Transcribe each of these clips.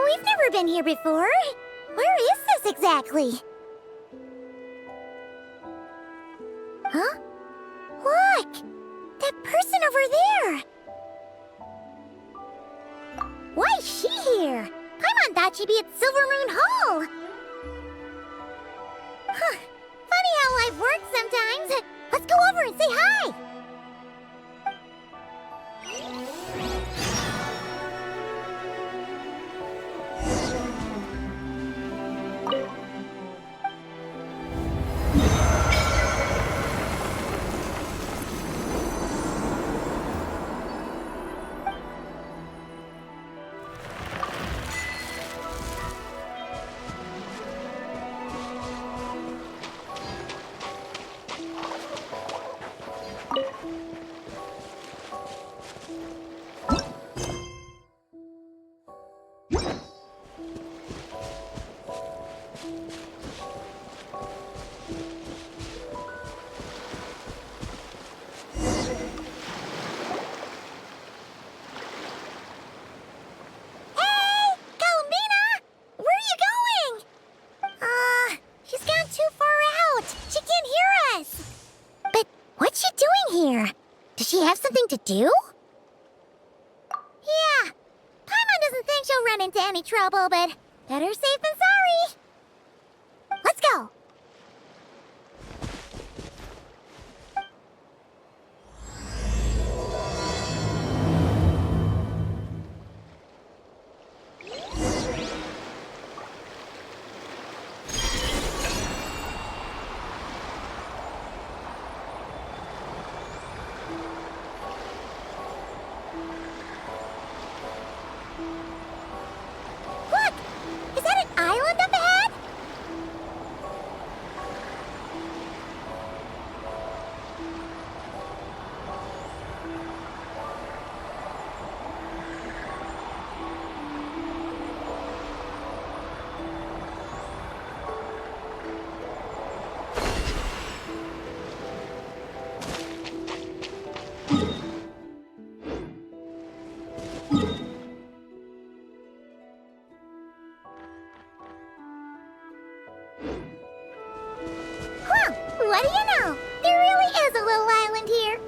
We've never been here before. Where is this exactly? Huh? Look! That person over there! Why is she here? Paimon thought she'd be at Silver Moon Hall! Huh. Funny how life works sometimes. Let's go over and say hi! To do? Yeah, Paimon doesn't think she'll run into any trouble, but better safe than sorry. Let's go. What do you know? There really is a little island here.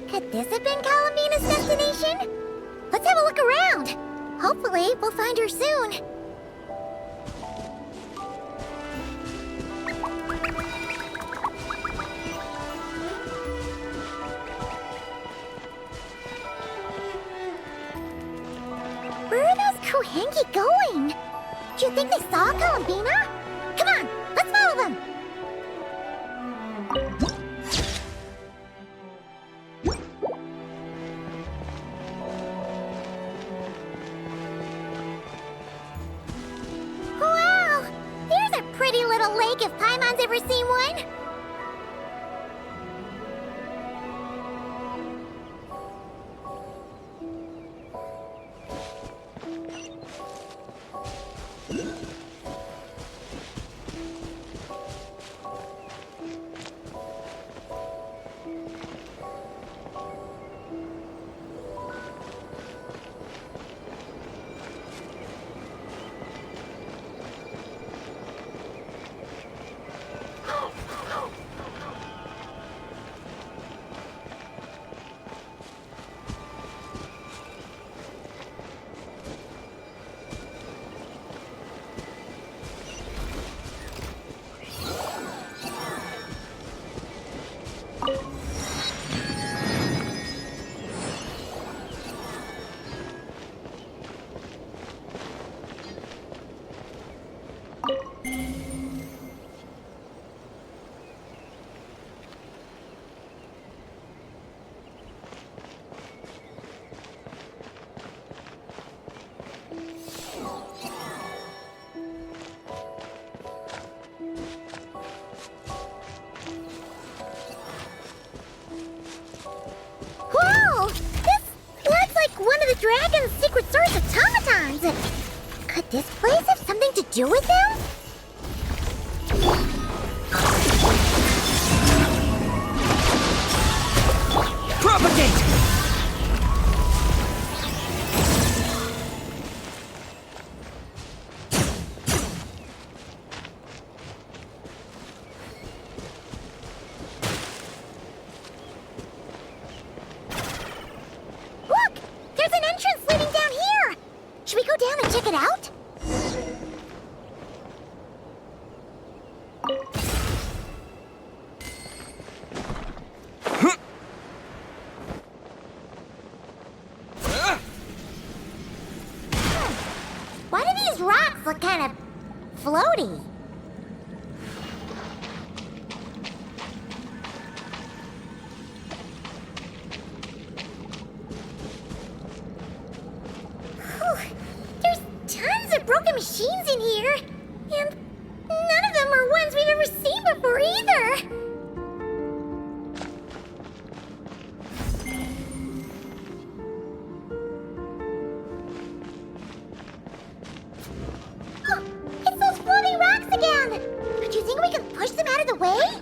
Could this have been Columbina's destination? Let's have a look around. Hopefully, we'll find her soon. Where are those Kohenki going? Do you think they saw Columbina? Come on, let's follow them. Wow! There's a pretty little lake if Paimon's ever seen one. dragon's secret source automatons. Could this place have something to do with them? Propagate! Look! There's an entrance leading down here! Should we go down and check it out? Why do these rocks look kind of floaty? Whew. There's tons of broken machines in here, and none of them are ones we've ever seen before either. Oh, it's those floating rocks again! Do you think we can push them out of the way?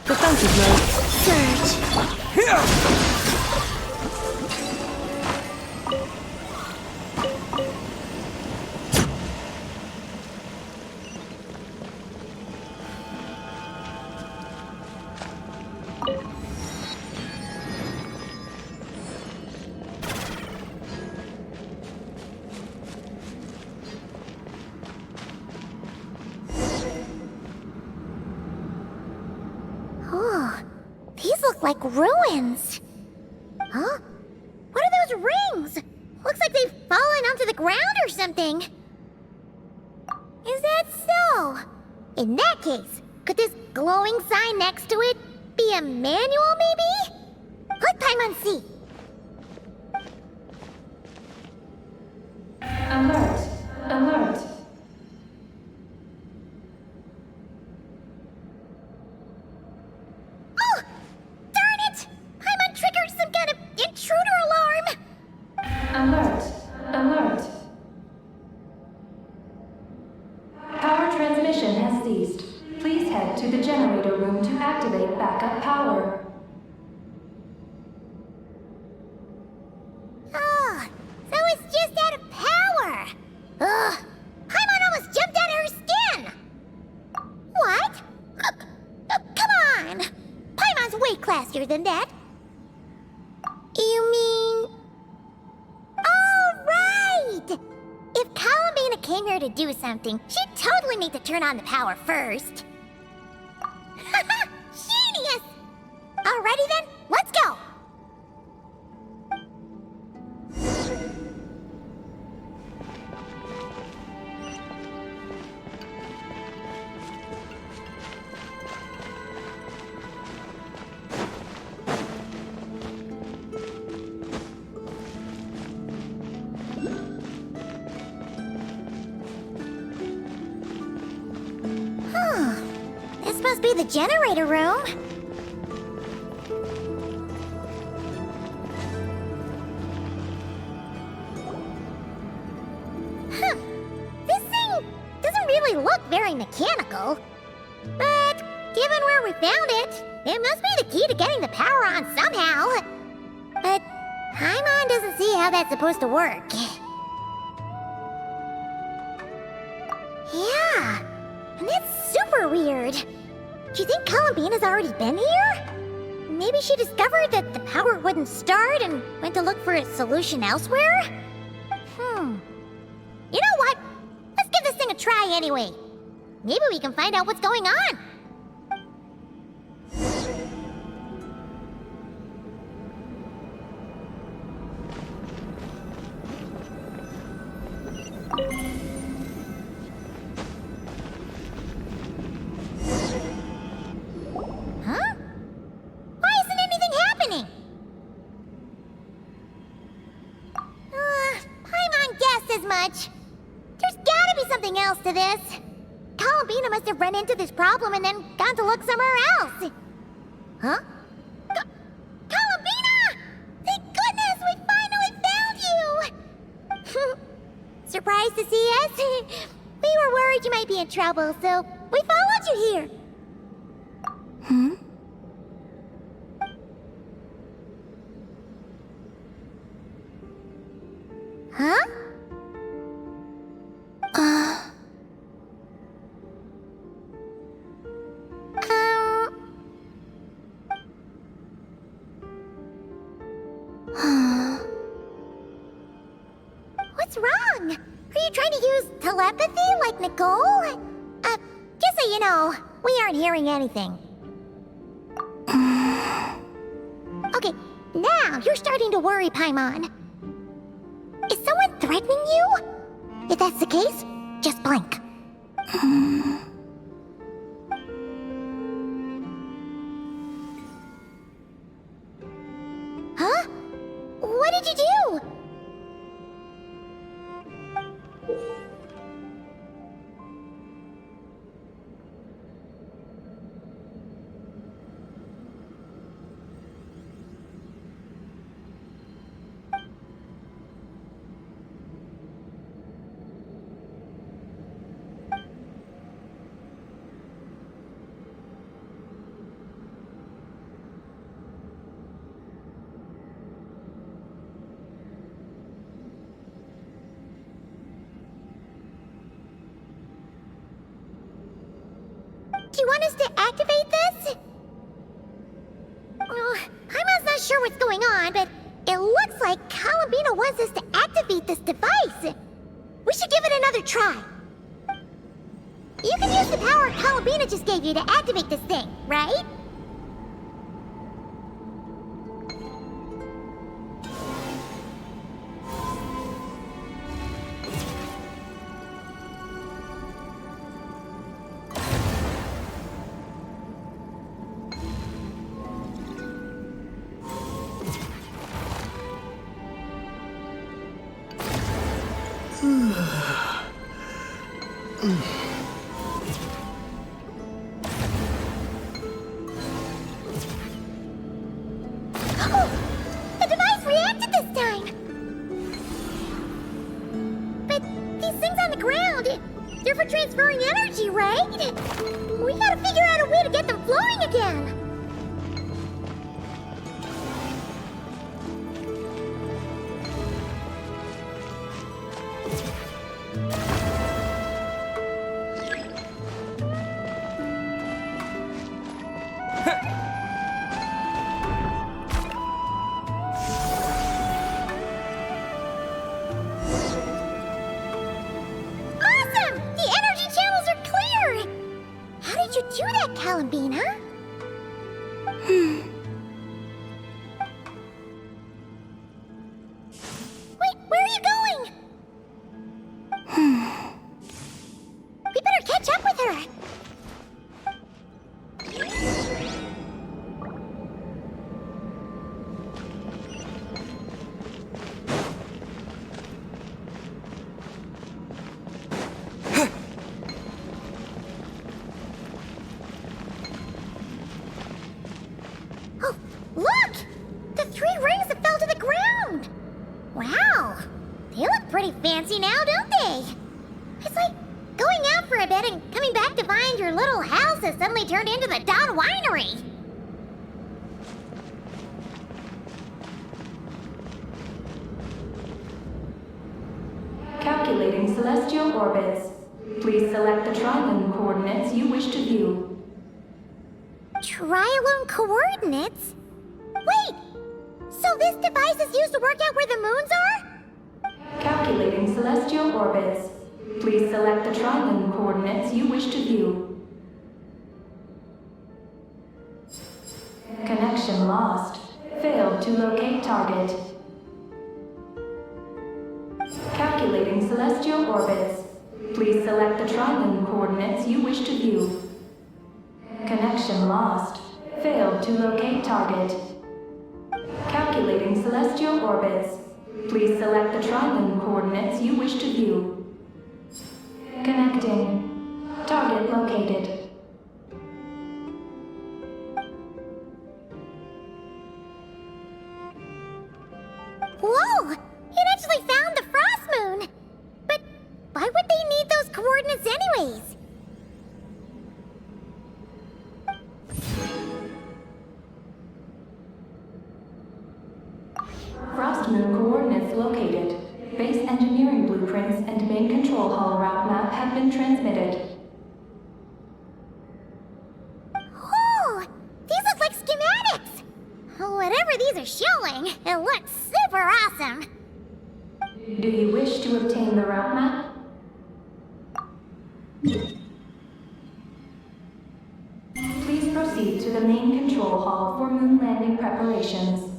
Defensive mode. Surge. Oh, these look like ruins. Huh? What are those rings? Looks like they've fallen onto the ground or something. Is that so? In that case, could this glowing sign next to it be a manual, maybe? Let Paimon see. Alert! Alert! Oh! Darn it! Paimon triggered some kind of intruder alarm! Alert! Alert! Power transmission has ceased. Please head to the generator room to activate backup power. Oh, so it's just out of power. Ugh, Paimon almost jumped out of her skin. What? Come on. Paimon's way classier than that. You mean... Oh, right. If Columbina came here to do something, she'd totally need to turn on the power first. Genius! Alrighty then, let's go. This must be the generator room. Huh. This thing doesn't really look very mechanical. But given where we found it, it must be the key to getting the power on somehow. But Paimon doesn't see how that's supposed to work. Yeah, and that's super weird. Do you think Columbina's already been here? Maybe she discovered that the power wouldn't start and went to look for a solution elsewhere? You know what? Let's give this thing a try anyway. Maybe we can find out what's going on. this. Columbina must have run into this problem and then gone to look somewhere else. Huh? Columbina! Thank goodness we finally found you! Surprised to see us? We were worried you might be in trouble, so we followed you here. Hmm? Huh? What's wrong? Are you trying to use telepathy like Nicole? Just so you know, we aren't hearing anything. Okay, now you're starting to worry, Paimon. Is someone threatening you? If that's the case, just blink. Huh? What did you do? Do you want us to activate this? I'm not sure what's going on, but it looks like Columbina wants us to activate this device. We should give it another try. You can use the power Columbina just gave you to activate this thing, right? Oh, the device reacted this time! But these things on the ground, they're for transferring energy, right? We gotta figure out a way to get them flowing again! You do that, Columbina? Wait, where are you going? We better catch up with her. Oh, look! The 3 rings that fell to the ground! Wow! They look pretty fancy now, don't they? It's like going out for a bit and coming back to find your little house has suddenly turned into the Dawn Winery! Calculating celestial orbits. Please select the triline coordinates you wish to view. Trilone coordinates? Wait! So this device is used to work out where the moons are? Calculating celestial orbits. Please select the triline coordinates you wish to view. Connection lost. Failed to locate target. Calculating celestial orbits. Please select the triline coordinates you wish to view. Connection lost. Failed to locate target. Calculating celestial orbits. Please select the triline coordinates you wish to view. Connecting. Target located. Whoa! It actually found the frost moon! But why would they need those coordinates anyways? Frost moon coordinates located. Base engineering blueprints and main control hall route map have been transmitted. Oh! These look like schematics! Whatever these are showing, it looks super awesome! Do you wish to obtain the route map? Please proceed to the main control hall for moon landing preparations.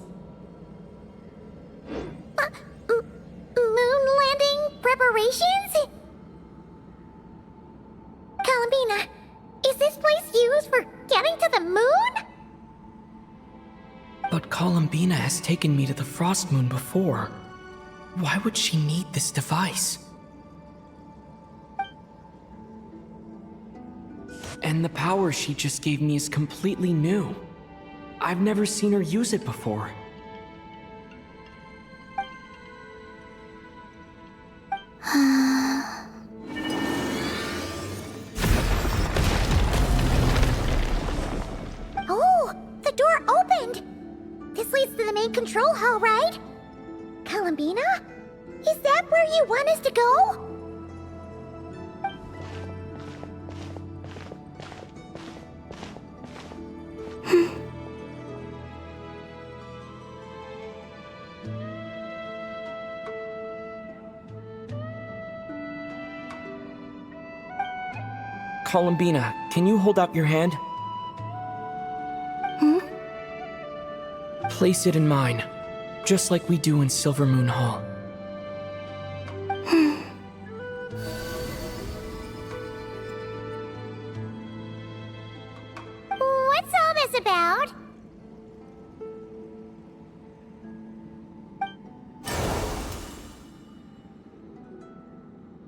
Moon landing preparations? Columbina, is this place used for getting to the moon? But Columbina has taken me to the Frost Moon before. Why would she need this device? And the power she just gave me is completely new. I've never seen her use it before. Oh, the door opened! This leads to the main control hall, right? Columbina? Is that where you want us to go? Columbina, can you hold out your hand? Place it in mine, just like we do in Silver Moon Hall. What's all this about?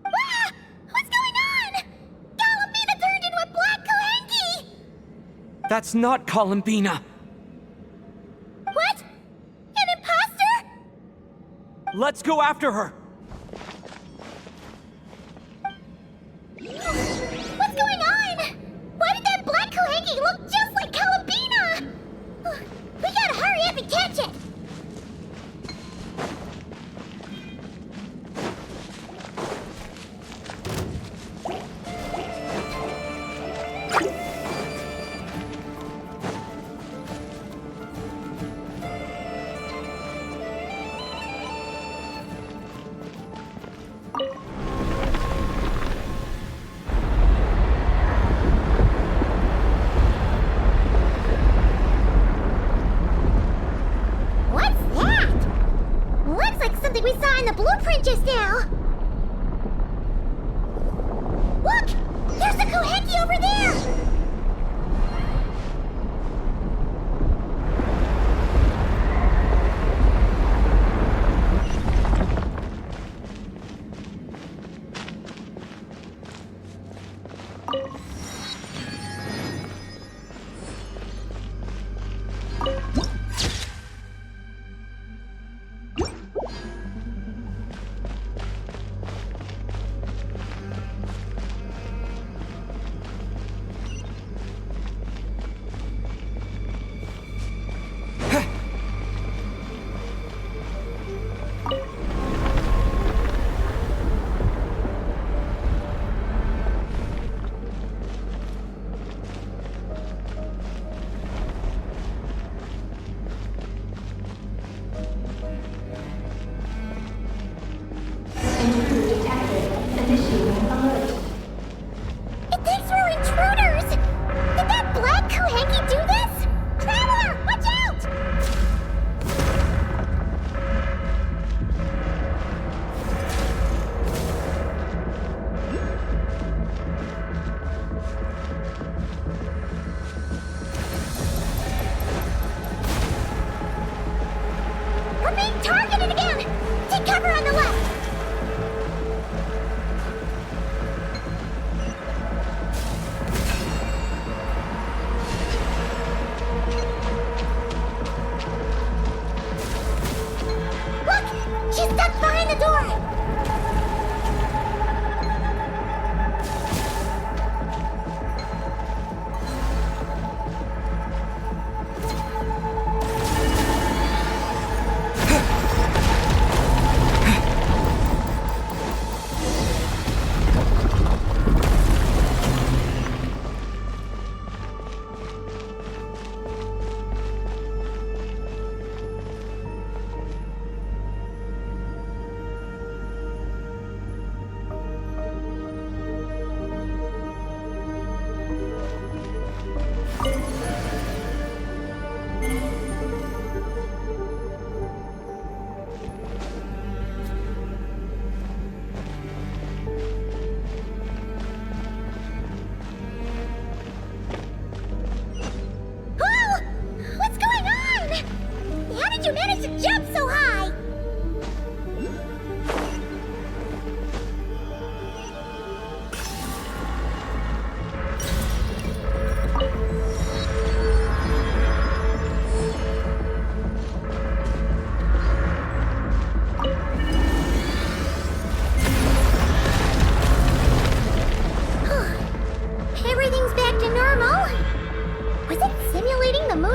Ah! What's going on? Columbina turned into a black Kohenki! That's not Columbina! What? An imposter? Let's go after her! What's going on? Why did that black Kohenki look just like Columbina? We gotta hurry up and catch it!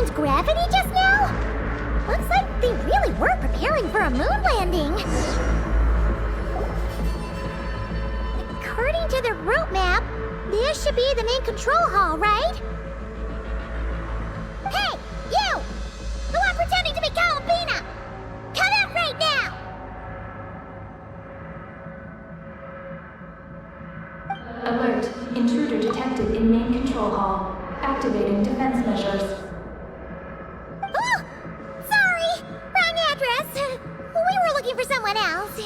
moon's gravity just now? Looks like they really were preparing for a moon landing. According to the route map, this should be the main control hall, right? Hey, you! The one pretending to be Columbina! Come out right now! Alert. Intruder detected in main control hall. Activating defense measures. Oh! Sorry! Wrong address! We were looking for someone else.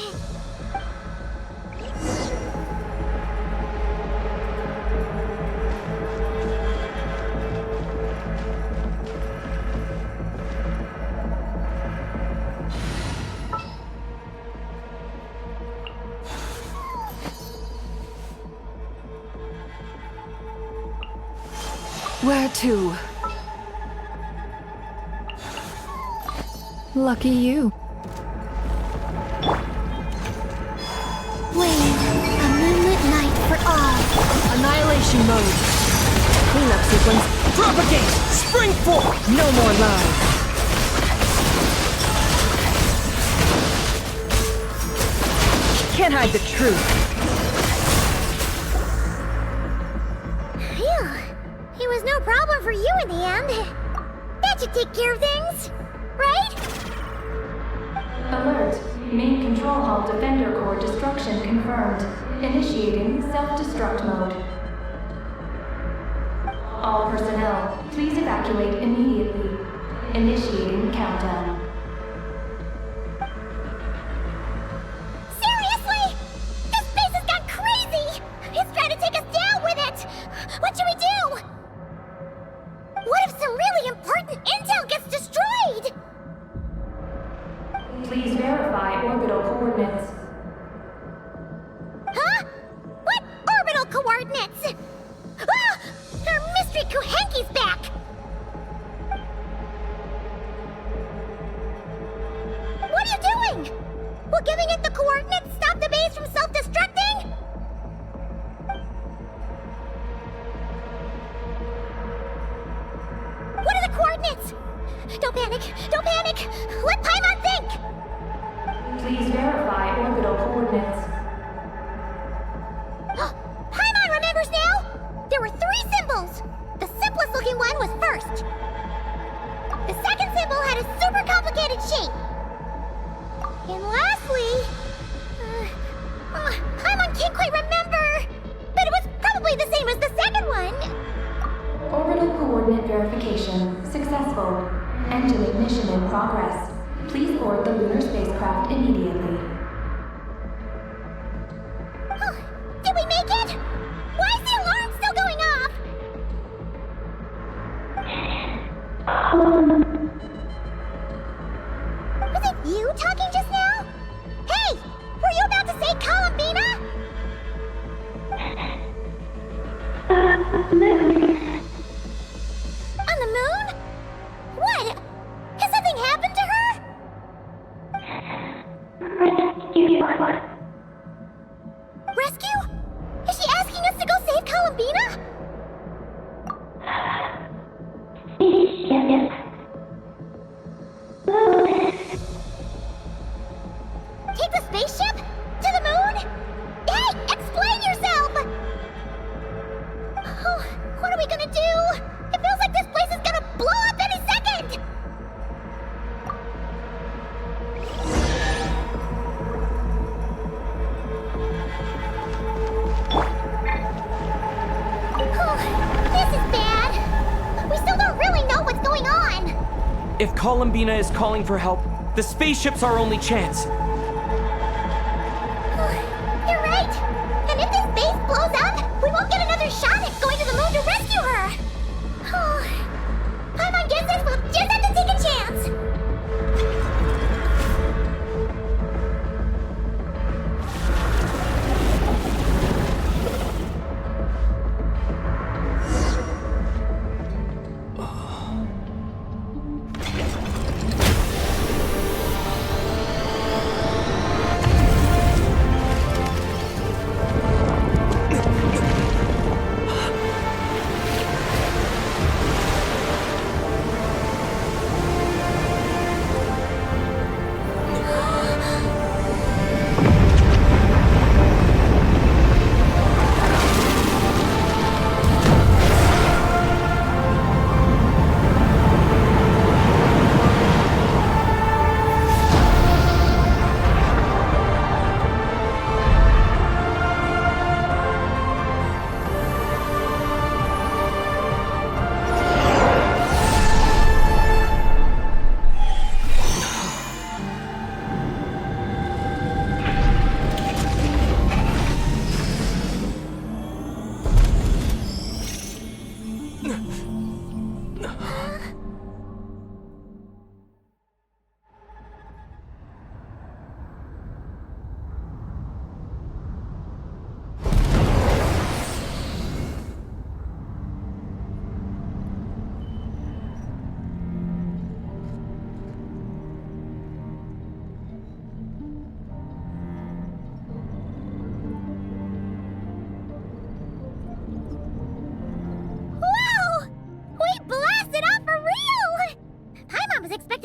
Where to? Lucky you. Wait, a moonlit night for all. Annihilation mode. Cleanup sequence. Propagate! Spring forth! No more love. Can't hide the truth. Phew. It was no problem for you in the end. That should take care of things, right? Alert. Main control hall defender core destruction confirmed. Initiating self-destruct mode. All personnel, please evacuate immediately. Initiating countdown. Seriously? This space has gone crazy! It's trying to take us down with it! What should we do? What if some really important intel gets destroyed? Please verify orbital coordinates. Huh? What orbital coordinates? Ah! Our mystery Kuhenki's back! What are you doing? Will giving it the coordinates stop the base from self-destructing? What are the coordinates? Don't panic! Don't panic! Let Paimon think! Please verify orbital coordinates. Paimon remembers now! There were 3 symbols! The simplest looking one was first. The second symbol had a super complicated shape. And lastly... Paimon can't quite remember! But it was probably the same as the second one! Orbital coordinate verification successful. Entering mission in progress. Please board the lunar spacecraft immediately. Did we make it? Why is the alarm still going off? Was it you talking just now? Hey! Were you about to say Columbina? On the moon? What? Has something happened to her? Rescue? Is she asking us to go save Columbina? Take the spaceship? To the moon? Hey, explain yourself! Oh, what are we gonna do? It feels like this place is gonna blow up any second! This is bad. We still don't really know what's going on. If Columbina is calling for help, the spaceship's our only chance. You're right. And if this base blows up, we won't get another shot at going to the moon to rescue her. Paimon gets us, we'll just have to take a chance.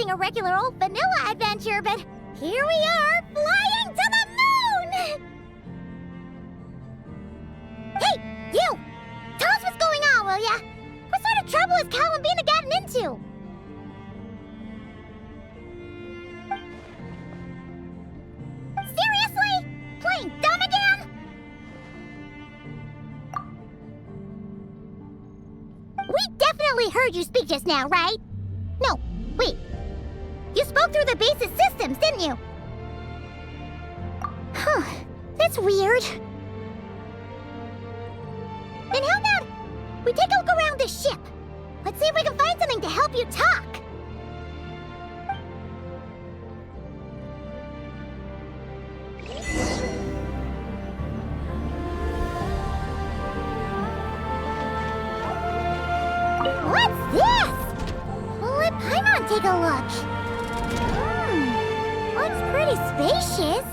expecting a regular old vanilla adventure, but here we are, flying to the moon! Hey, you! Tell us what's going on, will ya? What sort of trouble has Columbina gotten into? Seriously? Playing dumb again? We definitely heard you speak just now, right? No, wait. You spoke through the base's systems, didn't you? Huh, that's weird. Then how about we take a look around this ship? Let's see if we can find something to help you talk. What's this? Well, let Paimon take a look. Looks pretty spacious.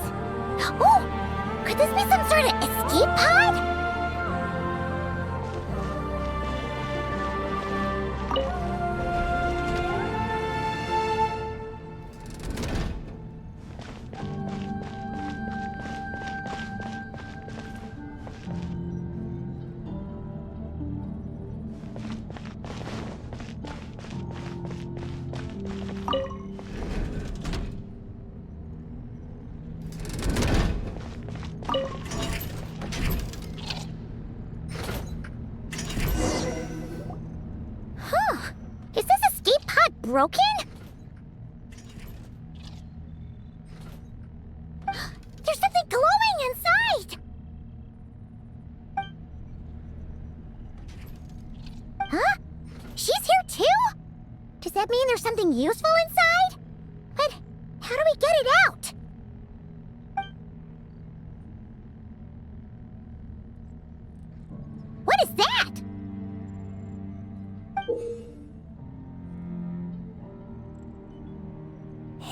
Oh, could this be some sort of escape pod? Is this escape pod broken? There's something glowing inside! Huh? She's here too? Does that mean there's something useful inside? But how do we get it out? What is that?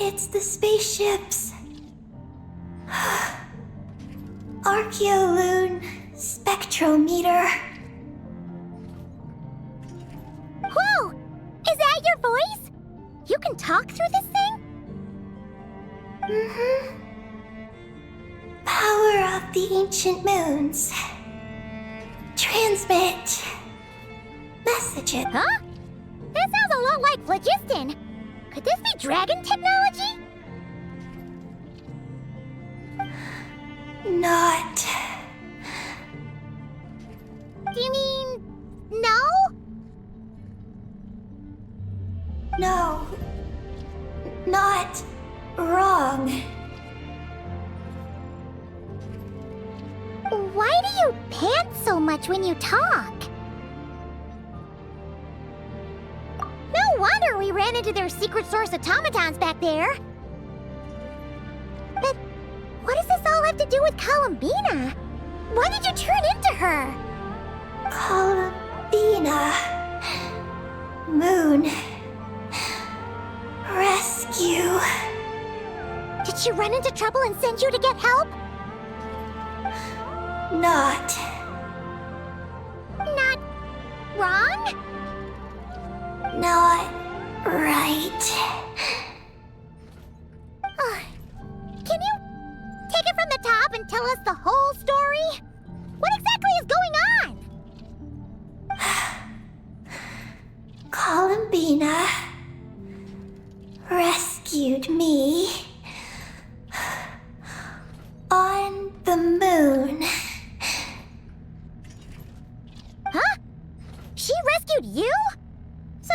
It's the spaceship's Archeoloon spectrometer. Whoa! Is that your voice? You can talk through this thing? Power of the ancient moons. Transmit messages. Huh? That sounds a lot like phlogiston. Could this be dragon technology? Not. Do you mean no? No. Not wrong. Why do you pant so much when you talk? No wonder we ran into their secret source automatons back there. But what does this all have to do with Columbina? Why did you turn into her? Columbina. Moon. Rescue. Did she run into trouble and send you to get help? Not. Not wrong? Not right. Can you take it from the top and tell us the whole story? What exactly is going on? Columbina rescued me on the moon. Huh? She rescued you? So,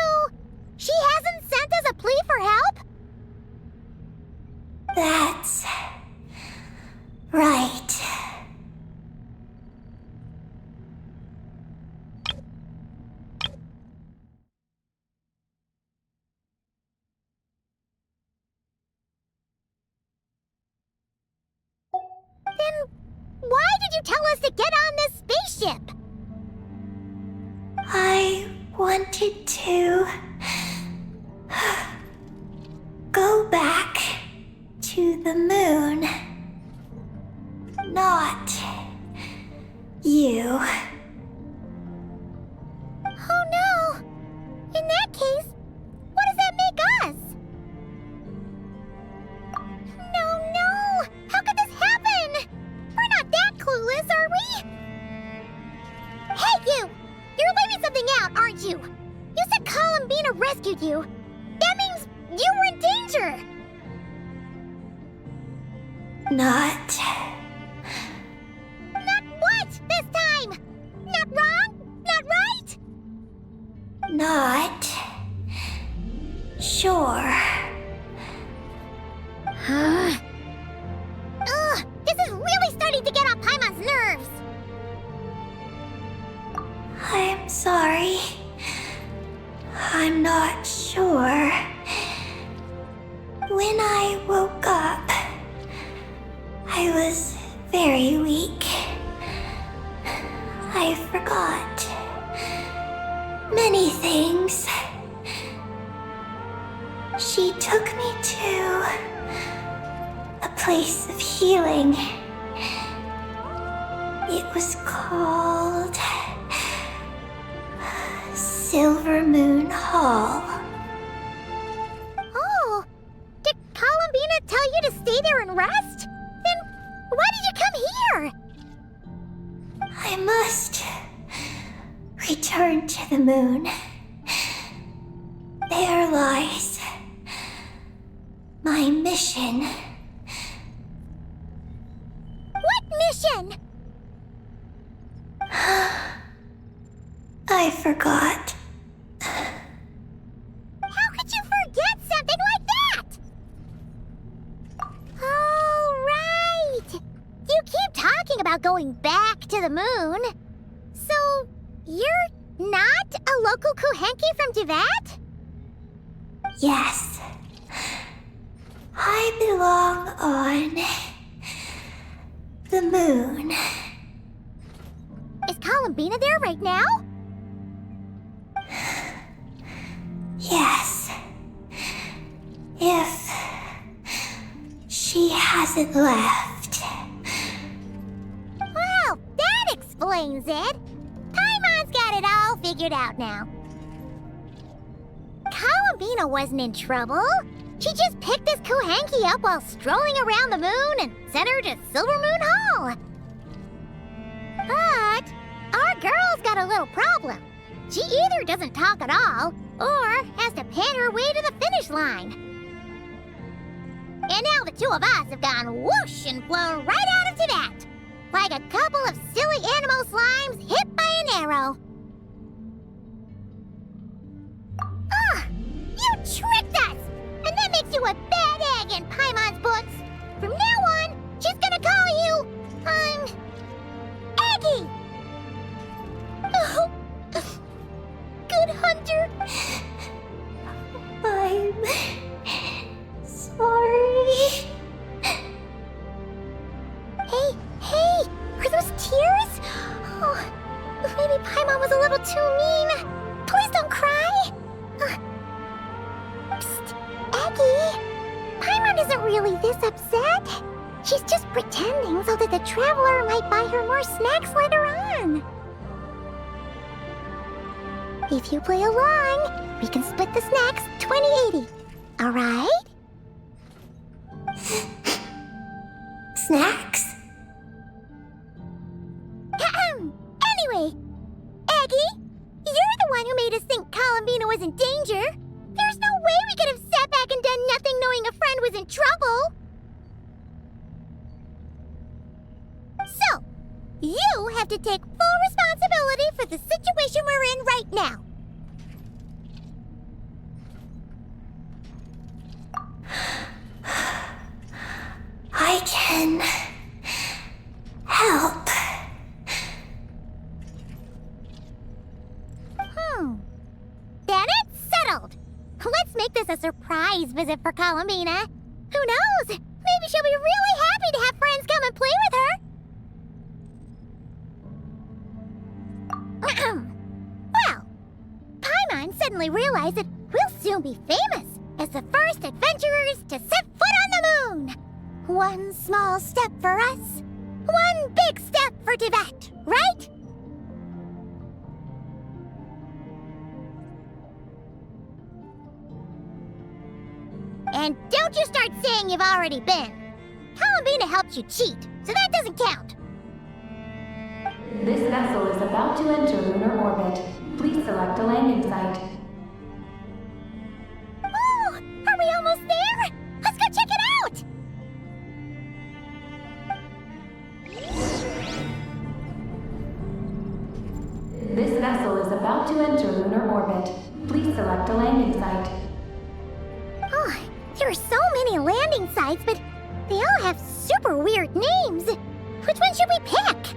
she hasn't sent us a plea for help? That's right. Then why did you tell us to get on this spaceship? I wanted to go back to the moon. Not you. Oh no! In that case, what does that make us? Columbina rescued you, that means you were in danger! Not Not what this time? Not wrong? Not right? Not sure. Ugh, this is really starting to get on Paimon's nerves! I'm sorry. I'm not sure. When I woke up, I was very weak. I forgot many things. She took me to a place of healing. It was called Silver Moon Hall. Oh, did Columbina tell you to stay there and rest? Then why did you come here? I must return to the moon. There lies my mission. What mission? I forgot. How could you forget something like that? Oh, right. You keep talking about going back to the moon. So, you're not a local Kuhenki from Tibet? Yes. I belong on the moon. Is Columbina there right now? Yes. If she hasn't left. Well, that explains it. Paimon's got it all figured out now. Columbina wasn't in trouble. She just picked this Kuhenki up while strolling around the moon and sent her to Silver Moon Hall. But our girl's got a little problem. She either doesn't talk at all, or has to pan her way to the finish line. And now the two of us have gone whoosh and flown right out of Tibet, like a couple of silly animal slimes hit by an arrow. Ah! You tricked us! And that makes you a bad egg in Paimon's books. From now on, she's gonna call you, Eggy! Oh, good hunter. I'm sorry. Hey, are those tears? Oh, maybe Paimon was a little too mean. Please don't cry. Psst, Eggy. Paimon isn't really this upset. She's just pretending so that the traveler might buy her more snacks later on. If you play along, we can split the snacks 20-80. All right? Snacks? Anyway, Eggy, you're the one who made us think Columbina was in danger. There's no way we could have sat back and done nothing knowing a friend was in trouble. So, you have to take full responsibility for the situation we're in right now. I can help. Then it's settled. Let's make this a surprise visit for Columbina. Who knows? Maybe she'll be really happy to have friends come and play with her. Well, Paimon suddenly realized that we'll soon be famous as the first adventurers to set foot on the moon. One small step for us, one big step for Tibet, right? And don't you start saying you've already been. Columbina helped you cheat, so that doesn't count. This vessel is about to enter lunar orbit. Please select a landing site. Please select a landing site. Oh, there are so many landing sites, but they all have super weird names. Which one should we pick?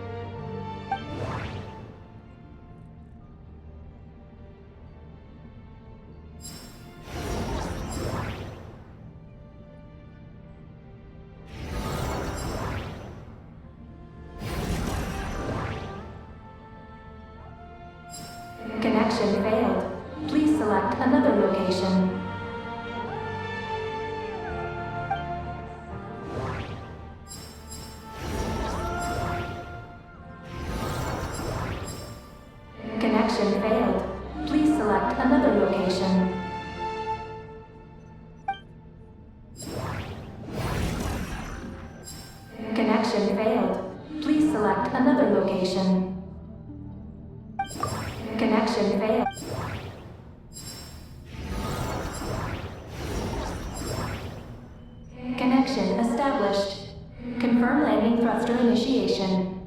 Connection failed. Please select another location. Connection failed. Please select another location. Connection failed. Please select another location. Connection failed. Connection established. Confirm landing thruster initiation.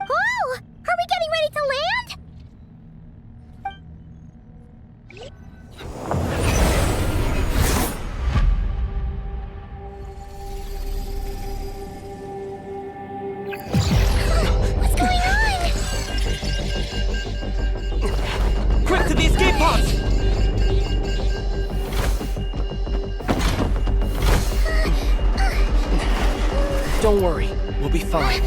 Oh! Are we getting ready to land? What's going on? Quick to the escape pods! Don't worry, we'll be fine.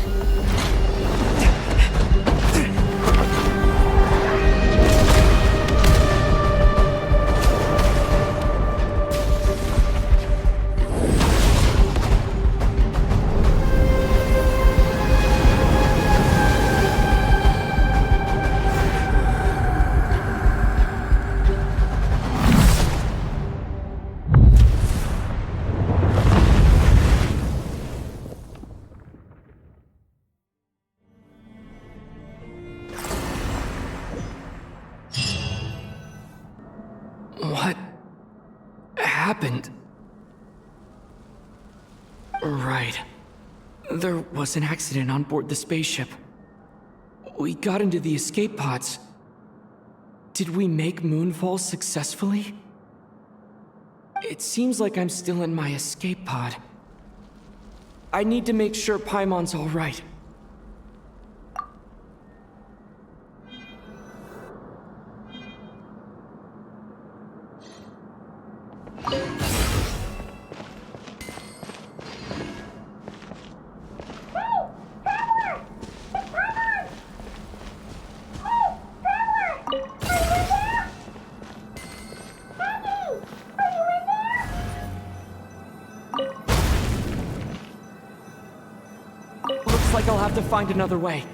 What happened? Right. There was an accident on board the spaceship. We got into the escape pods. Did we make moonfall successfully? It seems like I'm still in my escape pod. I need to make sure Paimon's all right. Looks like I'll have to find another way.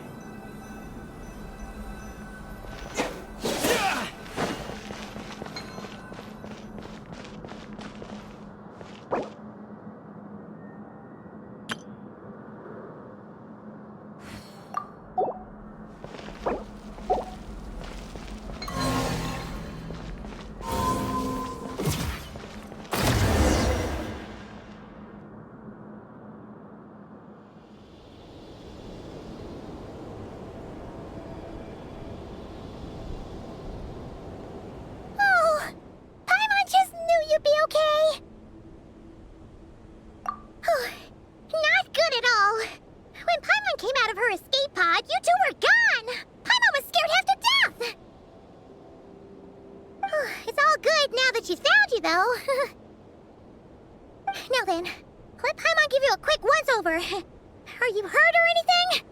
Now then, let Paimon give you a quick once-over. Are you hurt or anything?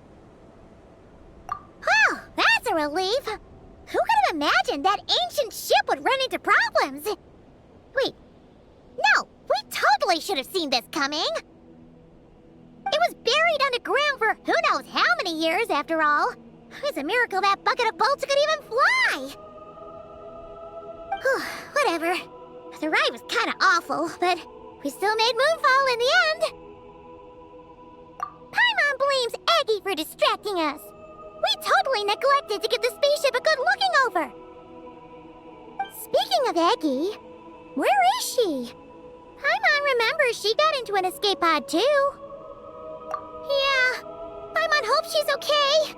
Oh, that's a relief. Who could have imagined that ancient ship would run into problems? Wait, no, we totally should have seen this coming. It was buried underground for who knows how many years, after all. It's a miracle that bucket of bolts could even fly. Whatever. The ride was kind of awful, but we still made moonfall in the end. Paimon blames Eggy for distracting us. We totally neglected to give the spaceship a good looking over. Speaking of Eggy, where is she? Paimon remembers she got into an escape pod too. Yeah, Paimon hopes she's okay.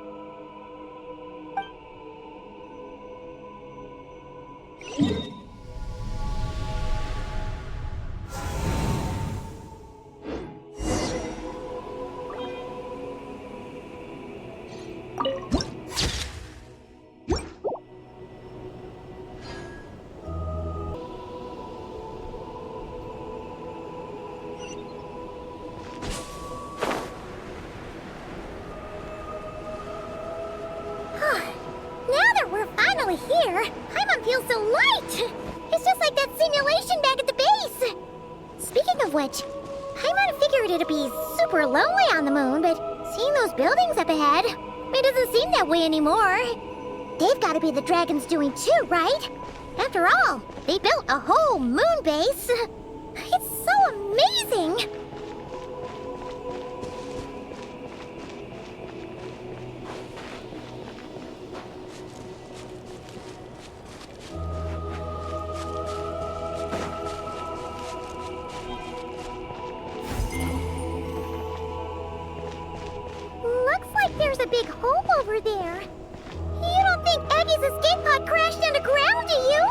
Here, Paimon feels so light! It's just like that simulation back at the base! Speaking of which, Paimon figured it'd be super lonely on the moon, but seeing those buildings up ahead, it doesn't seem that way anymore. They've gotta be the dragon's doing too, right? After all, they built a whole moon base. It's so amazing! There's a big hole over there. You don't think Aggie's escape pod crashed underground, do you?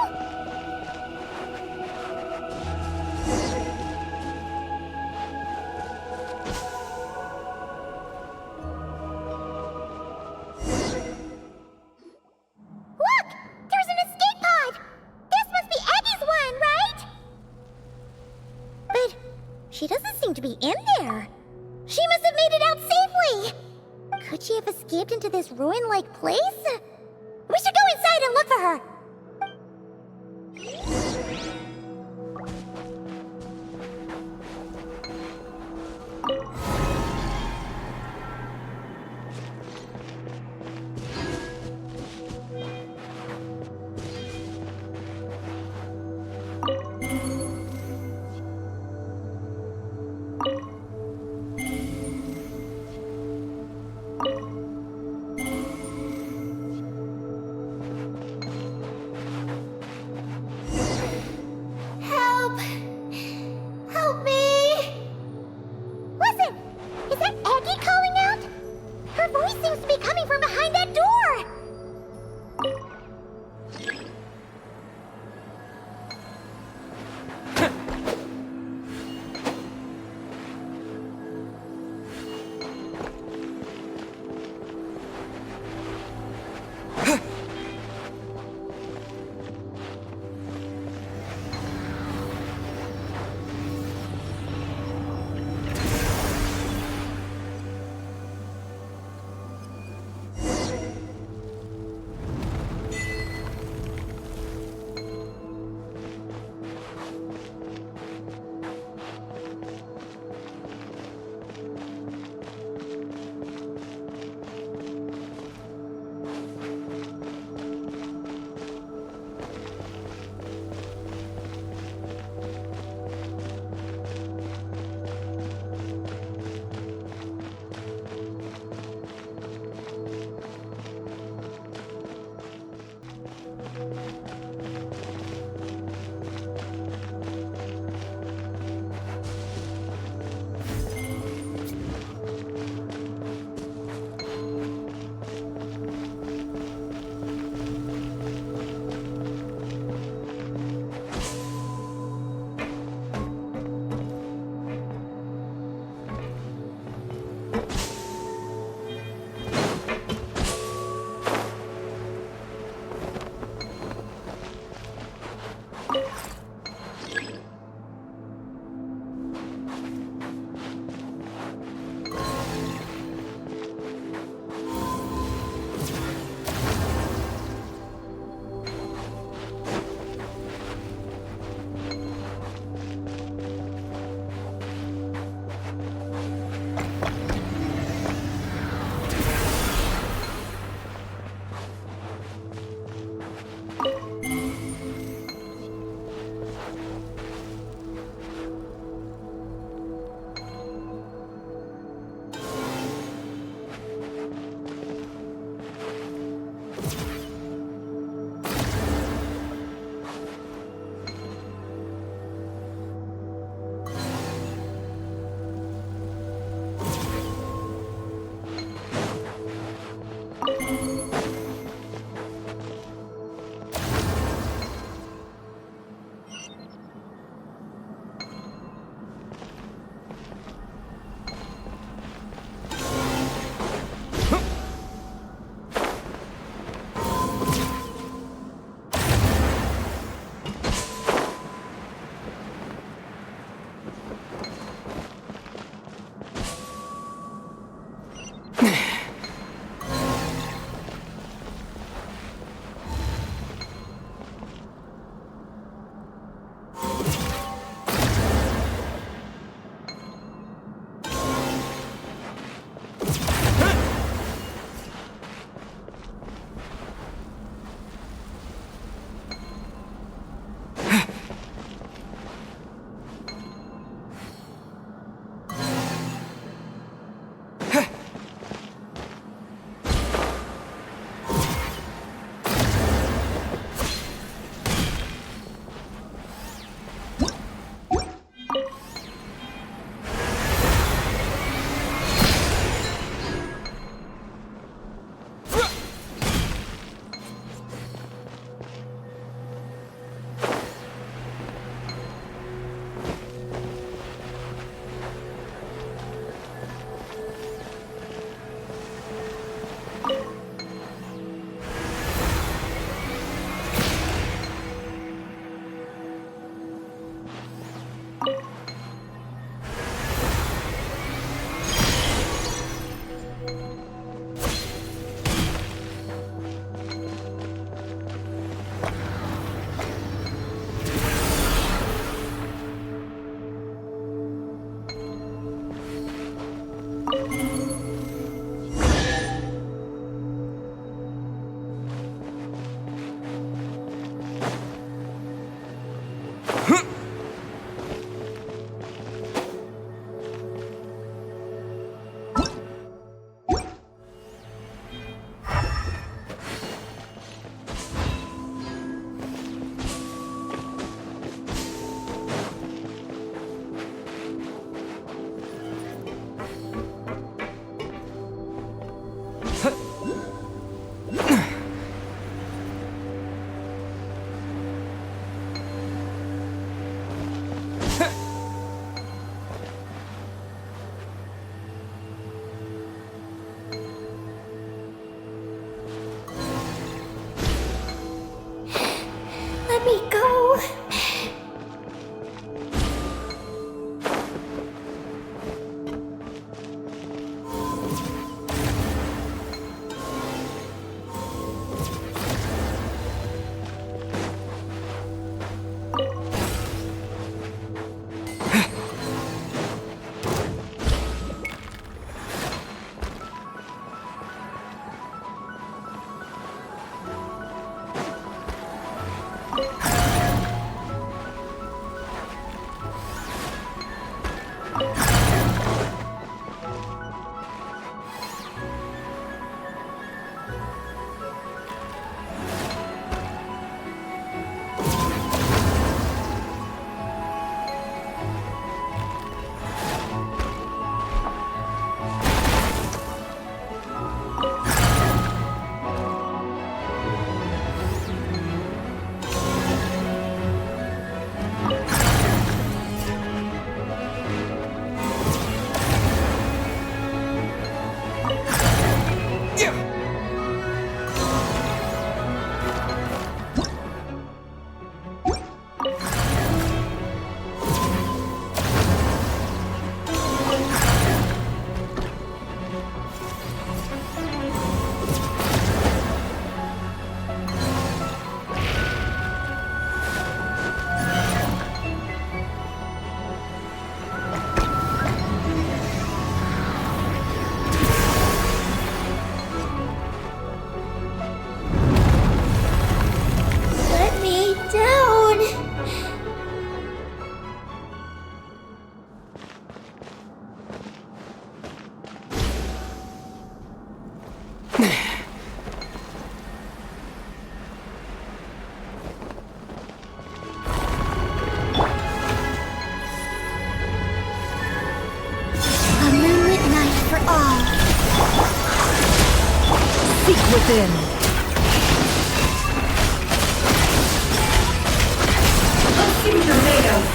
Look! There's an escape pod! This must be Aggie's one, right? But she doesn't seem to be in there. She must have made it out safely! Could she have escaped into this ruin-like place? We should go inside and look for her! Let me go. Within. Roasting tomatoes.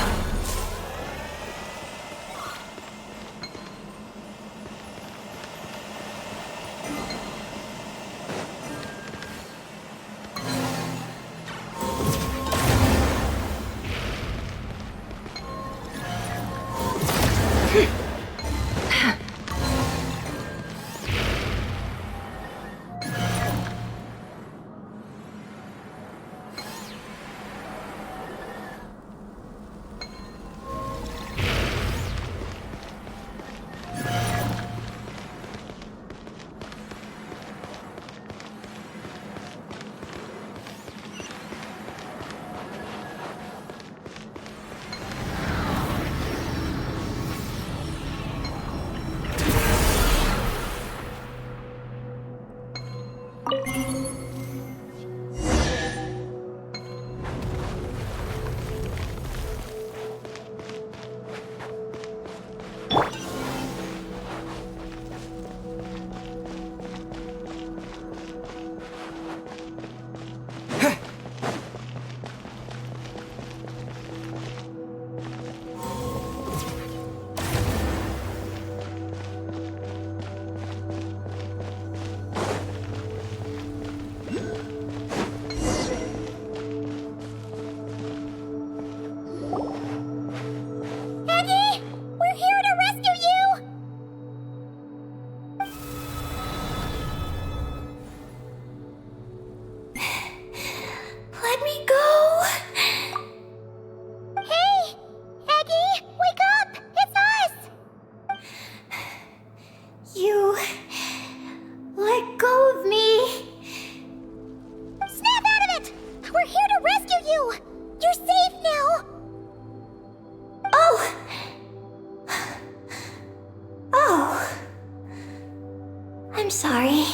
I'm sorry.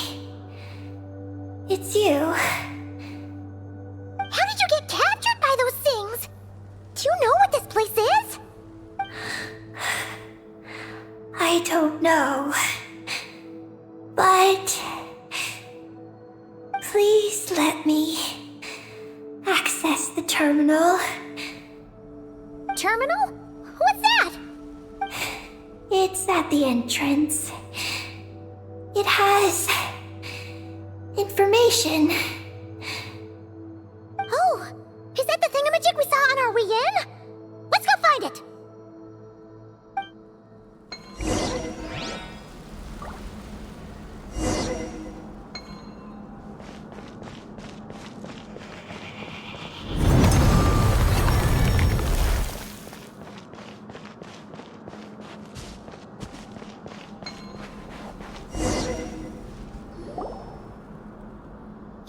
It's you. How did you get captured by those things? Do you know what this place is? I don't know. But Please let me access the terminal. Terminal? What's that? It's at the entrance. It has information. Oh, is that the thingamajig we saw on our way in? Let's go find it.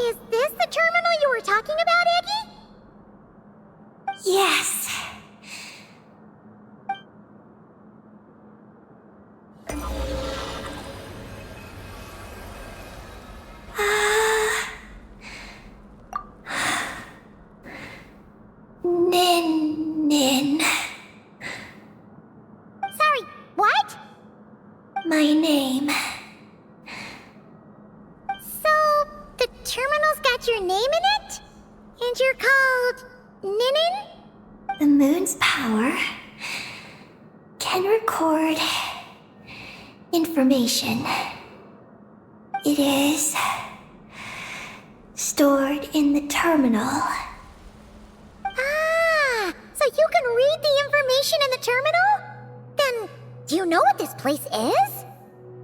Is this the terminal you were talking about, Eggie? Yes. Nin. Sorry, what? My name. So, the terminal's got your name in it? And you're called Ninin? The moon's power can record information. It is stored in the terminal. Ah, so you can read the information in the terminal? Then, do you know what this place is?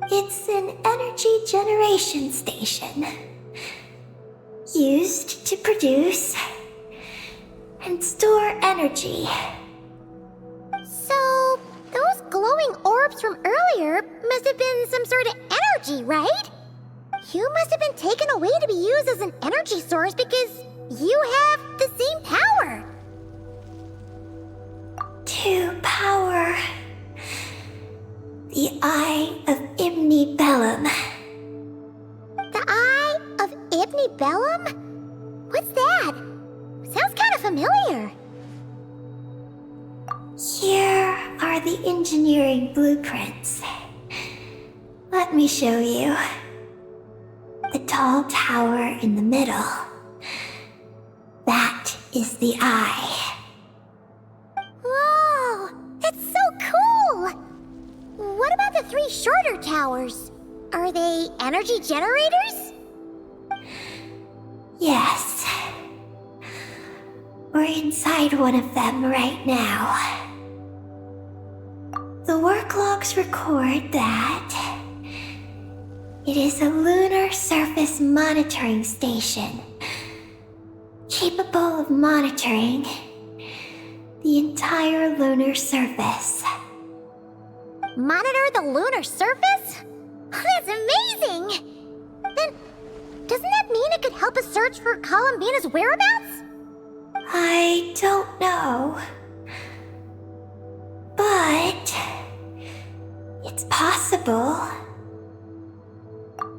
It's an energy generation station used to produce and store energy. So, those glowing orbs from earlier must have been some sort of energy, right? You must have been taken away to be used as an energy source because you have the same power. To power the Eye of Bellum. The Eye of Bellum? What's that? Sounds kind of familiar. Here are the engineering blueprints. Let me show you. The tall tower in the middle. That is the eye. Whoa, that's so cool! What about the three shorter towers? Are they energy generators? Yes. We're inside one of them right now. The work logs record that it is a lunar surface monitoring station, capable of monitoring the entire lunar surface. Monitor the lunar surface? That's amazing! Then, doesn't that mean it could help us search for Columbina's whereabouts? I don't know. But it's possible.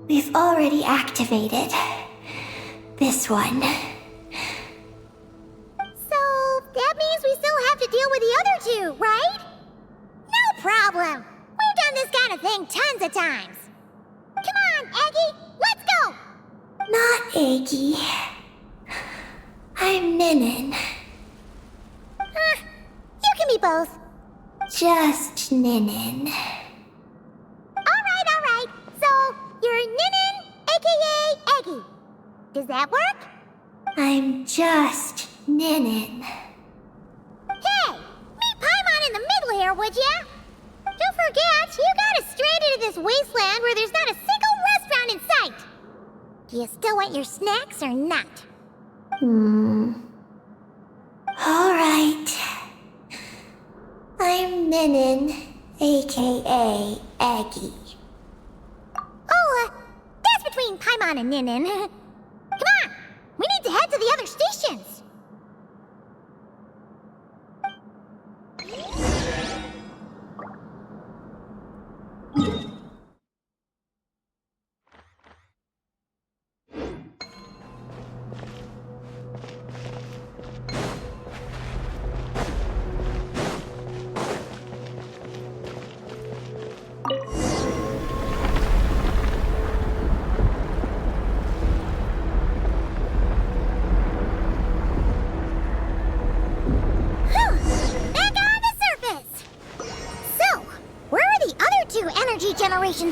We've already activated this one. So, that means we still have to deal with the other two, right? No problem! We've done this kind of thing tons of times. Come on, Aggie, let's go! Not Aggie. I'm Ninin. You can be both. Just Ninin. Alright. So, you're Ninin, aka Aggie. Does that work? I'm just Ninin. Hey, meet Paimon in the middle here, would ya? Don't forget, you got us stranded in this wasteland where there's not a single restaurant in sight. Do you still want your snacks or not? Alright. I'm Ninin, aka Aggie. Oh, that's between Paimon and Ninin. Come on, we need to head to the other stations.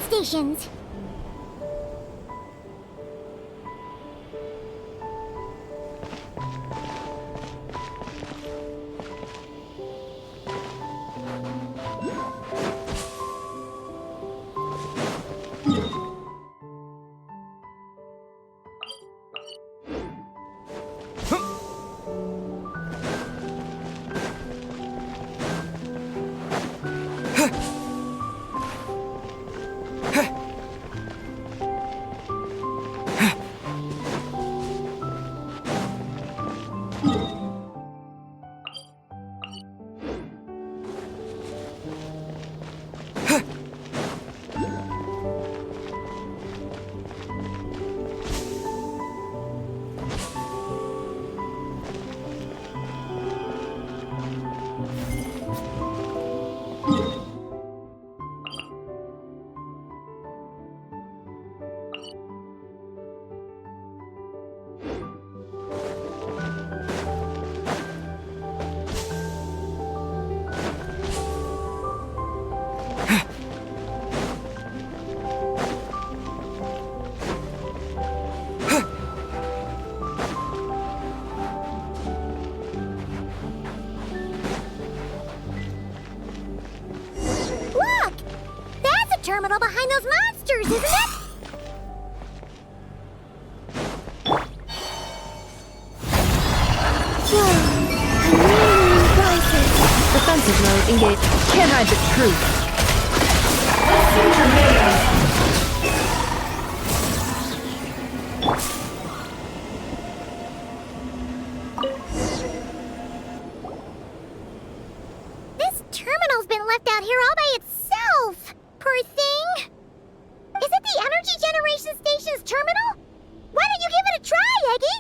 stations. Terminal behind those monsters, isn't it? Defensive mode engaged. Can't hide the truth. This terminal's been left out here all by itself. Poor thing. Is it the energy generation station's terminal? Why don't you give it a try, Eggy?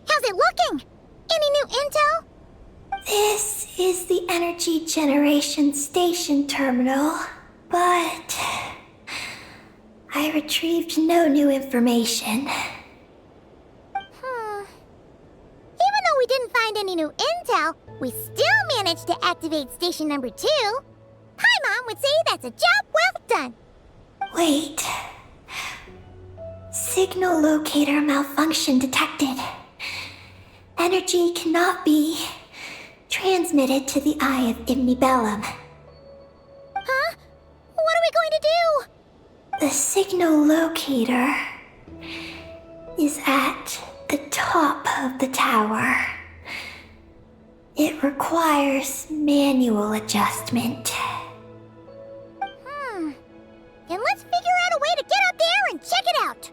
How's it looking? Any new intel? This is the energy generation station terminal, but I retrieved no new information. Even though we didn't find any new intel, we still managed to activate station number 2. Paimon would say that's a job well done. Wait. Signal locator malfunction detected. Energy cannot be transmitted to the eye of Imnibellum. Huh? What are we going to do? The signal locator is at the top of the tower. It requires manual adjustment. Then let's figure out a way to get up there and check it out.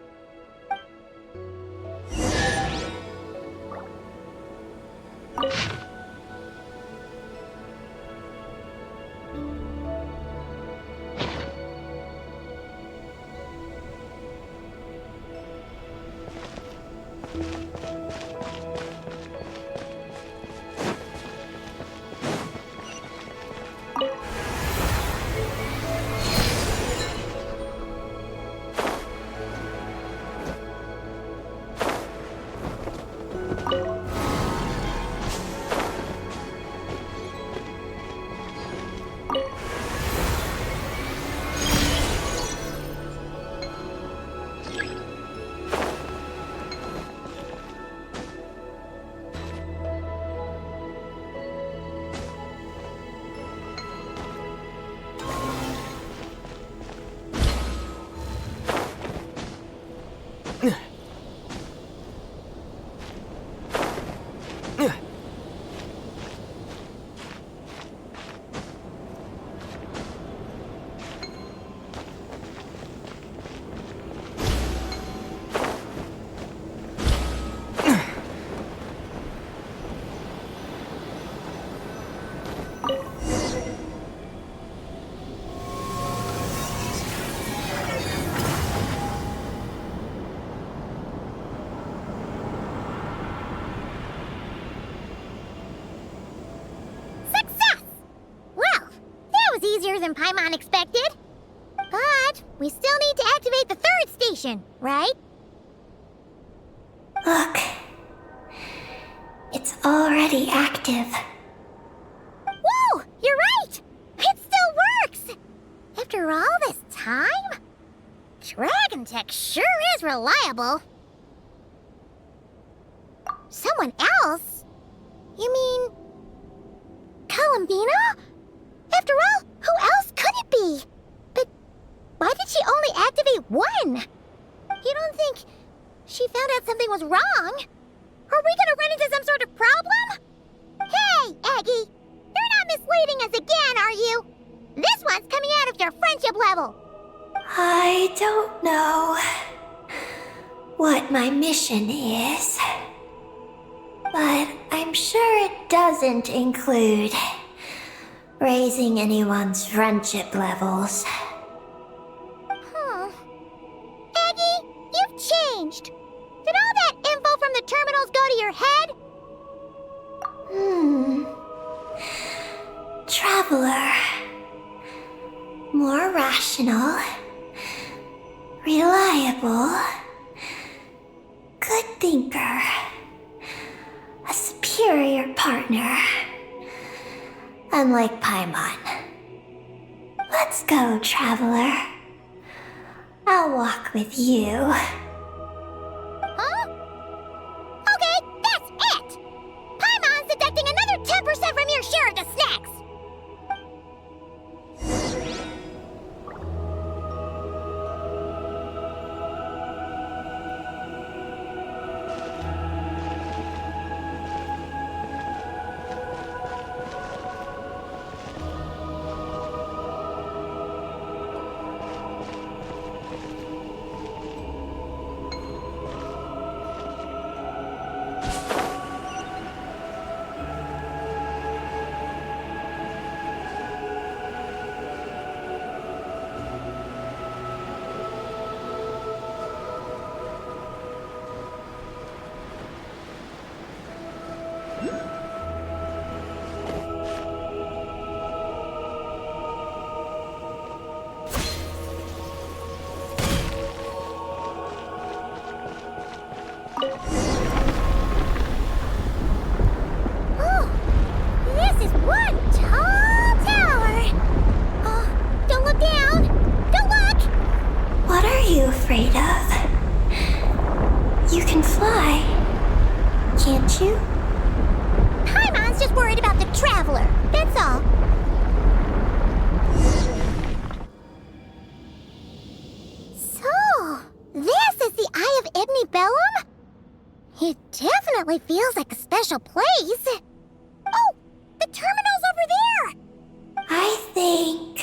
Paimon expected. But we still need to activate the third station, right? Look. It's already active. Whoa! You're right! It still works! After all this time? Dragon Tech sure is reliable. Someone else? You mean... Columbina? After all, who else could it be? But why did she only activate one? You don't think she found out something was wrong? Are we gonna run into some sort of problem? Hey, Eggie! You're not misleading us again, are you? This one's coming out of your friendship level. I don't know what my mission is, but I'm sure it doesn't include raising anyone's friendship levels. Eggie, you've changed. Did all that info from the terminals go to your head? Traveler. More rational. Reliable. Good thinker. A superior partner. Unlike Paimon. Let's go, Traveler. I'll walk with you. Huh? Okay, that's it! Paimon's deducting another 10% from your share of the snacks! Afraid of? You can fly, can't you? Paimon's just worried about the Traveler, that's all. So, this is the Eye of Ibni Bellum? It definitely feels like a special place. Oh, the terminal's over there! I think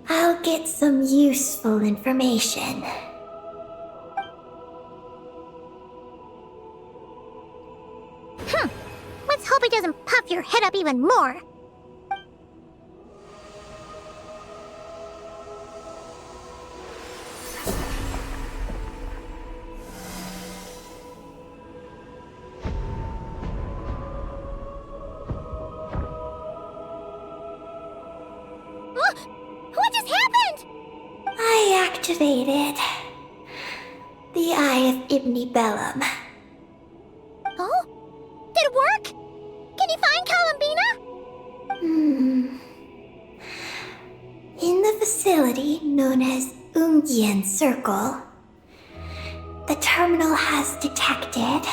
I'll get some useful information. Let's hope it doesn't puff your head up even more. What just happened? I activated the Eye of Ibni Bellum. Oh? Did it work? Can you find Columbina? In the facility known as Ungian Circle, the terminal has detected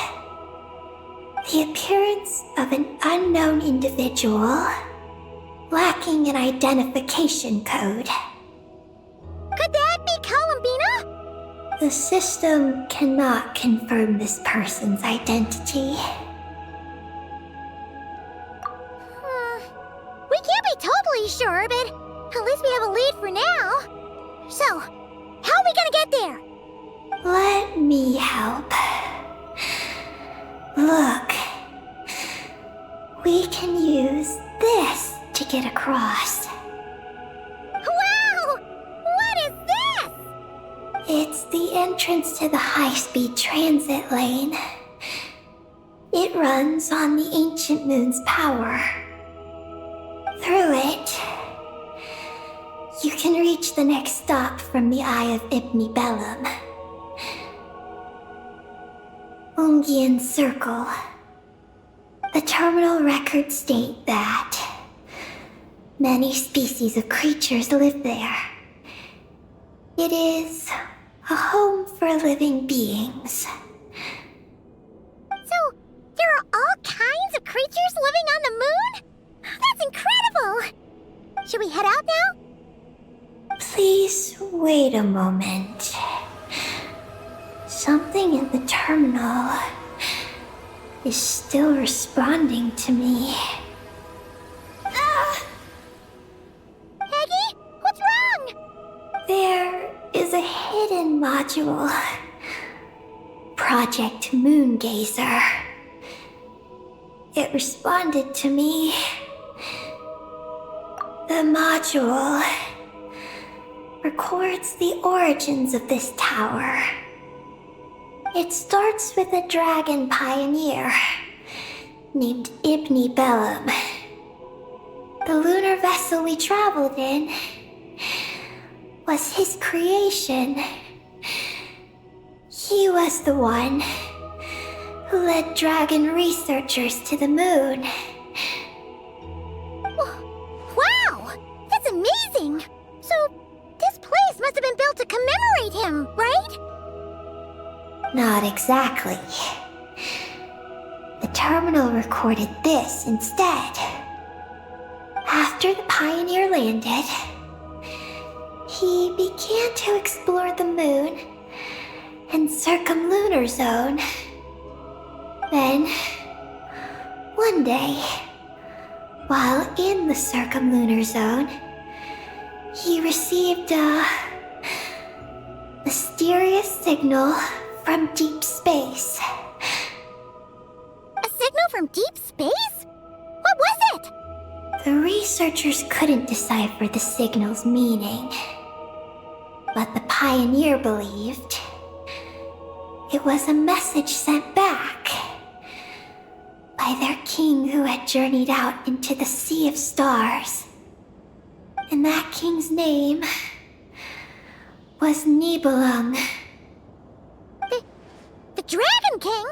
the appearance of an unknown individual lacking an identification code. Could that be Columbina? The system cannot confirm this person's identity. We can't be totally sure, but at least we have a lead for now. So, how are we gonna get there? Let me help. Look. We can use this to get across. Wow! What is this? It's the entrance to the high-speed transit lane. It runs on the ancient moon's power. Through it, can reach the next stop from the Eye of Ibni Bellum. Ungian Circle. The terminal records state that many species of creatures live there. It is a home for living beings. So, there are all kinds of creatures living on the moon? That's incredible! Should we head out now? Please wait a moment. Something in the terminal is still responding to me. Peggy, what's wrong? There is a hidden module. Project Moongazer. It responded to me. The module records the origins of this tower. It starts with a dragon pioneer named Ibni Bellum. The lunar vessel we traveled in was his creation. He was the one who led dragon researchers to the moon. Wow! That's amazing! So, this place must have been built to commemorate him, right? Not exactly. The terminal recorded this instead. After the pioneer landed, he began to explore the moon and circumlunar zone. Then, one day, while in the circumlunar zone, he received a mysterious signal from deep space. A signal from deep space? What was it? The researchers couldn't decipher the signal's meaning, but the pioneer believed it was a message sent back by their king who had journeyed out into the Sea of Stars. And that king's name was Nibelung. The Dragon King?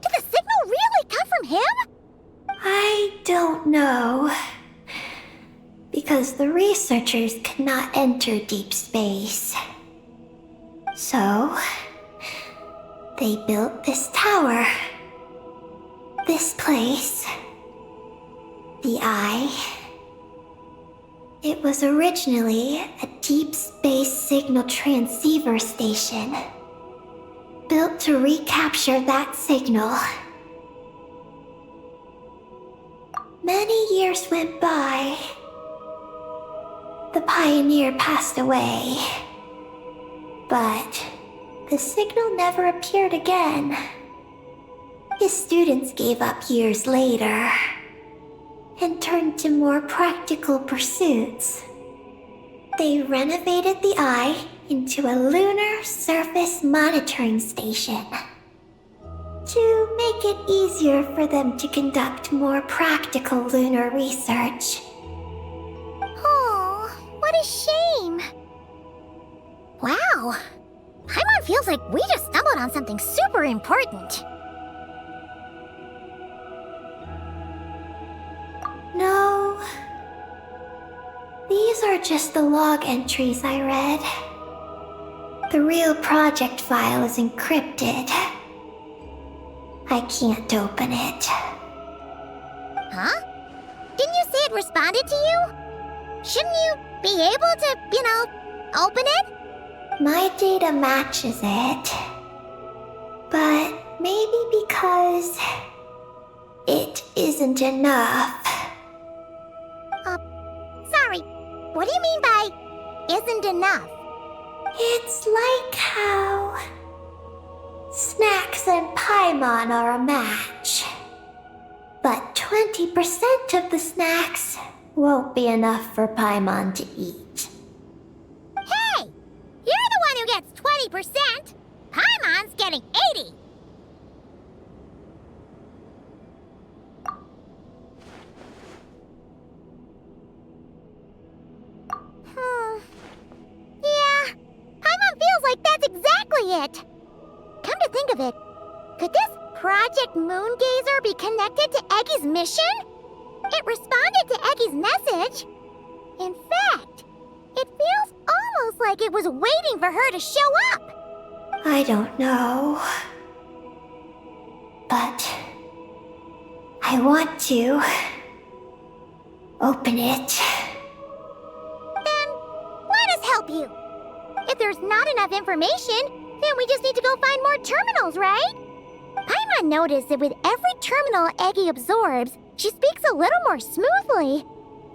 Did the signal really come from him? I don't know. Because the researchers could not enter deep space. So, they built this tower. This place. The Eye. It was originally a deep space signal transceiver station, built to recapture that signal. Many years went by. The pioneer passed away, but the signal never appeared again. His students gave up years later and turned to more practical pursuits. They renovated the Eye into a lunar surface monitoring station to make it easier for them to conduct more practical lunar research. Oh, what a shame. Wow. Paimon feels like we just stumbled on something super important. No. These are just the log entries I read. The real project file is encrypted. I can't open it. Huh? Didn't you say it responded to you? Shouldn't you be able to, open it? My data matches it. But maybe because it isn't enough. Sorry, what do you mean by isn't enough? It's like how snacks and Paimon are a match. But 20% of the snacks won't be enough for Paimon to eat. Hey! You're the one who gets 20%! Paimon's getting 80! it. Come to think of it, could this Project Moongazer be connected to Eggy's mission? It responded to Eggy's message. In fact, it feels almost like it was waiting for her to show up. I don't know. But I want to open it. Then let us help you. If there's not enough information, then we just need to go find more terminals, right? Paimon noticed that with every terminal Eggy absorbs, she speaks a little more smoothly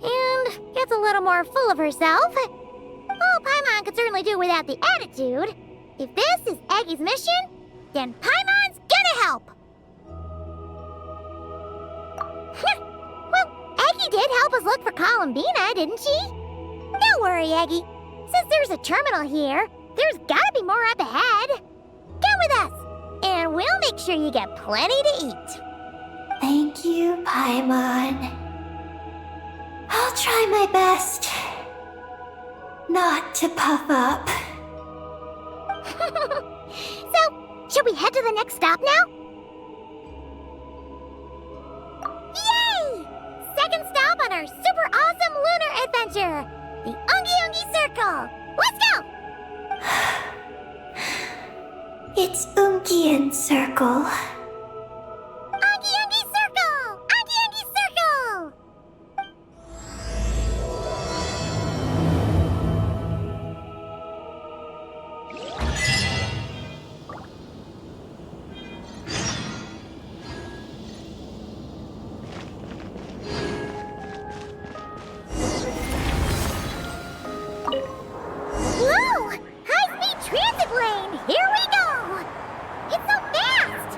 and gets a little more full of herself. Oh, Paimon could certainly do without the attitude. If this is Eggy's mission, then Paimon's gonna help. Well, Eggy did help us look for Columbina, didn't she? Don't worry, Eggy. Since there's a terminal here, there's gotta be more up ahead. Come with us, and we'll make sure you get plenty to eat. Thank you, Paimon. I'll try my best not to puff up. So, should we head to the next stop now? Yay! Second stop on our super awesome lunar adventure, the Ungi Ungi Circle. Let's go! It's Ungian Circle. Ungi Ungi Circle! Ungi Ungi Circle! Whoa! High-speed transit lane! Here we go! It's so fast!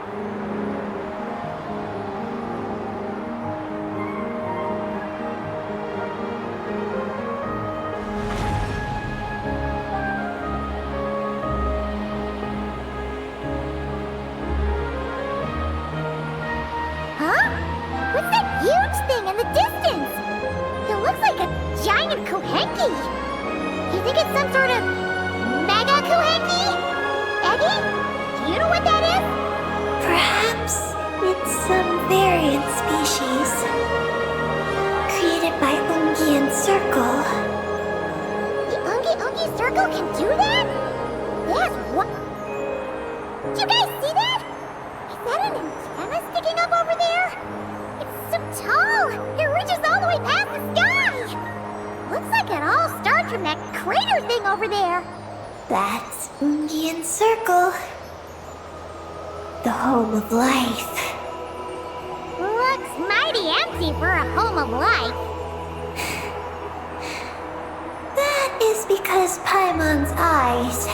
Huh? What's that huge thing in the distance? It looks like a giant Kuhenki. You think it's some sort of mega Kuhenki? Eggy? Do you know what that is? Perhaps it's some variant species created by Ungian Circle. The Ungi Ungi Circle can do that? Yes, what? Do you guys see that? Is that an antenna sticking up over there? It's so tall! It reaches all the way past the sky! Looks like it all starts from that crater thing over there. That's Ungian Circle, the home of life. Looks mighty empty for a home of life. That is because Paimon's eyes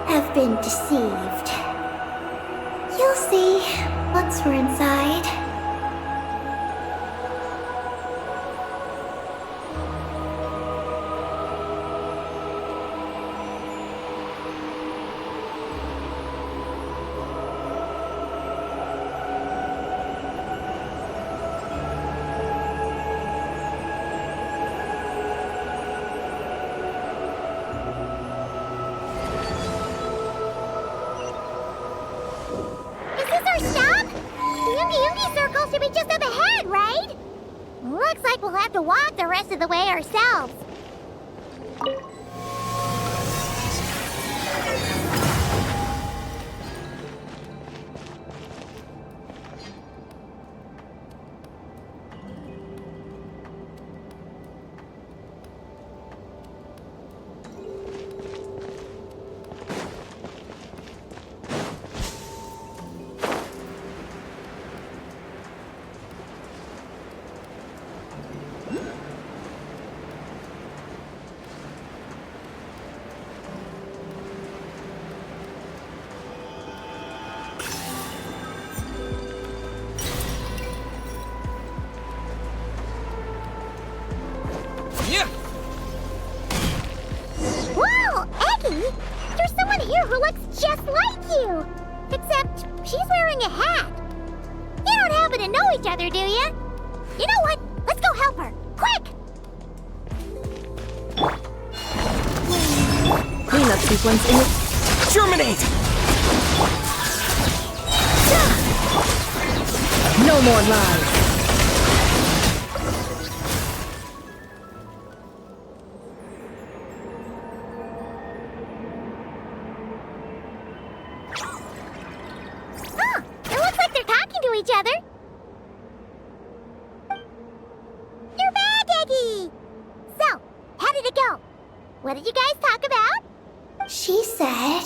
have been deceived. You'll see once we're inside. Is this our stop? The Ungi Ungi Circle should be just up ahead, right? Looks like we'll have to walk the rest of the way ourselves. Whoa, Eggy! There's someone here who looks just like you! Except she's wearing a hat. You don't happen to know each other, do you? You know what? Let's go help her. Quick! Cleanup sequence in it. Germinate! No more lies. Oh, it looks like they're talking to each other. You're back, Eggy! So, how did it go? What did you guys talk about? She said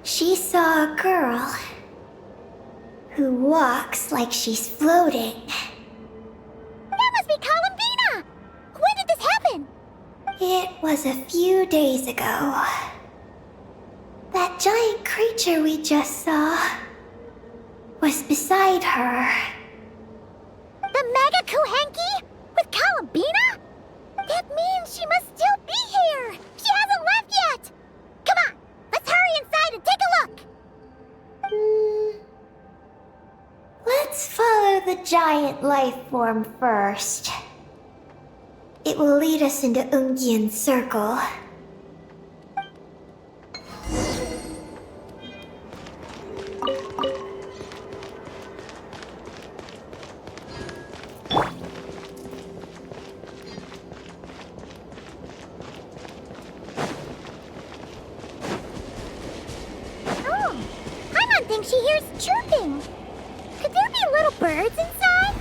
she saw a girl who walks like she's floating. That must be Columbina! When did this happen? It was a few days ago. That giant creature we just saw was beside her. The Mega Kuhenki? With Columbina? That means she must still be here! She hasn't left yet! Come on, let's hurry inside and take a look! Let's follow the giant life form first. It will lead us into Ungyen's circle. Oh, Paimon thinks she hears chirping. Could there be little birds inside?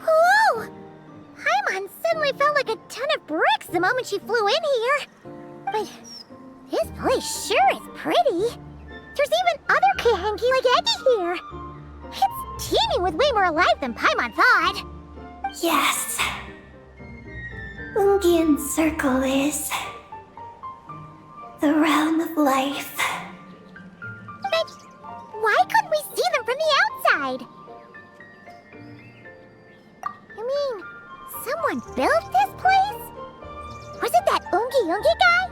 Whoa! Paimon suddenly felt like a ton of bricks the moment she flew in here. But this place sure is pretty. There's even other Kuhenki like Eggy here. It's teeming with way more life than Paimon thought. Yes. Ungyen's circle is the realm of life. But why couldn't we see them from the outside? You mean someone built this place? Was it that Ungi guy?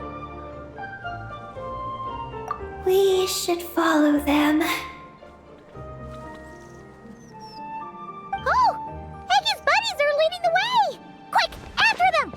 We should follow them. Oh! Eggy's buddies are leading the way! Quick, after them!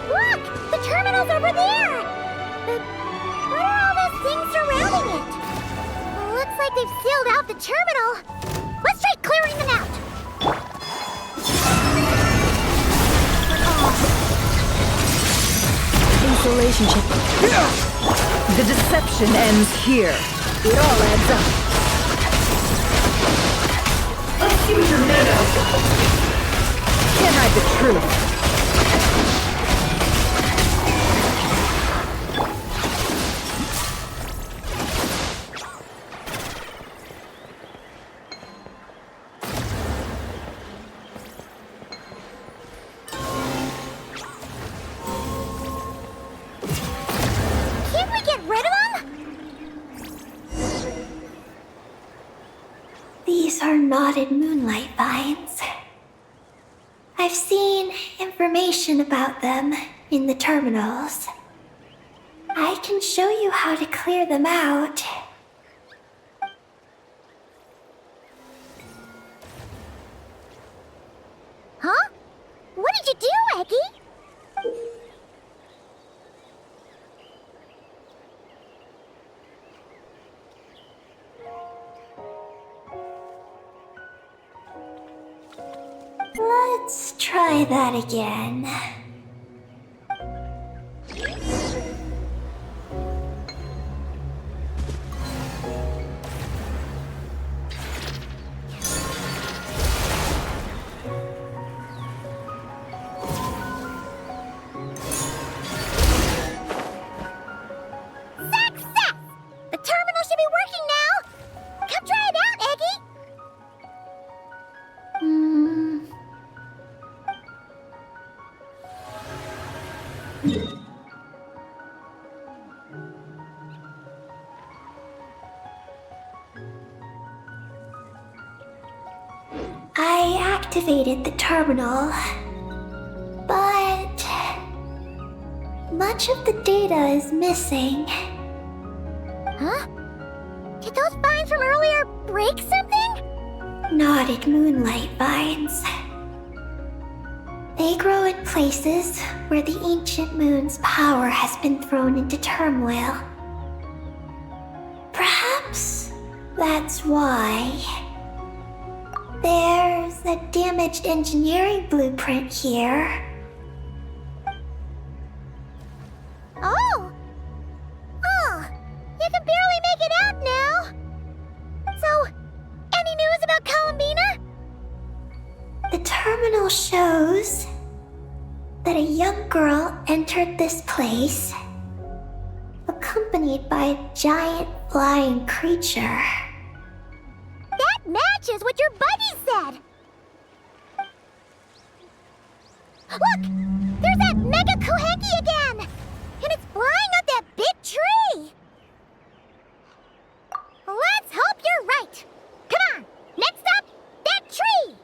Look! The terminal's over there! But what are all those things surrounding it? Looks like they've sealed out the terminal. Let's try clearing them out! Insulation chip. The deception ends here. It all adds up. Let's see what you're made of. Can't hide the truth. Can't we get rid of them? These are knotted moonlight vines. I've seen information about them in the terminals. I can show you how to clear them out. Huh? What did you do, Eggy? Let's try that again. Success! The terminal should be working now! Come try it out, Eggy! I activated the terminal, but much of the data is missing. Huh? Did those vines from earlier break something? Knotted moonlight vines. They grow in places where the ancient moon's power has been thrown into turmoil. Perhaps that's why. There's a damaged engineering blueprint here. Oh! Oh! You can barely make it out now! So, any news about Columbina? The terminal shows that a young girl entered this place, accompanied by a giant flying creature. That matches what your buddy said! Look! There's that Mega Koheki again! And it's flying up that big tree! Let's hope you're right! Come on! Next up, that tree!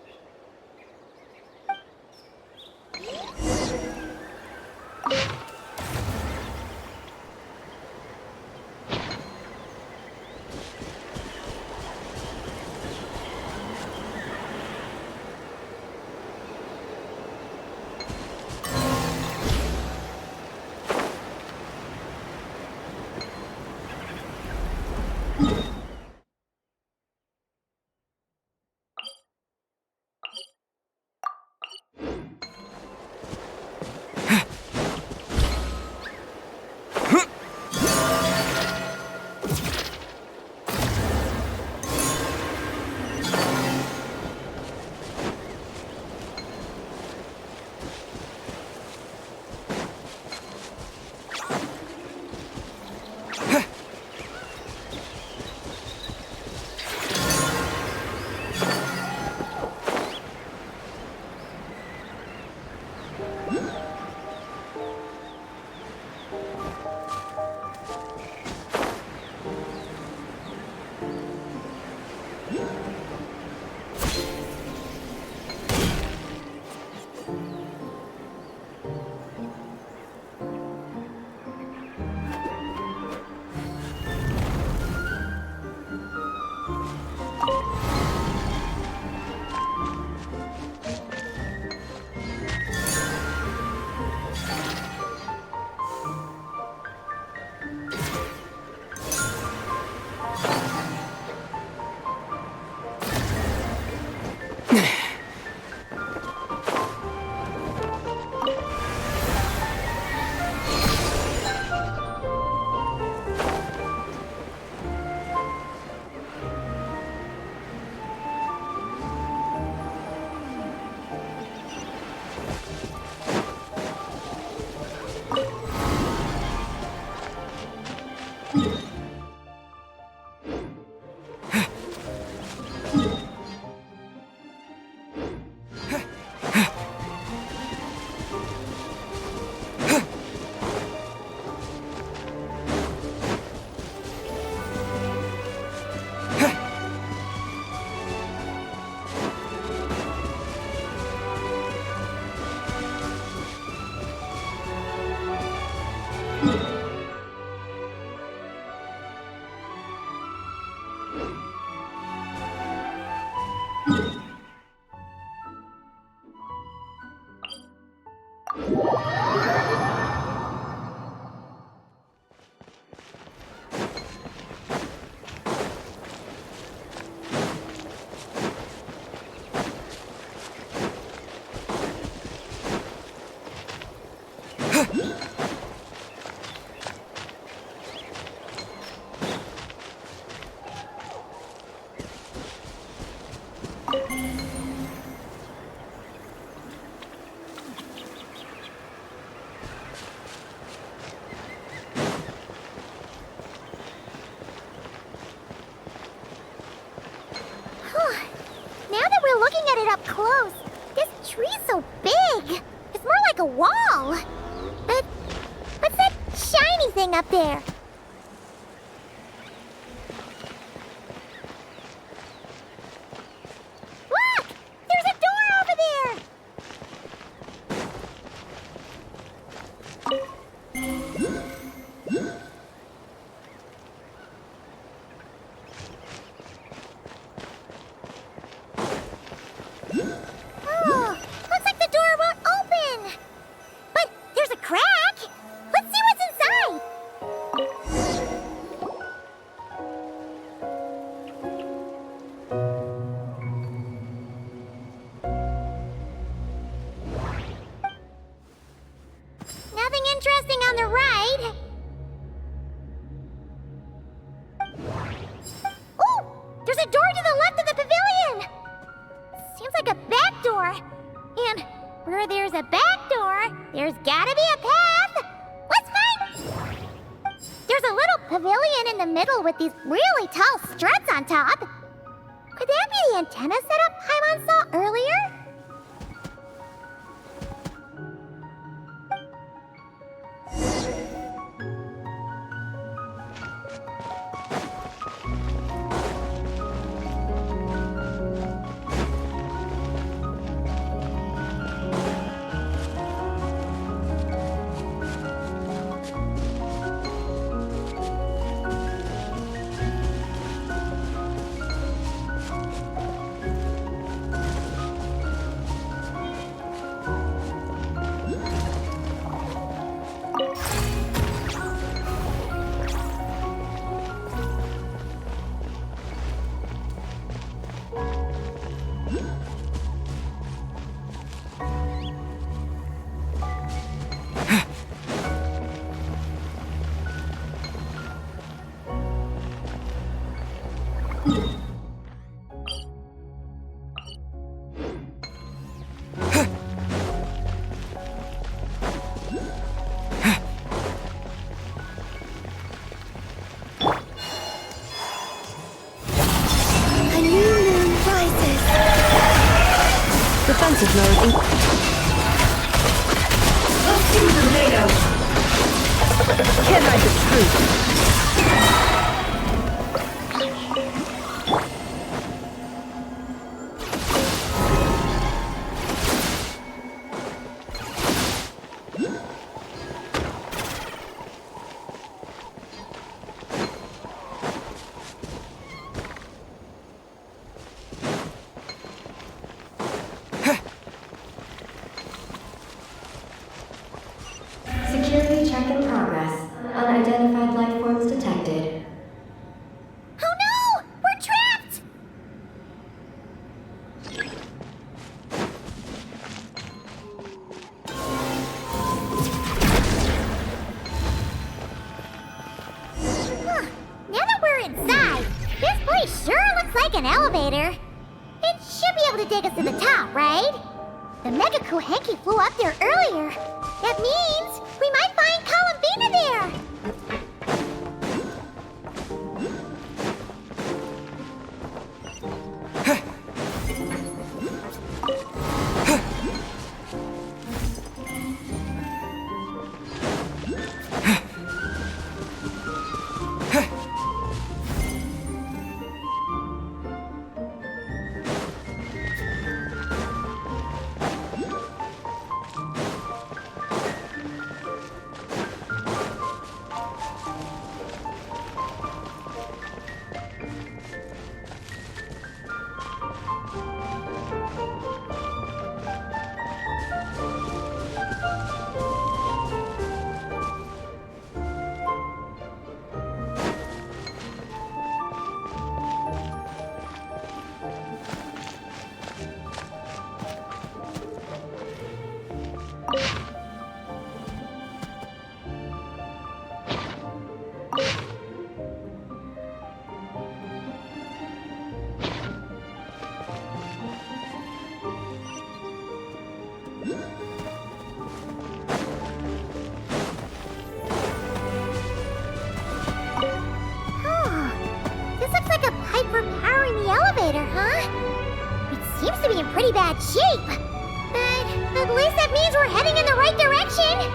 close. This tree's so big. It's more like a wall. But what's that shiny thing up there? Look! There's a door over there! Oh, looks like the door won't open. But there's a crack. Let's see what's inside. Nothing interesting on the right. Oh, there's a door to the left of the pavilion. Seems like a back door. And where there's a back door, there's gotta be a path. Let's find... There's a little pavilion in the middle with these really tall struts on top. Could that be the antenna setup Paimon saw earlier? Defensive mode. Can't hide the truth. Security check in progress. Unidentified life forms detected. Oh no! We're trapped! Huh. Now that we're inside, this place sure looks like an elevator. It should be able to take us to the top, right? The Mega Kohenki flew up there earlier. That means we might find Columbina there. This looks like a pipe for powering the elevator, huh? It's seems to be in pretty bad shape. But at least that means we're heading in the right direction.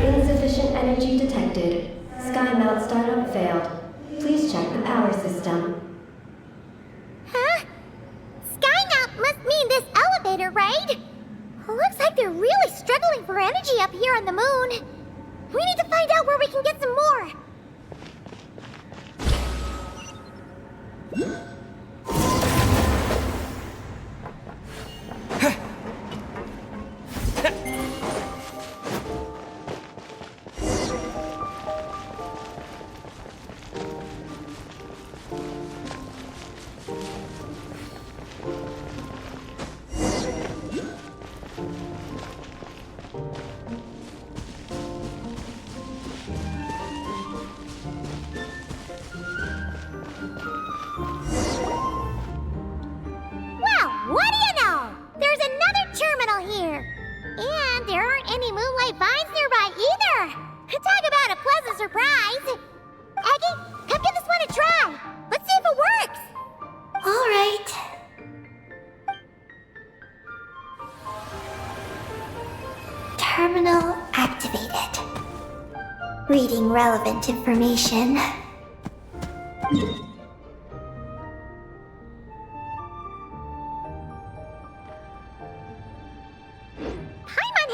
Insufficient energy detected. Sky mount startup failed. Please check the power system. Huh? Skynaut must mean this elevator, right? Looks like they're really struggling for energy up here on the moon. We need to find out where we can get some more. Terminal activated. Reading relevant information. Paimon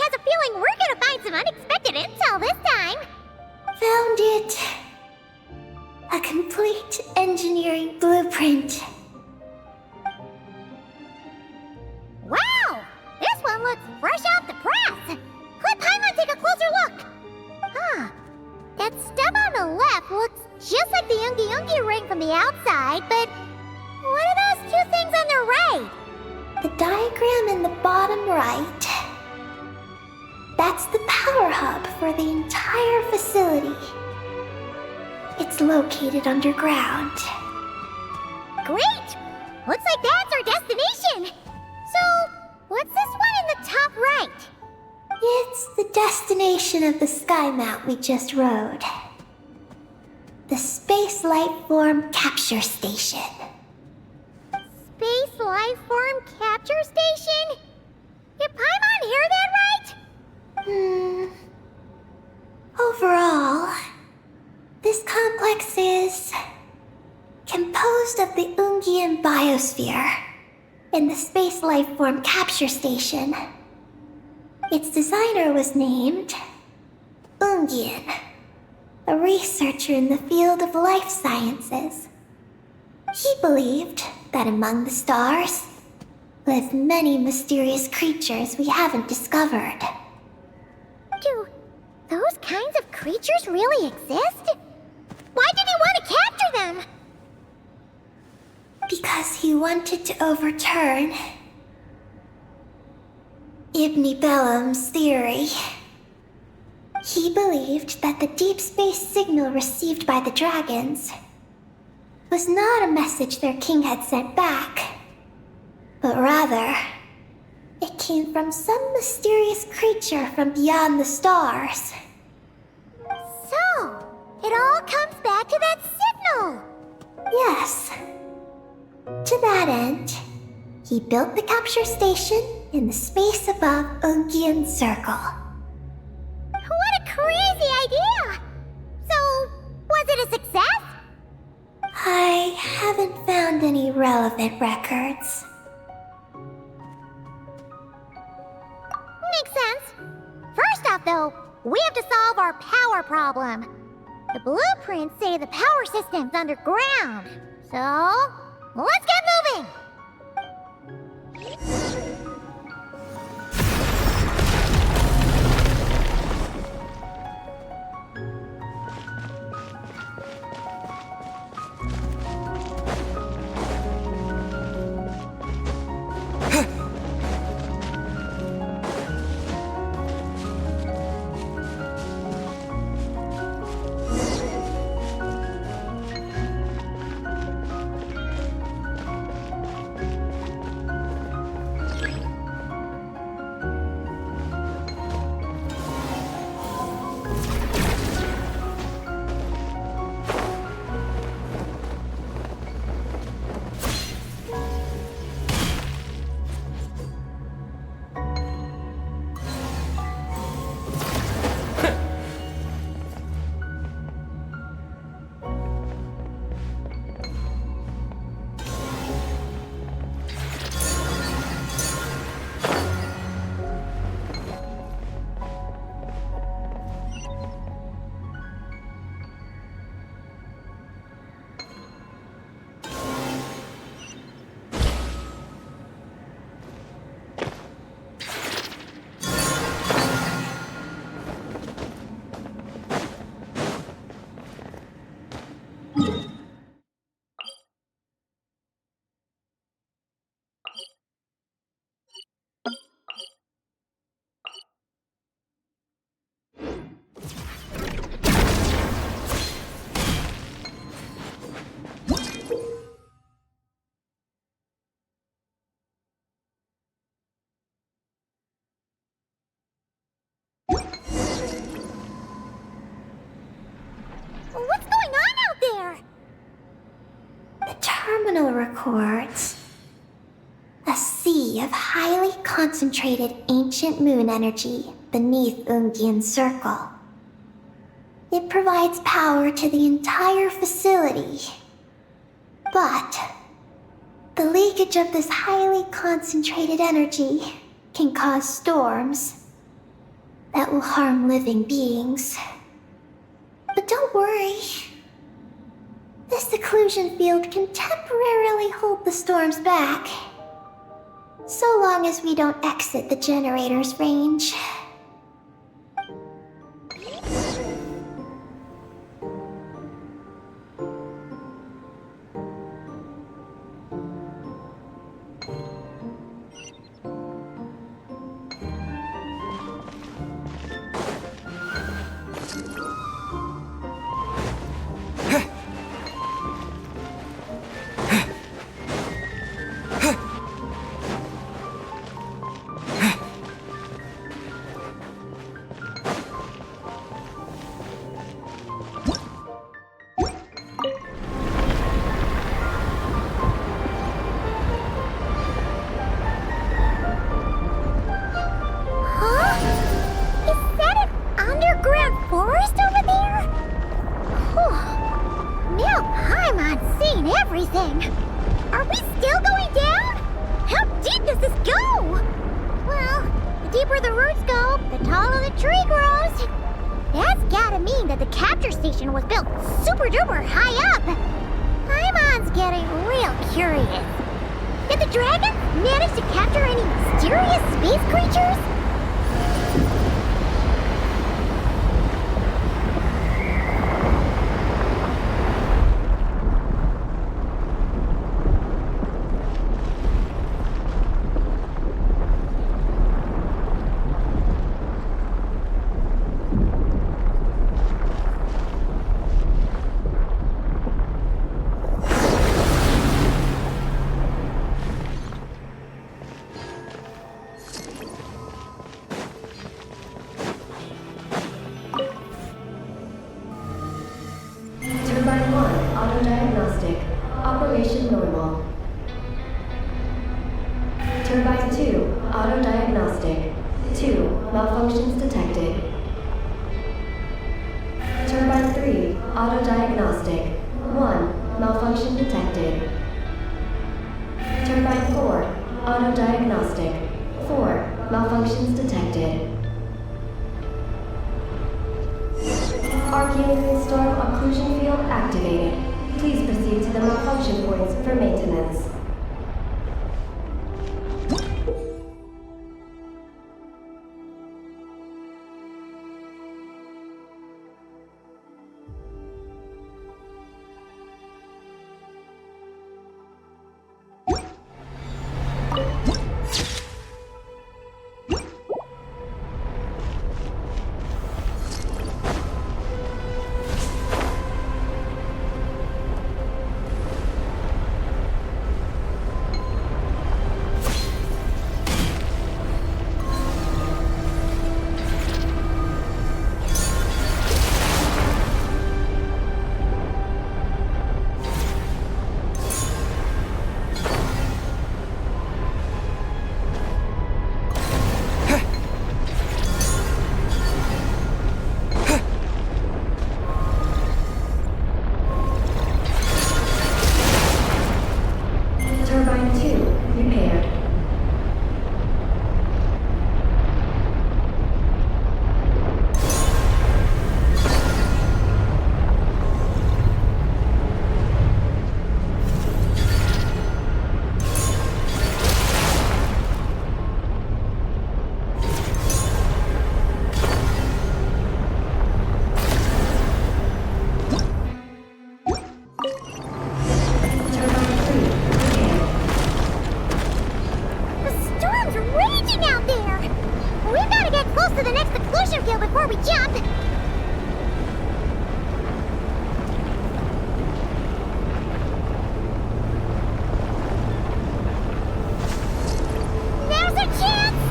has a feeling we're gonna find some unexpected intel this time. Found it. A complete engineering blueprint. Wow! This one looks fresh off the press! Let Paimon take a closer look! Huh. That stub on the left looks just like the Ungi ring from the outside, but what are those two things on the right? The diagram in the bottom right. That's the power hub for the entire facility. It's located underground. Great! Looks like that's our destination! So, what's this one in the top right? It's the destination of the sky mount we just rode. The Space Lifeform Capture Station. Space Lifeform Capture Station? Did Paimon hear that right? Overall, this complex is composed of the Ungian biosphere and the Space Lifeform Capture Station. Its designer was named Ungian, a researcher in the field of life sciences. He believed that among the stars, with many mysterious creatures we haven't discovered. Do those kinds of creatures really exist? Why did he want to capture them? Because he wanted to overturn Ibn Bellum's theory. He believed that the deep space signal received by the dragons was not a message their king had sent back, but rather, it came from some mysterious creature from beyond the stars. So, it all comes back to that signal! Yes. To that end, he built the capture station in the space above Ungian Circle. What a crazy idea! So, was it a success? I haven't found any relevant records. Makes sense. First off, though, we have to solve our power problem. The blueprints say the power system's underground. So, let's get moving! What's going on out there? The terminal records a sea of highly concentrated ancient moon energy beneath Ungian Circle. It provides power to the entire facility. But the leakage of this highly concentrated energy can cause storms that will harm living beings. But don't worry. This seclusion field can temporarily hold the storms back, so long as we don't exit the generator's range. Are we still going down? How deep does this go? Well, the deeper the roots go, the taller the tree grows. That's gotta mean that the capture station was built super duper high up. Paimon's getting real curious. Did the dragon manage to capture any mysterious space creatures? Turbine 1, auto-diagnostic. Operation normal. Turbine 2, auto-diagnostic. 2, malfunctions detected. Turbine 3, auto-diagnostic. 1, malfunction detected. Turbine 4, auto-diagnostic. 4, malfunctions detected. Arcane storm occlusion field activated. Please proceed to the malfunction points for maintenance. Turbine 2, repaired. Turbine 3, repaired. The storm's raging out there! We've gotta get close to the next occlusion field before we jump! Now's our chance!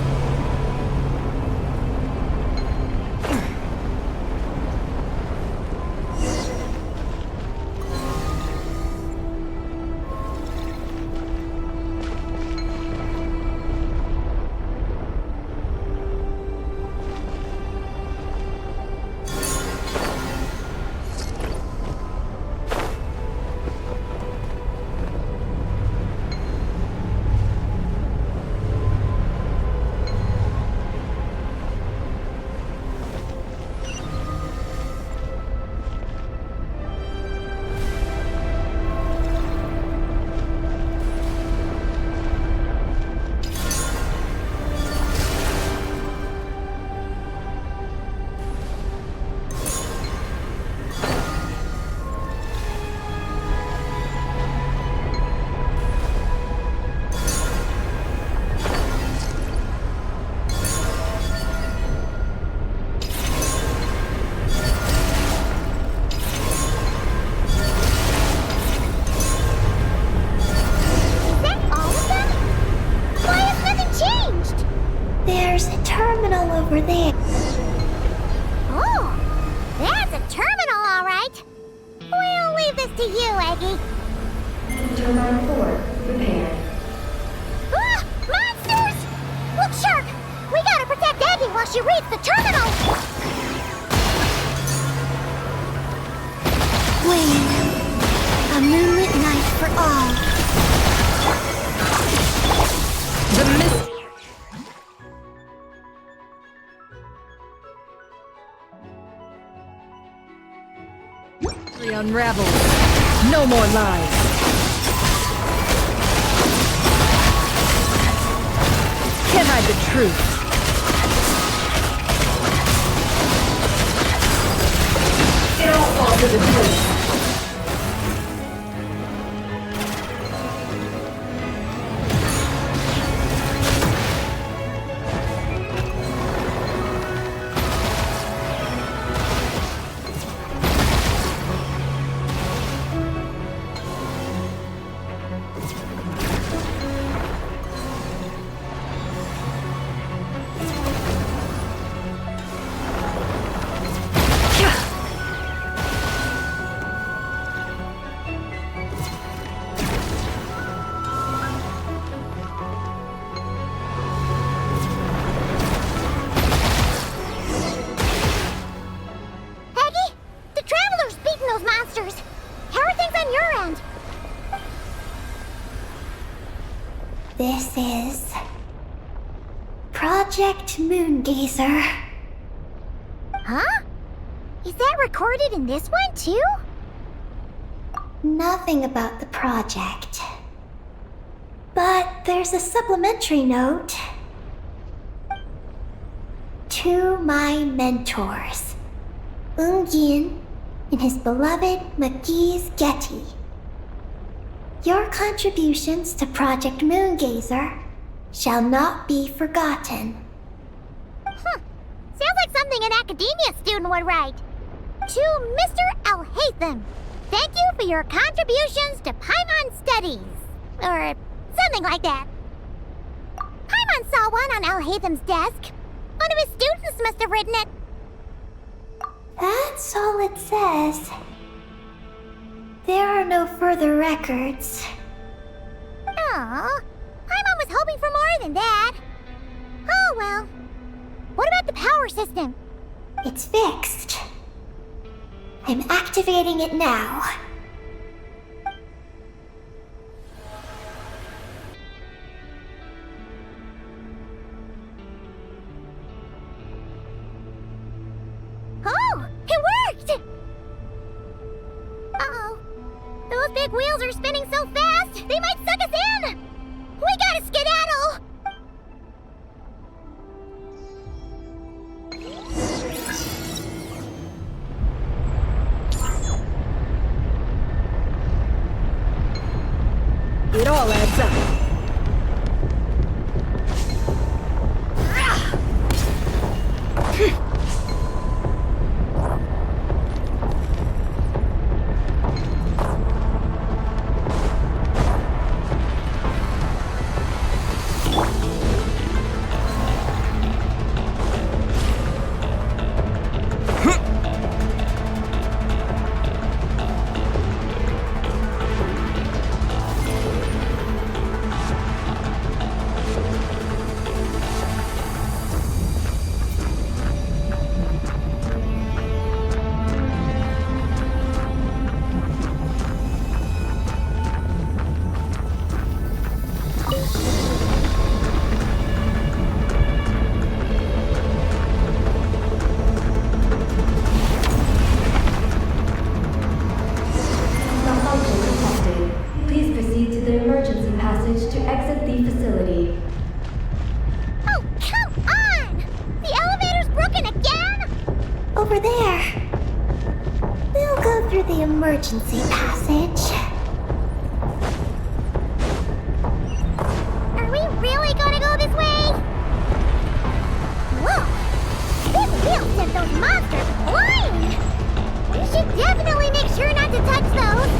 Is that all of them? Why has nothing changed? There's a terminal over there. Oh, that's a terminal, all right. We'll leave this to you, Eggy. Turbine 4, repaired. Ah, monsters! Look, Shark! We gotta protect Eggy while she reads the terminal! Wing. A moonlit night for all. The mist. Unravels. No more lies. can't hide the truth. It all falls into place. This is Project Moongazer. Huh? Is that recorded in this one, too? Nothing about the project. But there's a supplementary note. To my mentors, Yin and his beloved McGee's Getty. Your contributions to Project Moongazer shall not be forgotten. Sounds like something an academia student would write. To Mr. Alhaitham, thank you for your contributions to Paimon Studies. Or something like that. Paimon saw one on Alhaitham's desk. One of his students must have written it. That's all it says. There are no further records. Aw, Paimon was hoping for more than that. Oh well. What about the power system? It's fixed. I'm activating it now. Oh, it worked! Uh-oh. Those big wheels are spinning so fast, they might suck us in! We gotta skedaddle! It all adds up. Over there. We'll go through the emergency passage. Are we really gonna go this way? Whoa! This wheel sent those monsters flying! We should definitely make sure not to touch those!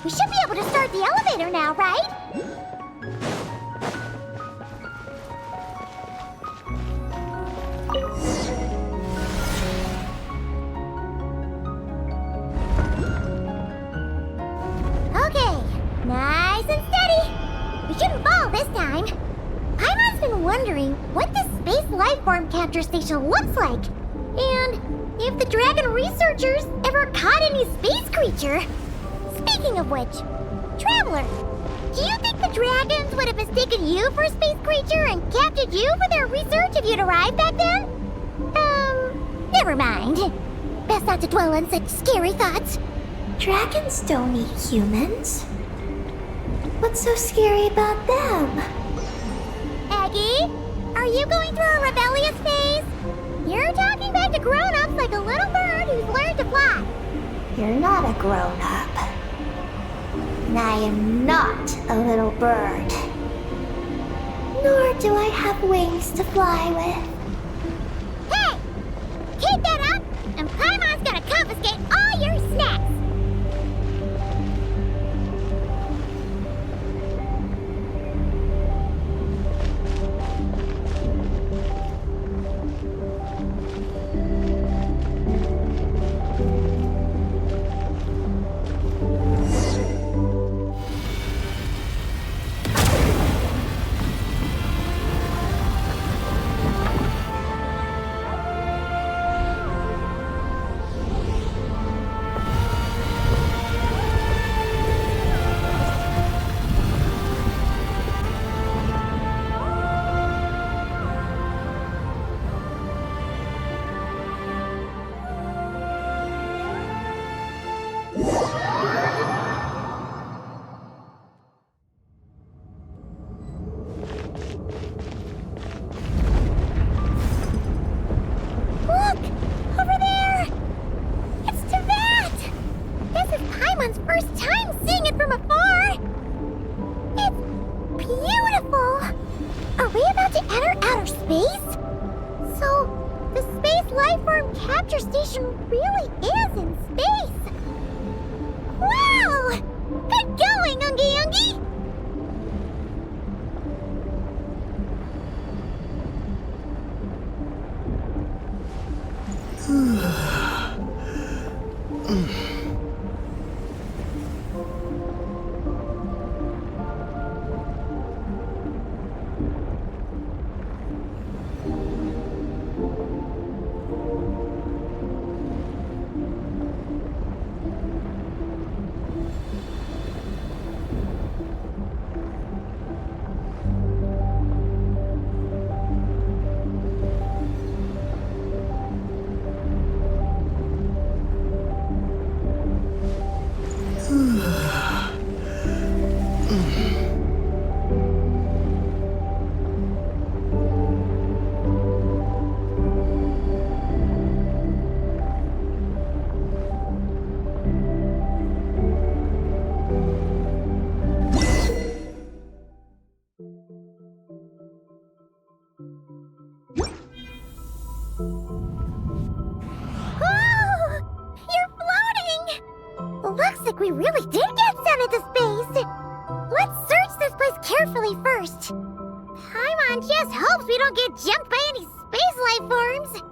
We should be able to start the elevator now, right? Okay, nice and steady. We shouldn't fall this time. Paimon's been wondering what this space lifeform capture station looks like. And if the dragon researchers ever caught any space creature. Speaking of which, Traveler, do you think the dragons would have mistaken you for a space creature and captured you for their research if you'd arrived back then? Never mind. Best not to dwell on such scary thoughts. Dragons don't eat humans. What's so scary about them? Aggie, are you going through a rebellious phase? You're talking back to grown-ups like a little bird who's learned to fly. You're not a grown-up. And I am not a little bird. Nor do I have wings to fly with. Hey! Keep that up, and Paimon's gonna confiscate all your snacks! Look! Over there! It's Teyvat! This is Paimon's first time seeing it from afar! It's beautiful! Are we about to enter outer space? So, the space lifeform capture station really is in space! Wow! Good going, Ungi Ungi! Looks like we really did get sent into space! Let's search this place carefully first. Paimon just hopes we don't get jumped by any space life forms.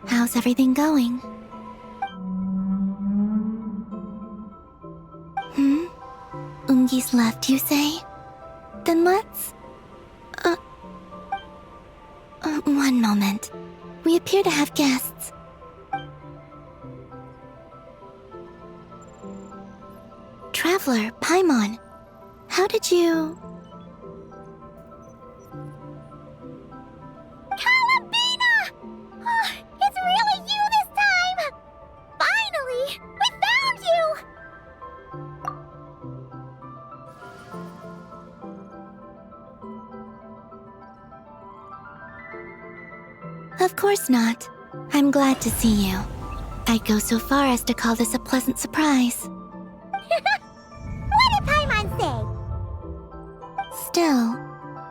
How's everything going? Ungi's left, you say? Then let's... one moment. We appear to have guests. Traveler, Paimon, how did you... Columbina! Oh, it's really you this time! Finally! We found you! Of course not. I'm glad to see you. I'd go so far as to call this a pleasant surprise. What did Paimon say? Still,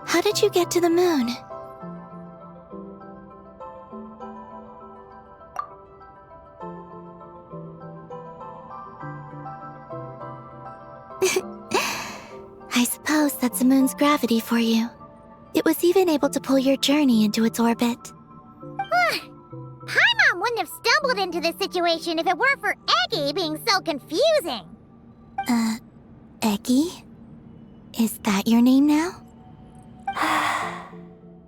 how did you get to the moon? I suppose that's the moon's gravity for you. It was even able to pull your journey into its orbit. Paimon wouldn't have stumbled into this situation if it weren't for Eggy being so confusing. Eggy? Is that your name now?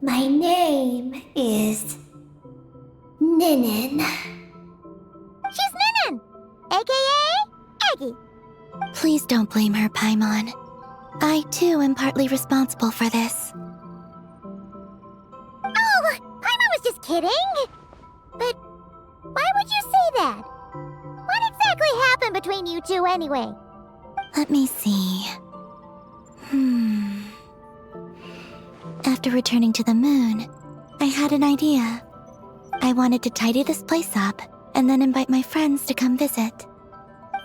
My name is... Ninin. She's Ninin, aka Eggy. Please don't blame her, Paimon. I, too, am partly responsible for this. Oh, Paimon was just kidding. But why would you say that? What exactly happened between you two, anyway? Let me see. After returning to the moon, I had an idea. I wanted to tidy this place up and then invite my friends to come visit.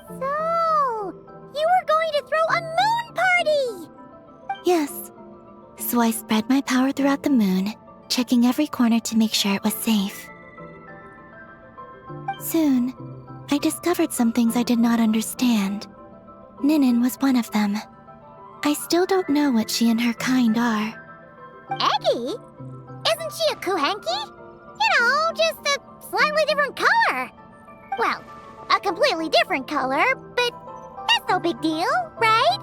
So, you were going to throw a moon party? Yes. So I spread my power throughout the moon, checking every corner to make sure it was safe. Soon, I discovered some things I did not understand. Ninin was one of them. I still don't know what she and her kind are. Eggy? Isn't she a Kuhenki? You know, just a slightly different color. Well, a completely different color, but that's no big deal, right?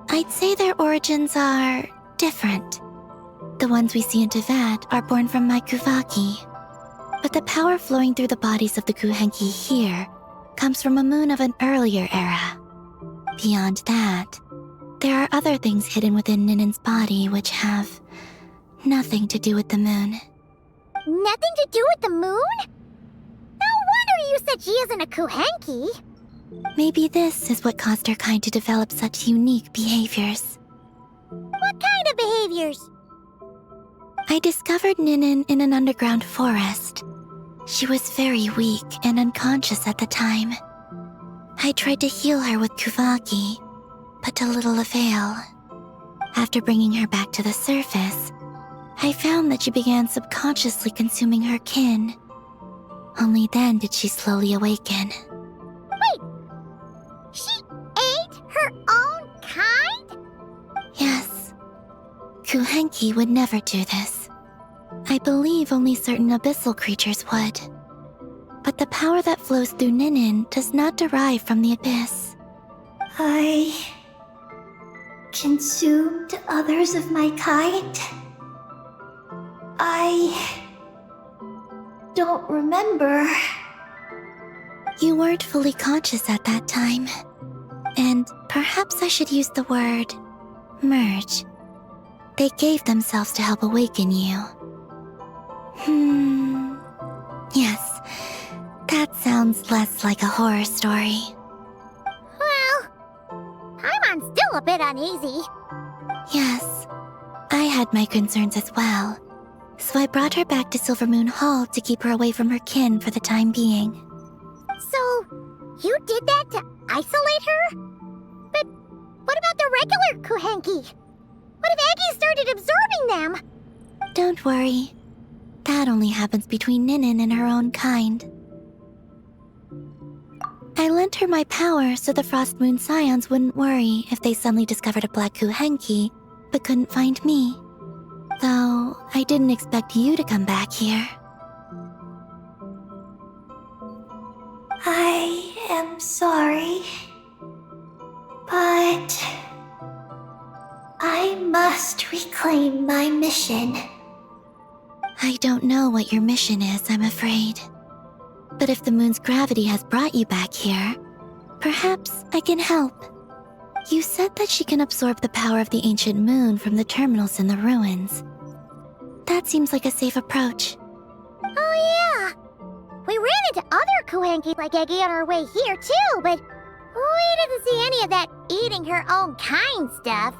I'd say their origins are different. The ones we see in Teyvat are born from my Kuvaki. But the power flowing through the bodies of the Kuhenki here comes from a moon of an earlier era. Beyond that, there are other things hidden within Ninin's body which have nothing to do with the moon. Nothing to do with the moon? No wonder you said she isn't a Kuhenki. Maybe this is what caused her kind to develop such unique behaviors. What kind of behaviors? I discovered Ninin in an underground forest. She was very weak and unconscious at the time. I tried to heal her with Kuvaki, but to little avail. After bringing her back to the surface, I found that she began subconsciously consuming her kin. Only then did she slowly awaken. Wait! She ate her own kind? Yes. Kuhenki would never do this. I believe only certain abyssal creatures would. But the power that flows through Ninin does not derive from the abyss. I... consumed others of my kind? I... don't remember. You weren't fully conscious at that time. And perhaps I should use the word merge. They gave themselves to help awaken you. Yes, that sounds less like a horror story. Well, Paimon's still a bit uneasy. Yes, I had my concerns as well. So I brought her back to Silvermoon Hall to keep her away from her kin for the time being. So, you did that to isolate her? But what about the regular Kuhenki? What if Eggy started absorbing them? Don't worry. That only happens between Ninin and her own kind. I lent her my power so the Frost Moon Scions wouldn't worry if they suddenly discovered a black Kuhenki, but couldn't find me. Though, know, I didn't expect you to come back here. I am sorry, but I must reclaim my mission. I don't know what your mission is, I'm afraid. But if the moon's gravity has brought you back here, perhaps I can help. You said that she can absorb the power of the ancient moon from the terminals in the ruins. That seems like a safe approach. Oh yeah! We ran into other Kuhenki like Eggy on our way here too, but we didn't see any of that eating her own kind stuff.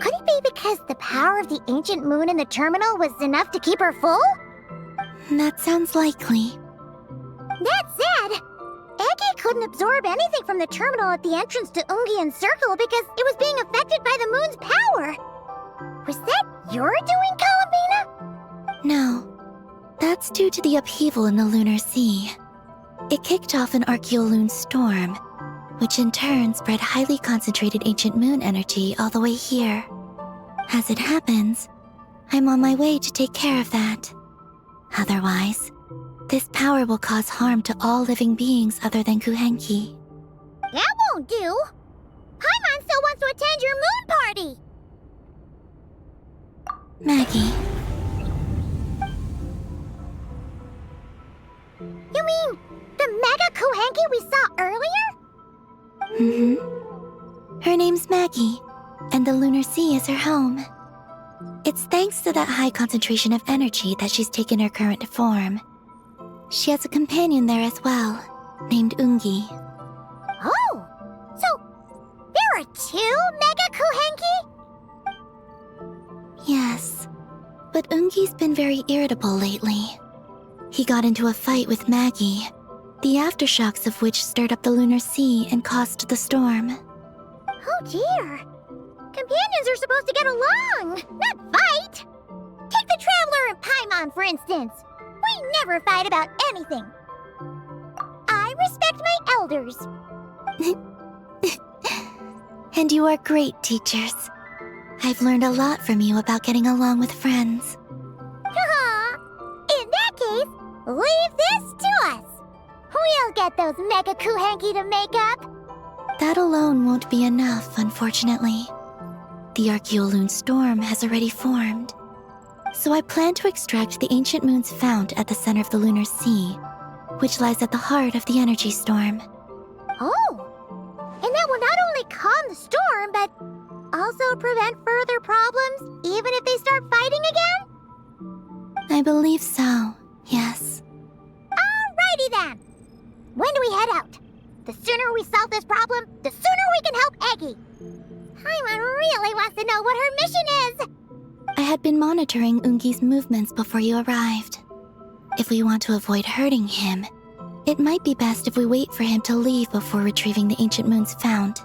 Could it be because the power of the ancient moon in the terminal was enough to keep her full? That sounds likely. That said, Eggy couldn't absorb anything from the terminal at the entrance to Ungian Circle because it was being affected by the moon's power. Was that your doing, Columbina? No. That's due to the upheaval in the lunar sea. It kicked off an Archeoloon storm, which in turn spread highly concentrated ancient moon energy all the way here. As it happens, I'm on my way to take care of that. Otherwise, this power will cause harm to all living beings other than Kuhenki. That won't do! Paimon still wants to attend your moon party! Maggie, You mean the Mega Kuhenki we saw earlier? Her name's Maggie, and the lunar sea is her home. It's thanks to that high concentration of energy that she's taken her current form. She has a companion there as well, named Ungi. Oh! So, there are two Mega Kuhenki? Yes, but Ungi's been very irritable lately. He got into a fight with Maggie, the aftershocks of which stirred up the lunar sea and caused the storm. Oh dear. Companions are supposed to get along, not fight. Take the Traveler and Paimon, for instance. We never fight about anything. I respect my elders. And you are great teachers. I've learned a lot from you about getting along with friends. In that case, leave this to us. We'll get those Mega Kuhenki to make up. That alone won't be enough, unfortunately. The Archeoloon storm has already formed. So I plan to extract the ancient moon's fount at the center of the lunar sea, which lies at the heart of the energy storm. Oh! And that will not only calm the storm, but also prevent further problems, even if they start fighting again? I believe so, yes. Alrighty then! When do we head out? The sooner we solve this problem, the sooner we can help Eggy. Paimon really wants to know what her mission is! I had been monitoring Ungi's movements before you arrived. If we want to avoid hurting him, it might be best if we wait for him to leave before retrieving the ancient moon's fount.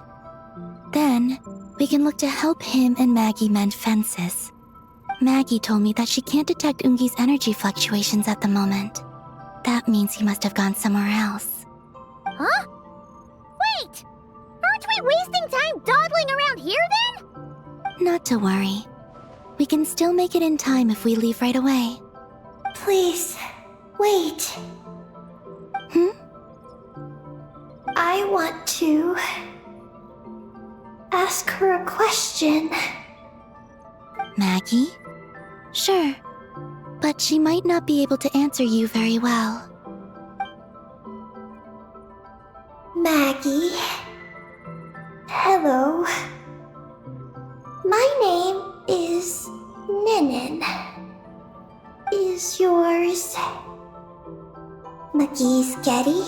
Then, we can look to help him and Maggie mend fences. Maggie told me that she can't detect Ungi's energy fluctuations at the moment. That means he must have gone somewhere else. Huh? Wait! Aren't we wasting time dawdling around here then? Not to worry. We can still make it in time if we leave right away. Please, wait. I want to ask her a question. Maggie? Sure, but she might not be able to answer you very well. Maggie? Hello. My name is Ninin. Is yours Maggie's Getty?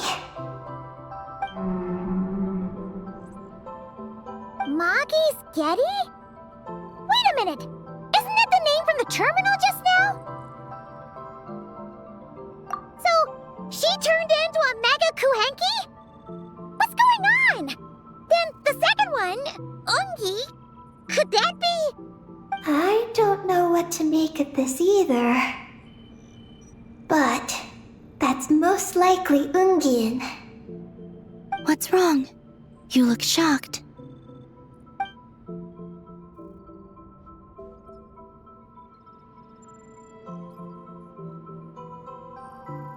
Maggie's Getty? Wait a minute! Isn't that the name from the terminal just now? So, she turned into a Mega Kuhenki? What's going on? Then the second one, Ungi, could that be? I don't know what to make of this either. But that's most likely Ungian. What's wrong? You look shocked.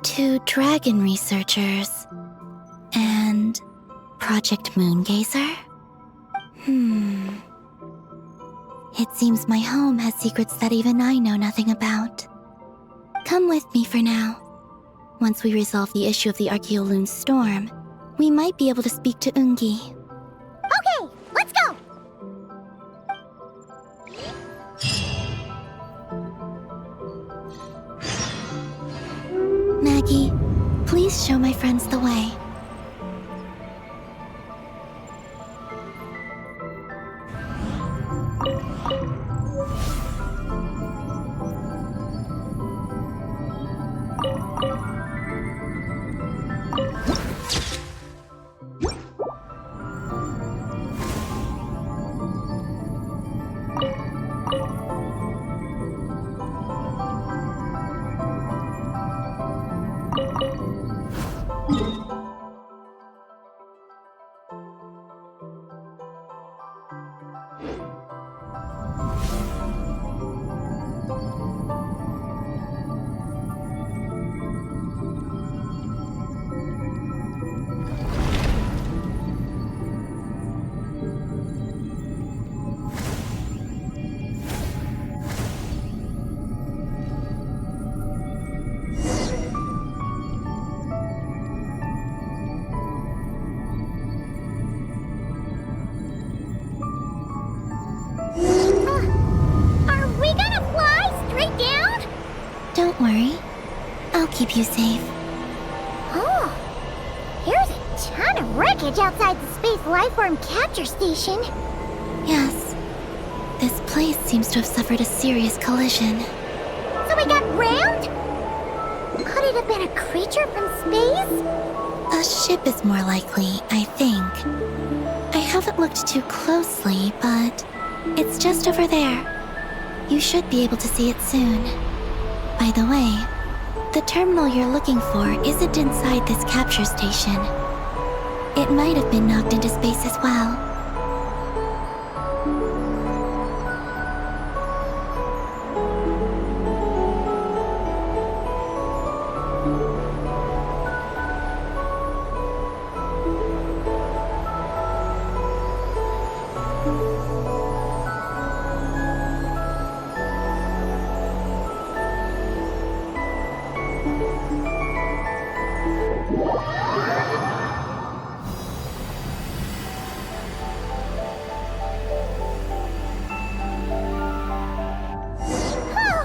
2 dragon researchers, and Project Moongazer? It seems my home has secrets that even I know nothing about. Come with me for now. Once we resolve the issue of the Archaeoloon storm, we might be able to speak to Ungi. Okay, let's go! Maggie, please show my friends the way. Are we gonna fly straight down? Don't worry. I'll keep you safe. Oh, here's a ton of wreckage outside the Space Lifeform Capture Station. Yes. This place seems to have suffered a serious collision. So we got rammed? Could it have been a creature from space? A ship is more likely, I think. I haven't looked too closely, but it's just over there. You should be able to see it soon. By the way, the terminal you're looking for isn't inside this capture station. It might have been knocked into space as well. Oh,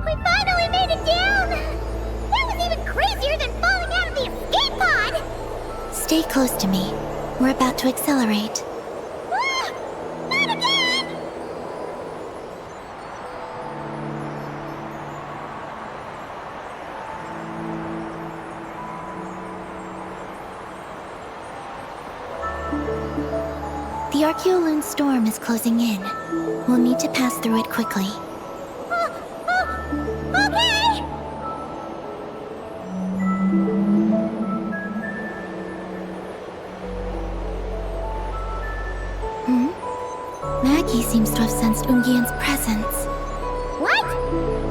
we finally made it down! That was even crazier than falling out of the escape pod! Stay close to me. We're about to accelerate. Ah, not again! The Archaeoloon storm is closing in. We'll need to pass through it quickly. Okay! Maggie seems to have sensed Ungian's presence. What?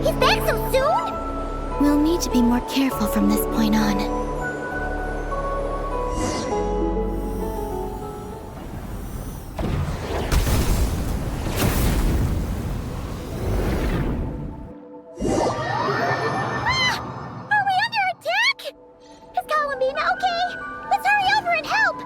He's back so soon? We'll need to be more careful from this point on. Are we under attack? Is Columbine okay? Let's hurry over and help!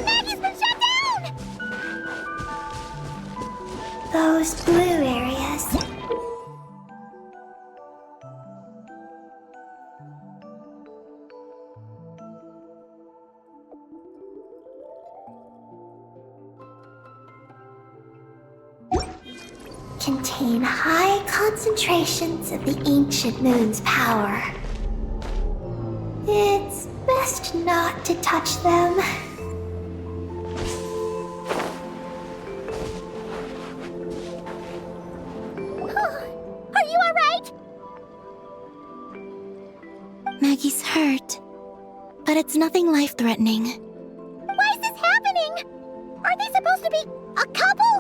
Maggie's been shut down! Those blue areas. Contain high concentrations of the ancient moon's power. It's best not to touch them. Are you alright? Maggie's hurt, but it's nothing life-threatening. Why is this happening? Aren't they supposed to be a couple?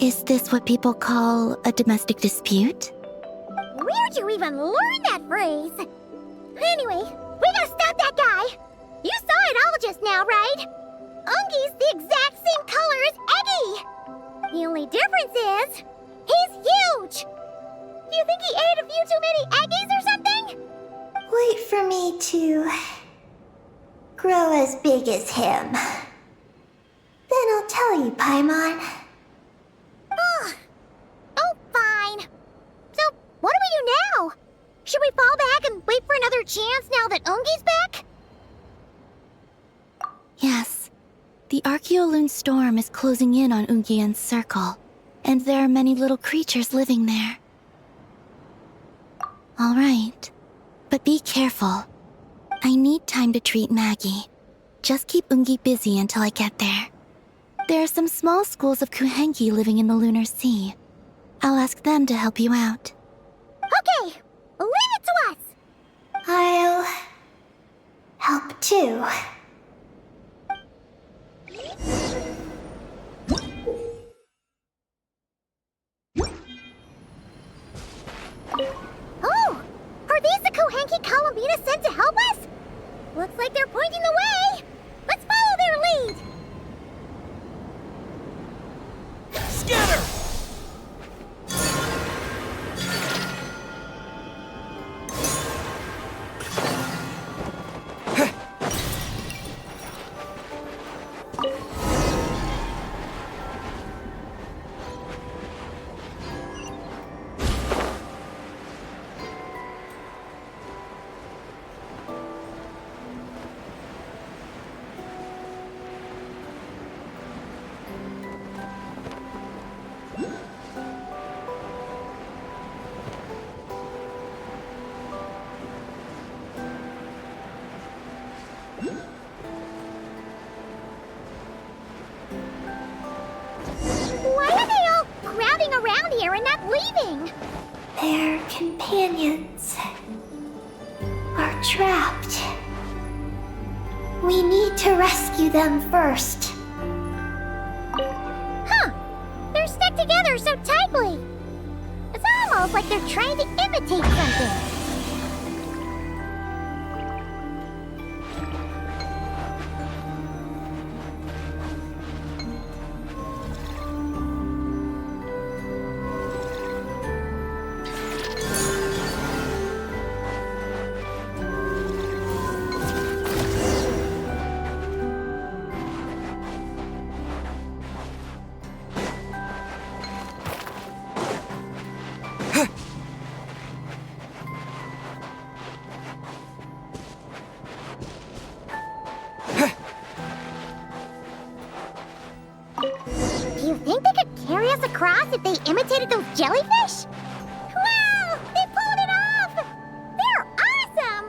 Is this what people call a domestic dispute? Where'd you even learn that phrase? Anyway, we gotta stop that guy. You saw it all just now, right? Ungi's the exact same color as Eggy. The only difference is, he's huge. Do you think he ate a few too many Eggies or something? Wait for me to grow as big as him. Then I'll tell you, Paimon. Oh, fine. So, what do we do now? Should we fall back and wait for another chance now that Ungi's back? Yes. The Archeoloon storm is closing in on Ungian's circle, and there are many little creatures living there. All right. But be careful. I need time to treat Maggie. Just keep Ungi busy until I get there. There are some small schools of Kuhenki living in the Lunar Sea. I'll ask them to help you out. Okay, leave it to us. I'll help too. Oh, are these the Kuhenki Columbina sent to help us? Looks like they're pointing the way. Let's follow their lead. Scatter! Why are they all crowding around here and not leaving? Their companions are trapped. We need to rescue them first. Huh, they're stuck together so tightly. It's almost like they're trying to imitate something. Do you think they could carry us across if they imitated those jellyfish? Wow! They pulled it off! They're awesome!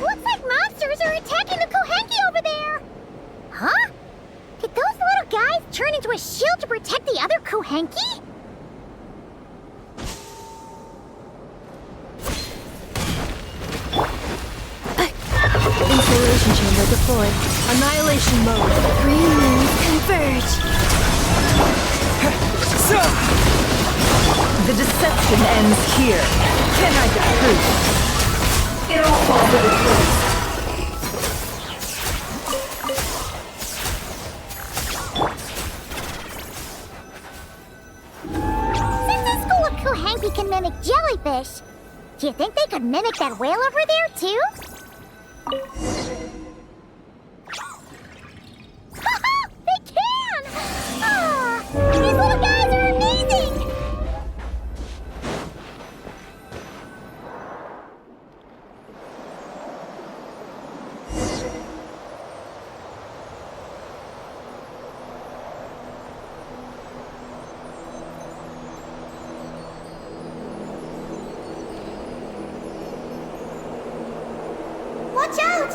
Looks like monsters are attacking the Kohenki over there! Huh? Did those little guys turn into a shield to protect the other Kohenki? Insulation chamber deployed. Annihilation mode. Three moons converge. The deception ends here. Can I get proof? It all falls into place. Since the school of Kohenki can mimic jellyfish, do you think they could mimic that whale over there, too? They can! Ah, these little guys are amazing! Watch out!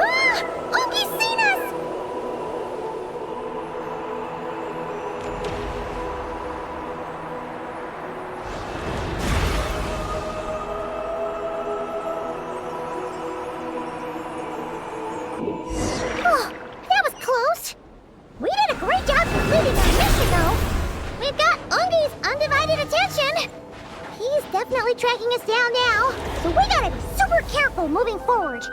Ah! Ungi's seen us! Oh, that was close. We did a great job completing our mission, though. We've got Ungi's undivided attention. He's definitely tracking us down now, so we gotta be super careful moving forward.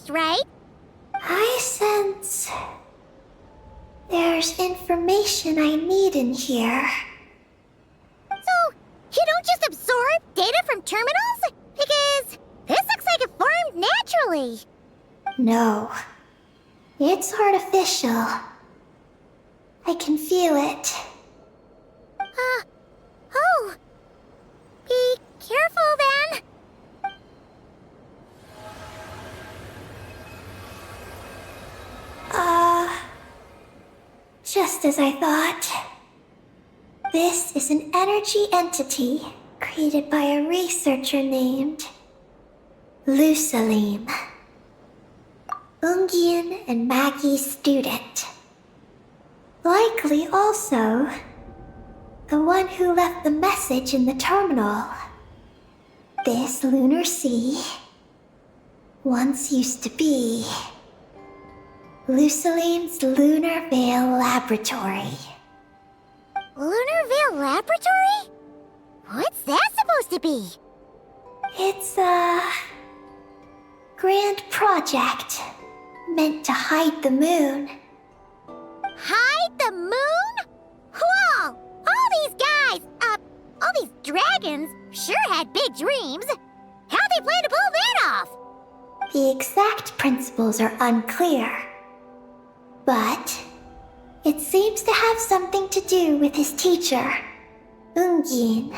Right? I sense there's information I need in here. So, you don't just absorb data from terminals? Because this looks like it formed naturally. No, it's artificial. I can feel it. Oh. Be careful then. Just as I thought. This is an energy entity created by a researcher named Lusalim. Ungian and Maggie's student. Likely also the one who left the message in the terminal. This lunar sea once used to be Lusalim's Lunar Veil Laboratory. Lunar Veil Laboratory? What's that supposed to be? It's a grand project meant to hide the moon. Hide the moon? Whoa! All these guys, all these dragons sure had big dreams. How'd they plan to pull that off? The exact principles are unclear. But it seems to have something to do with his teacher, Ungian.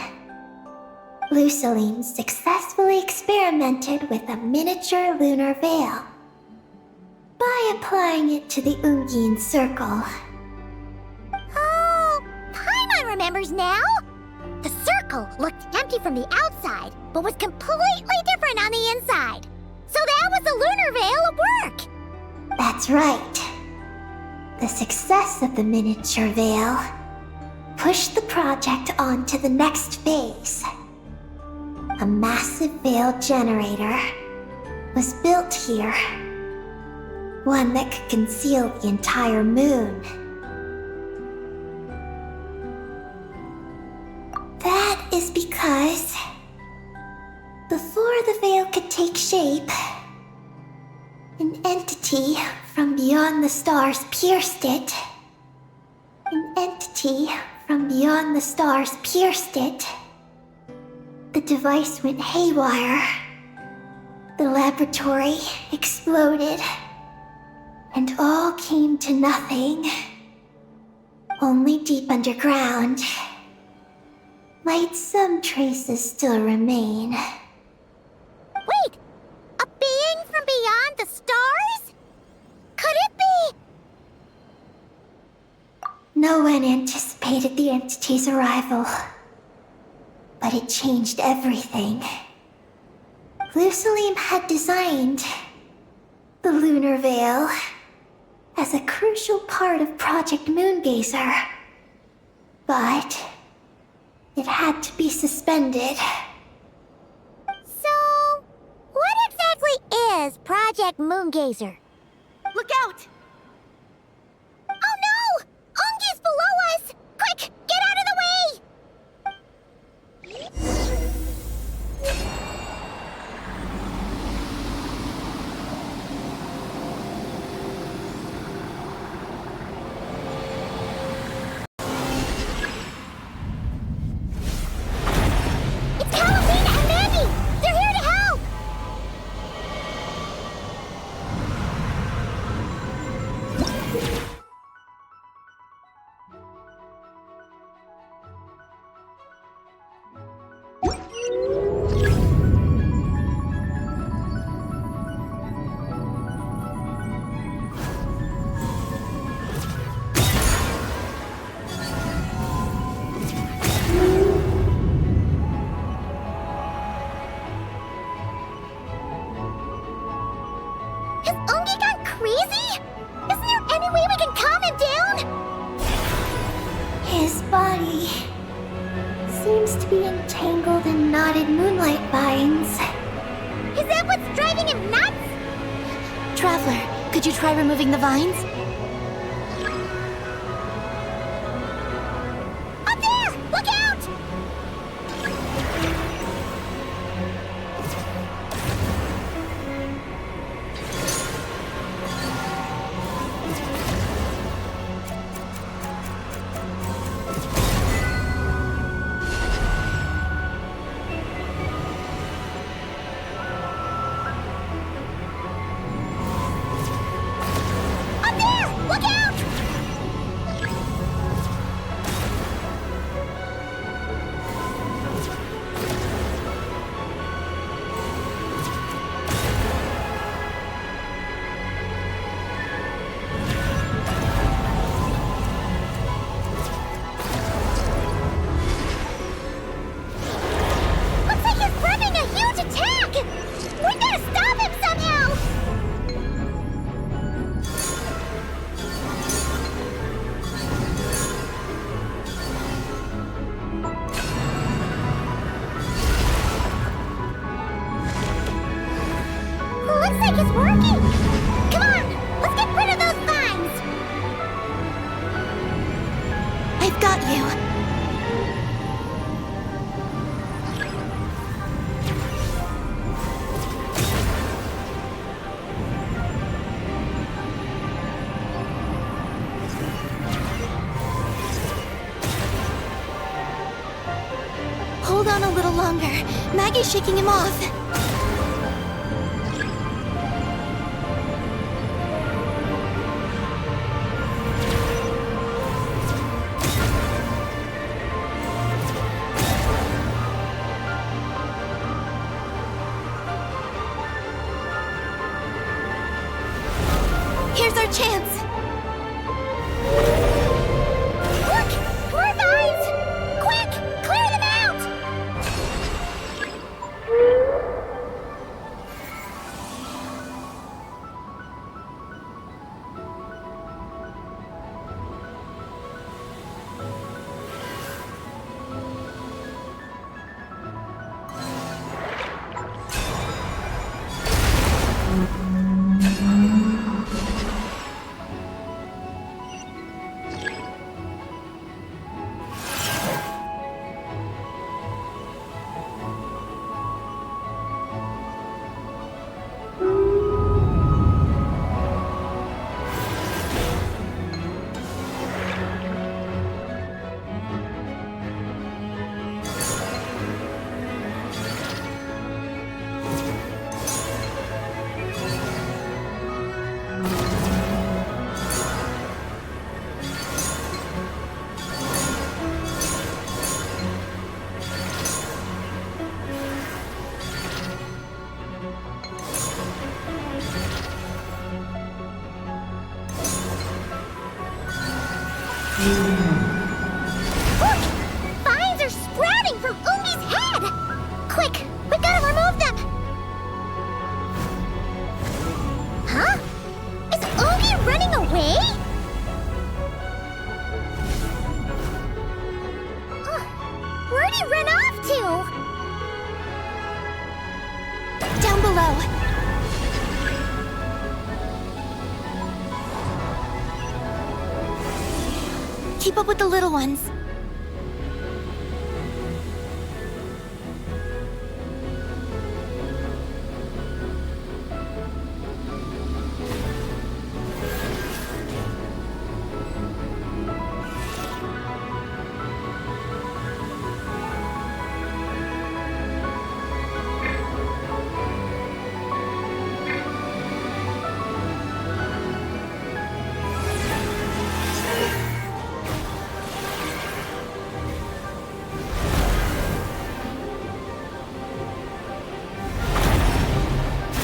Lusalim successfully experimented with a miniature lunar veil by applying it to the Ungian circle. Oh, Paimon remembers now. The circle looked empty from the outside, but was completely different on the inside. So that was the lunar veil at work. That's right. The success of the miniature veil pushed the project on to the next phase. A massive veil generator was built here. One that could conceal the entire moon. That is because before the veil could take shape, an entity from beyond the stars pierced it. An entity from beyond the stars pierced it. The device went haywire. The laboratory exploded. And all came to nothing. Only deep underground. Might some traces still remain? Wait! A being from beyond the stars? Could it be? No one anticipated the entity's arrival, but it changed everything. Lusalim had designed the Lunar Veil as a crucial part of Project Moongazer, but it had to be suspended. So, what exactly is Project Moongazer? Look out! Oh no! Ungi's below us! Quick, get out of the way! It's Halloween and Mandy! They're here to help! Has Ungi gone crazy? Isn't there any way we can calm him down? His body seems to be entangled in knotted moonlight vines. Is that what's driving him nuts? Traveler, could you try removing the vines? Up there! Look out! Up there! Look out! Looks like he's prepping a huge attack! We gotta stop him somehow! Looks like it's working! Come on! Let's get rid of those vines! I've got you. Hold on a little longer. Maggie's shaking him off. Here's our chance. Look! More vines! Quick! Clear them out! Look! Vines are sprouting from Ungi's head! Quick, we gotta remove them! Huh? Is Ungi running away? Where'd he run off to? Down below. Keep up with the little ones.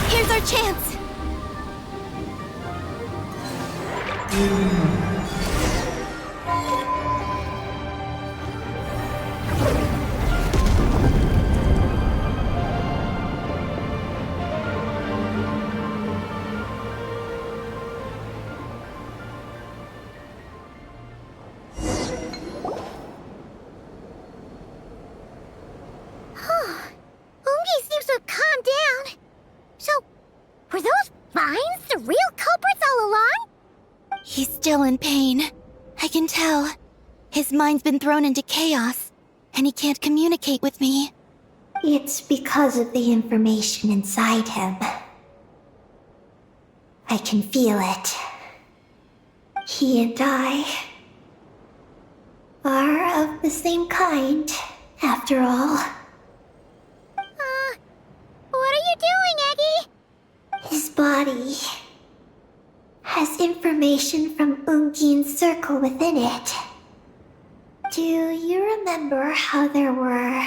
Here's our chance. Ungi seems to have calmed down. So, were those vines the real culprits all along? He's still in pain. I can tell. His mind's been thrown into chaos, and he can't communicate with me. It's because of the information inside him. I can feel it. He and I are of the same kind, after all. What are you doing, Eggy? His body has information from Ungin's circle within it. Do you remember how there were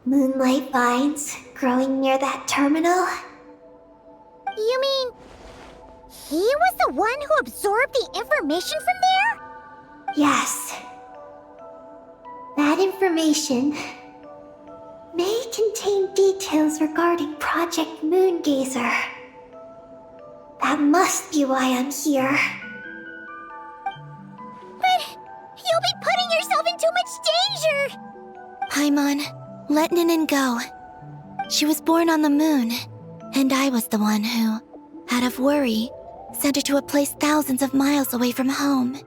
moonlight vines growing near that terminal? You mean he was the one who absorbed the information from there? Yes. That information may contain details regarding Project Moongazer. That must be why I'm here. But you'll be putting yourself in too much danger! Paimon, let Ninin go. She was born on the moon, and I was the one who, out of worry, sent her to a place thousands of miles away from home.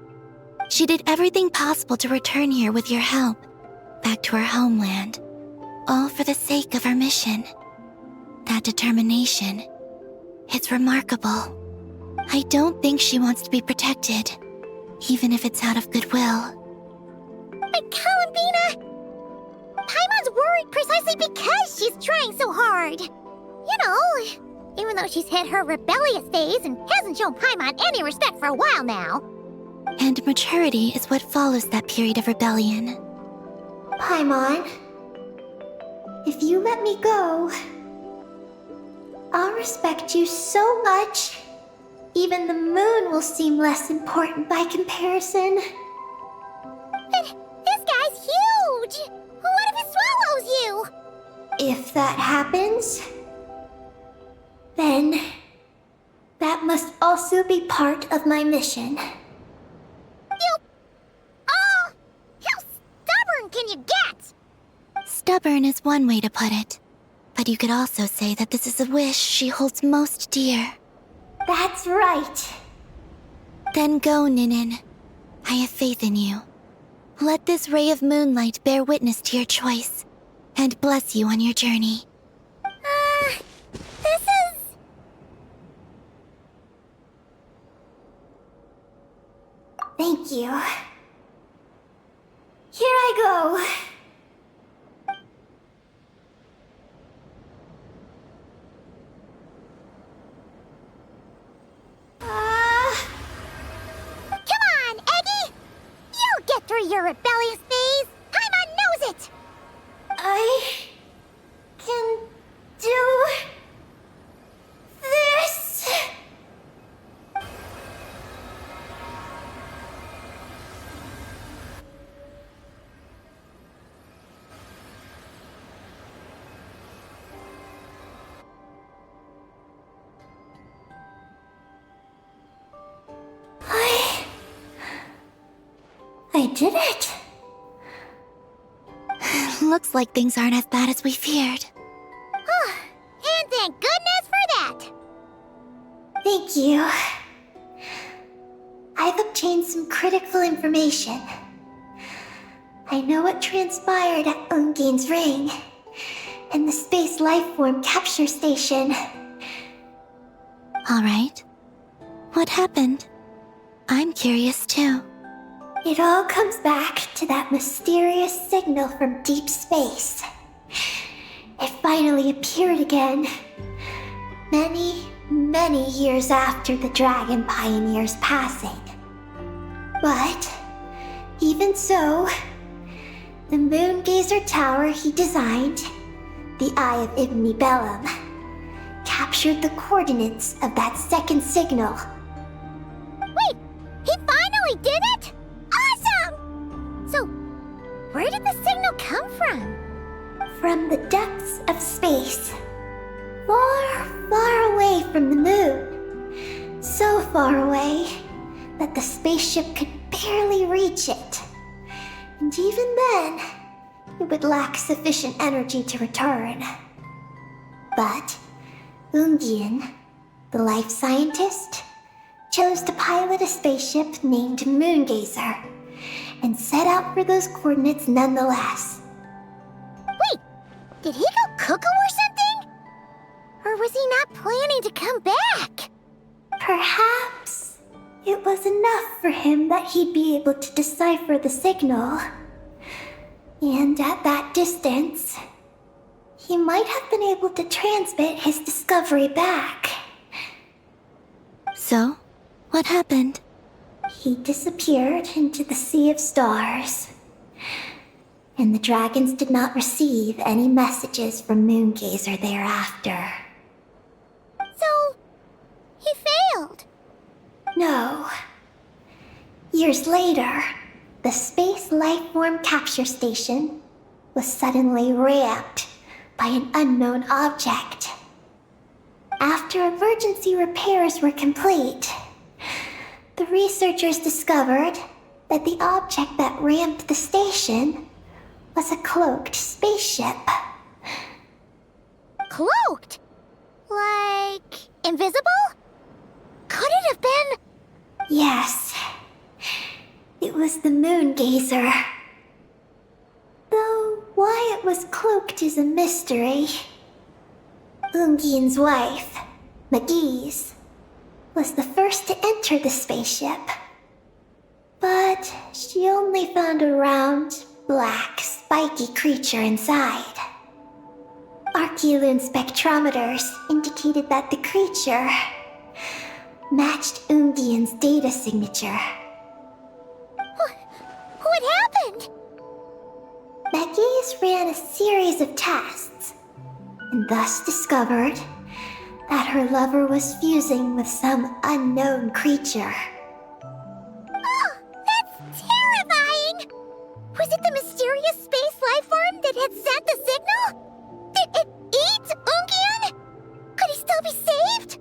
She did everything possible to return here with your help, back to her homeland, all for the sake of her mission. That determination, it's remarkable. I don't think she wants to be protected, even if it's out of goodwill. But Columbina, Paimon's worried precisely because she's trying so hard. You know, even though she's hit her rebellious phase and hasn't shown Paimon any respect for a while now. And maturity is what follows that period of rebellion. Paimon, if you let me go, I'll respect you so much, even the moon will seem less important by comparison. But this guy's huge! What if he swallows you? If that happens, then that must also be part of my mission. How stubborn can you get? Stubborn is one way to put it, but you could also say that this is a wish she holds most dear. That's right. Then go, Ninin. I have faith in you. Let this ray of moonlight bear witness to your choice, and bless you on your journey. This is... Thank you. Here I go. Come on, Eggy! You'll get through your rebellious phase! Paimon knows it! I can do this. They did it! Looks like things aren't as bad as we feared. And thank goodness for that! Thank you. I've obtained some critical information. I know what transpired at Ungein's ring and the space lifeform capture station. All right. What happened? I'm curious too. It all comes back to that mysterious signal from deep space. It finally appeared again. Many years after the Dragon Pioneer's passing. But, even so, the Moon Gazer Tower he designed, the Eye of Ibn Bellum, captured the coordinates of that second signal. Wait, he finally did it? Awesome! So, where did the signal come from? From the depths of space. Far away from the moon. So far away that the spaceship could barely reach it. And even then, it would lack sufficient energy to return. But Ungein, the life scientist, chose to pilot a spaceship named Moongazer and set out for those coordinates nonetheless. Wait, did he go cuckoo or something? Or was he not planning to come back? Perhaps it was enough for him that he'd be able to decipher the signal. And at that distance, he might have been able to transmit his discovery back. So, what happened? He disappeared into the sea of stars. And the dragons did not receive any messages from Moongazer thereafter. So, he failed. No. Years later, the Space Lifeform Capture Station was suddenly ramped by an unknown object. After emergency repairs were complete, the researchers discovered that the object that ramped the station was a cloaked spaceship. Cloaked? Like, invisible? Could it have been... Yes. It was the Moongazer. Though why it was cloaked is a mystery. Ungein's wife, Magi's, was the first to enter the spaceship. But she only found a round, black, spiky creature inside. Archeloon spectrometers indicated that the creature matched Ungein's data signature. What happened? Magi's ran a series of tests, and thus discovered that her lover was fusing with some unknown creature. Oh, that's terrifying! Was it the mysterious space lifeform that had sent the signal? Did it eat Ungein? Could he still be saved?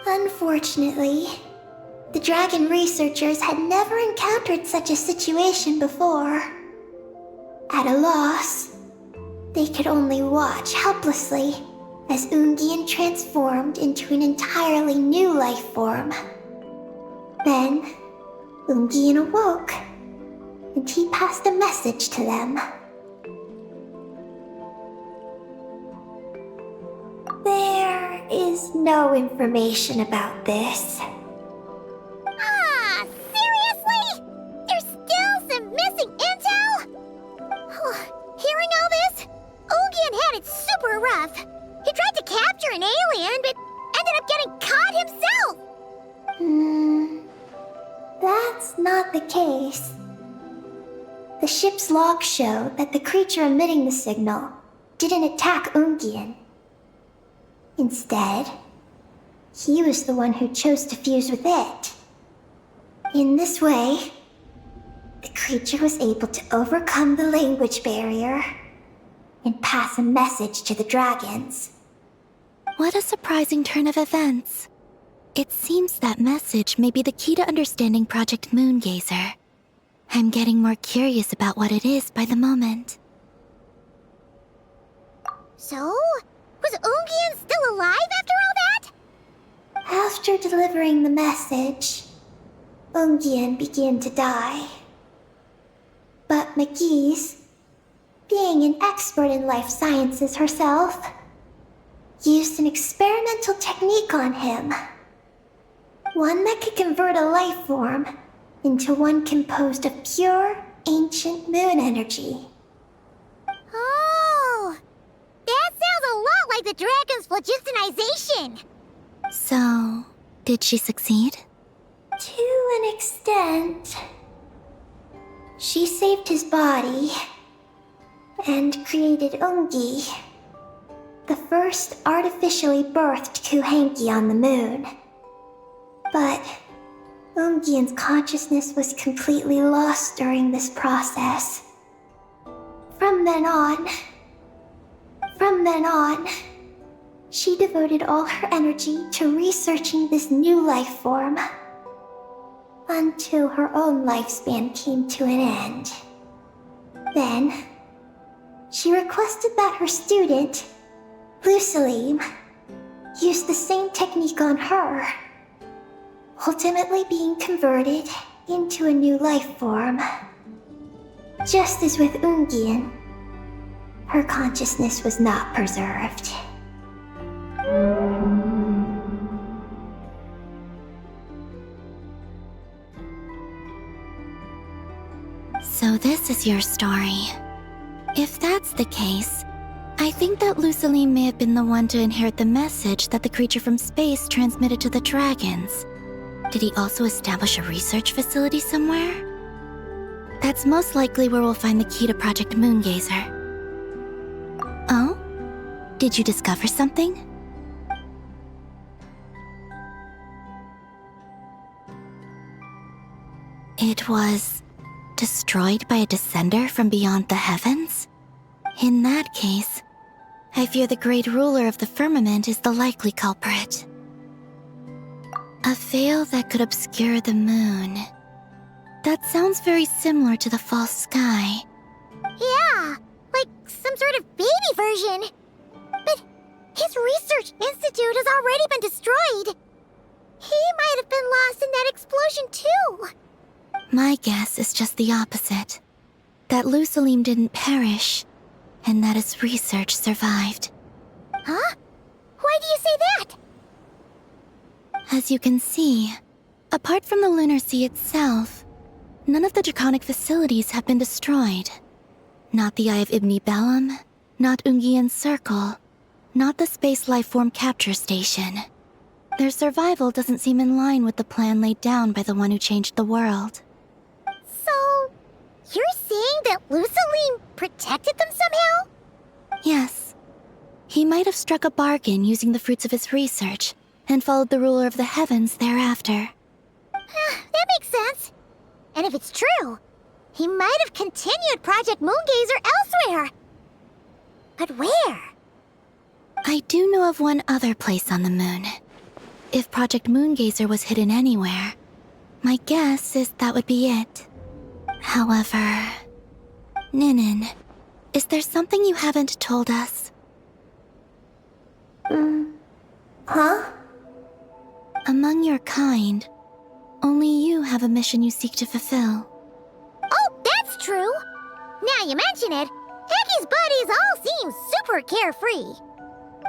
Unfortunately, the dragon researchers had never encountered such a situation before. At a loss, they could only watch helplessly as Ungein transformed into an entirely new life form. Then, Ungein awoke, and he passed a message to them. There is no information about this. Ah, seriously? There's still some missing intel? Hearing all this, Ungein had it super rough. He tried to capture an alien, but ended up getting caught himself. That's not the case. The ship's logs show that the creature emitting the signal didn't attack Ungein. Instead, he was the one who chose to fuse with it. In this way, the creature was able to overcome the language barrier and pass a message to the dragons. What a surprising turn of events. It seems that message may be the key to understanding Project Moongazer. I'm getting more curious about what it is by the moment. So, was Ungian still alive after all that? After delivering the message, Ungian began to die. But McGee's, being an expert in life sciences herself, used an experimental technique on him. One that could convert a life form into one composed of pure, ancient moon energy. Oh, that sounds a lot like the dragon's phlogistonization. So, did she succeed? To an extent. She saved his body and created Ungi, the first artificially birthed Kuhanki on the moon. But Ungian's consciousness was completely lost during this process. From then on, she devoted all her energy to researching this new life form, until her own lifespan came to an end. Then, she requested that her student, Lusalim, use the same technique on her, ultimately being converted into a new life form. Just as with Ungian, her consciousness was not preserved. So this is your story. If that's the case, I think that Lusaline may have been the one to inherit the message that the creature from space transmitted to the dragons. Did he also establish a research facility somewhere? That's most likely where we'll find the key to Project Moongazer. Oh? Did you discover something? It was destroyed by a descender from beyond the heavens? In that case, I fear the great ruler of the firmament is the likely culprit. A veil that could obscure the moon. That sounds very similar to the false sky. Yeah, like some sort of baby version. But his research institute has already been destroyed. He might have been lost in that explosion too. My guess is just the opposite. That Lusalim didn't perish, and that his research survived. Huh? Why do you say that? As you can see, apart from the Lunar Sea itself, none of the draconic facilities have been destroyed. Not the Eye of Ibn Bellum, not Ungian's Circle, not the Space Lifeform Capture Station. Their survival doesn't seem in line with the plan laid down by the one who changed the world. So, you're saying that Lusaline protected them somehow? Yes. He might have struck a bargain using the fruits of his research and followed the ruler of the heavens thereafter. That makes sense. And if it's true, he might have continued Project Moongazer elsewhere. But where? I do know of one other place on the moon. If Project Moongazer was hidden anywhere, my guess is that would be it. However... Ninin, is there something you haven't told us? Huh? Among your kind, only you have a mission you seek to fulfill. Oh, that's true. Now you mention it, Heki's buddies all seem super carefree.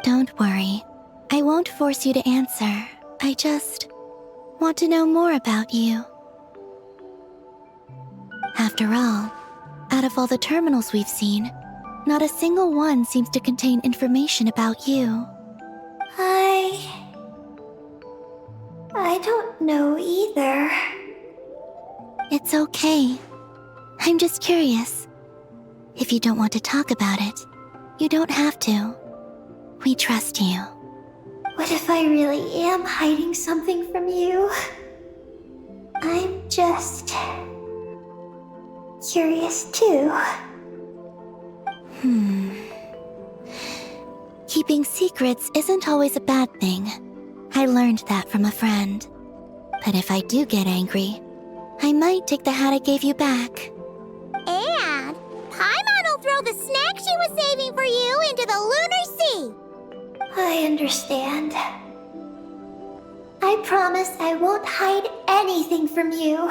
Don't worry. I won't force you to answer. I just want to know more about you. After all, out of all the terminals we've seen, not a single one seems to contain information about you. I don't know either. It's okay. I'm just curious. If you don't want to talk about it, you don't have to. We trust you. What if I really am hiding something from you? I'm just... curious too. Keeping secrets isn't always a bad thing. I learned that from a friend. But if I do get angry, I might take the hat I gave you back. And Paimon will throw the snack she was saving for you into the lunar sea. I understand. I promise I won't hide anything from you.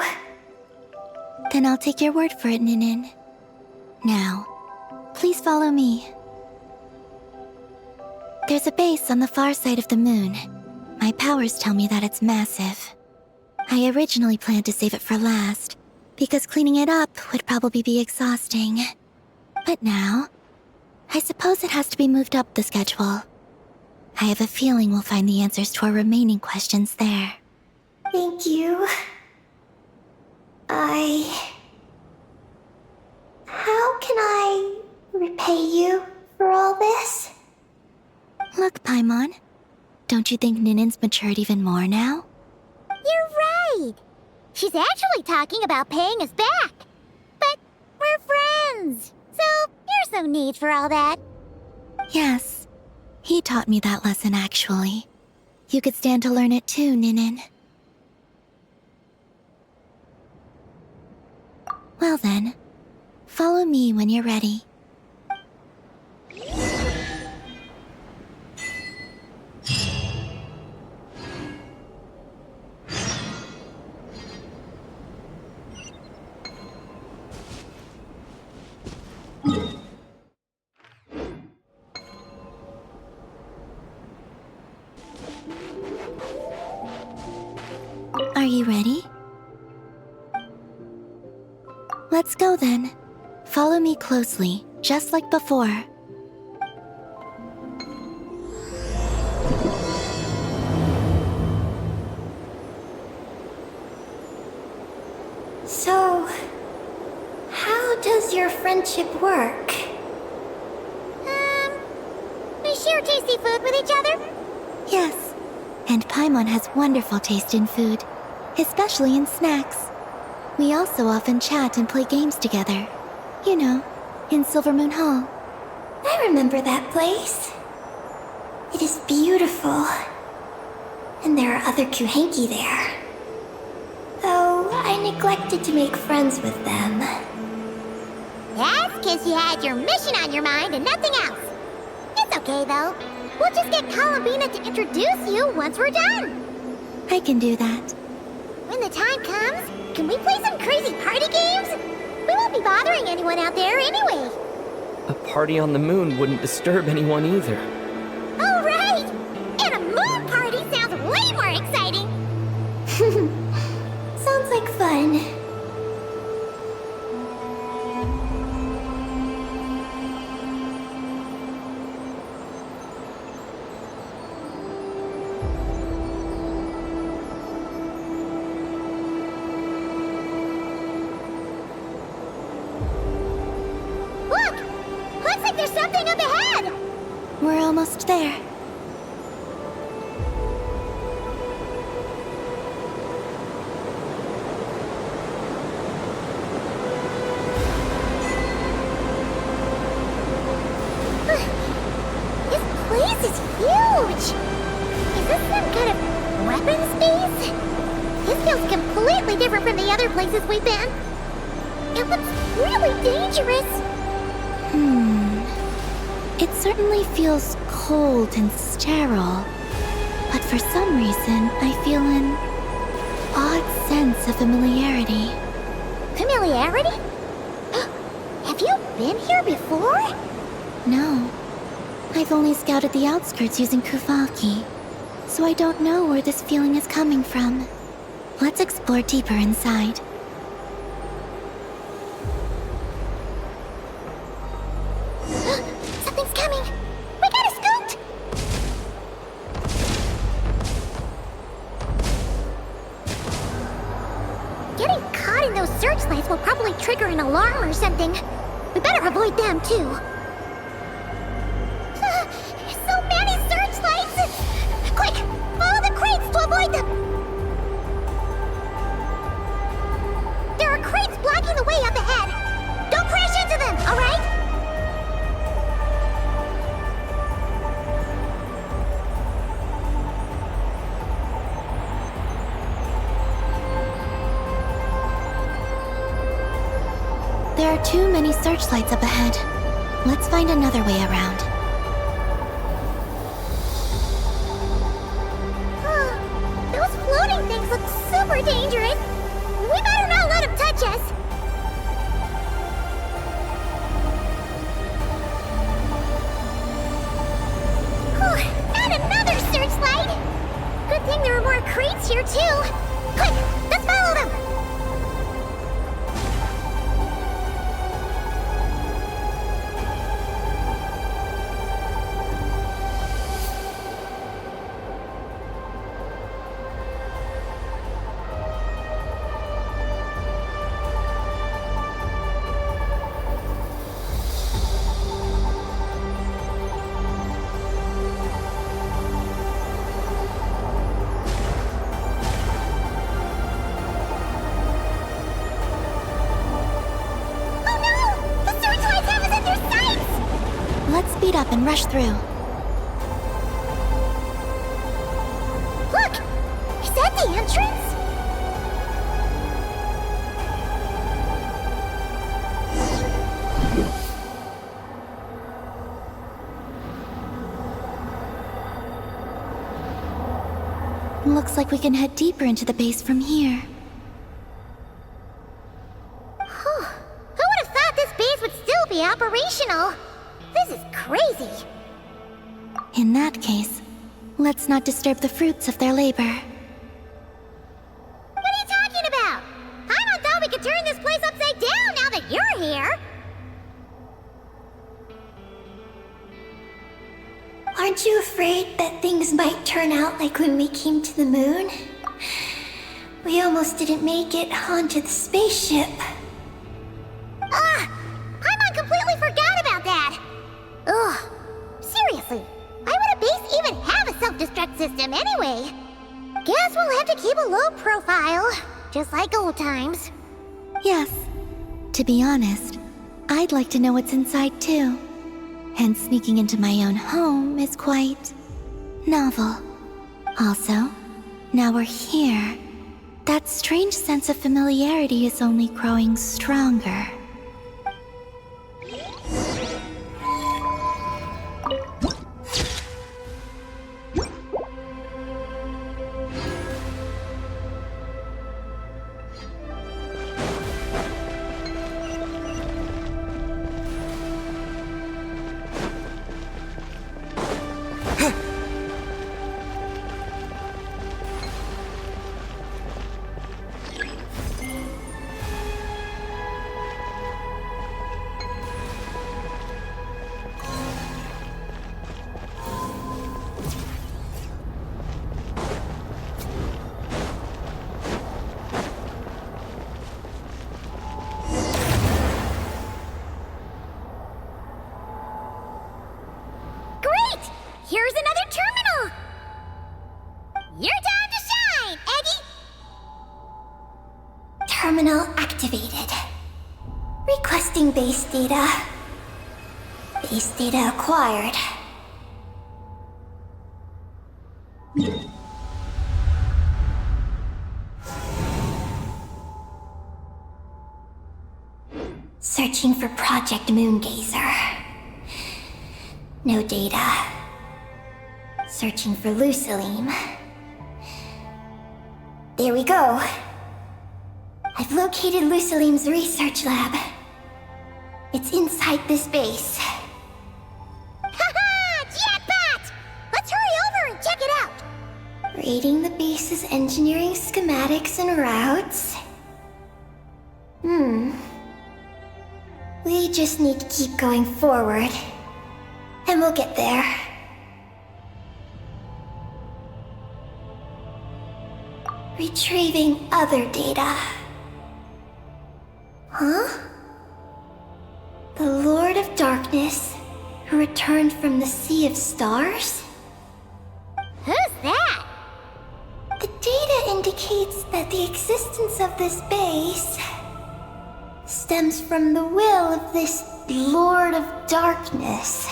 Then I'll take your word for it, Ninin. Now, please follow me. There's a base on the far side of the moon. My powers tell me that it's massive. I originally planned to save it for last, because cleaning it up would probably be exhausting. But now, I suppose it has to be moved up the schedule. I have a feeling we'll find the answers to our remaining questions there. Thank you. How can I repay you for all this? Look, Paimon, don't you think Ninin's matured even more now? You're right. She's actually talking about paying us back. But we're friends, so there's no need for all that. Yes, he taught me that lesson actually. You could stand to learn it too, Ninin. Well then, follow me when you're ready. Are you ready? Let's go then. Follow me closely, just like before. So, how does your friendship work? We share tasty food with each other. Yes, and Paimon has wonderful taste in food, especially in snacks. We also often chat and play games together. You know, in Silvermoon Hall. I remember that place. It is beautiful. And there are other Kuhenki there. Though I neglected to make friends with them. That's because you had your mission on your mind and nothing else. It's okay, though. We'll just get Columbina to introduce you once we're done. I can do that. When the time comes, can we play some crazy party games? We won't be bothering anyone out there anyway. A party on the moon wouldn't disturb anyone either. Oh, right! And a moon party sounds way more exciting. Sounds like fun. Look! Looks like there's something up ahead! We're almost there. This place is huge! Is this some kind of weapons base? This feels completely different from the other places we've been. It looks really dangerous. It certainly feels cold and sterile. But for some reason, I feel an odd sense of familiarity. Familiarity? Have you been here before? No. I've only scouted the outskirts using Kufaki, so I don't know where this feeling is coming from. Let's explore deeper inside. Something's coming! We gotta scoot! Getting caught in those searchlights will probably trigger an alarm or something. We better avoid them, too. So many searchlights! Quick! Follow the crates to avoid them! There are crates blocking the way up ahead! Don't crash into them, alright? There are too many searchlights up ahead. Let's find another way around. Those floating things look super dangerous. We better not let them touch us. And another searchlight! Good thing there are more crates here too. Quick, let's follow them! Let's speed up and rush through. Look! Is that the entrance? Looks like we can head deeper into the base from here. Who would have thought this base would still be operational? This is crazy. In that case, let's not disturb the fruits of their labor. What are you talking about? I thought we could turn this place upside down now that you're here. Aren't you afraid that things might turn out like when we came to the moon? We almost didn't make it onto the spaceship. I completely forgot about that. Ugh. Seriously, why would a base even have a self-destruct system anyway? Guess we'll have to keep a low profile, just like old times. Yes. To be honest, I'd like to know what's inside too. And sneaking into my own home is quite novel. Also, now we're here. That strange sense of familiarity is only growing stronger. Here's another terminal! Your time to shine, Eggy! Terminal activated. Requesting base data. Base data acquired. Searching for Project Moongazer. No data. Searching for Lucilim. There we go. I've located Lucilim's research lab. It's inside this base. Haha! Jackpot! Let's hurry over and check it out! Rating the base's engineering schematics and routes. We just need to keep going forward. And we'll get there. Retrieving other data. Huh? The Lord of Darkness, who returned from the Sea of Stars? Who's that? The data indicates that the existence of this base stems from the will of this Lord of Darkness.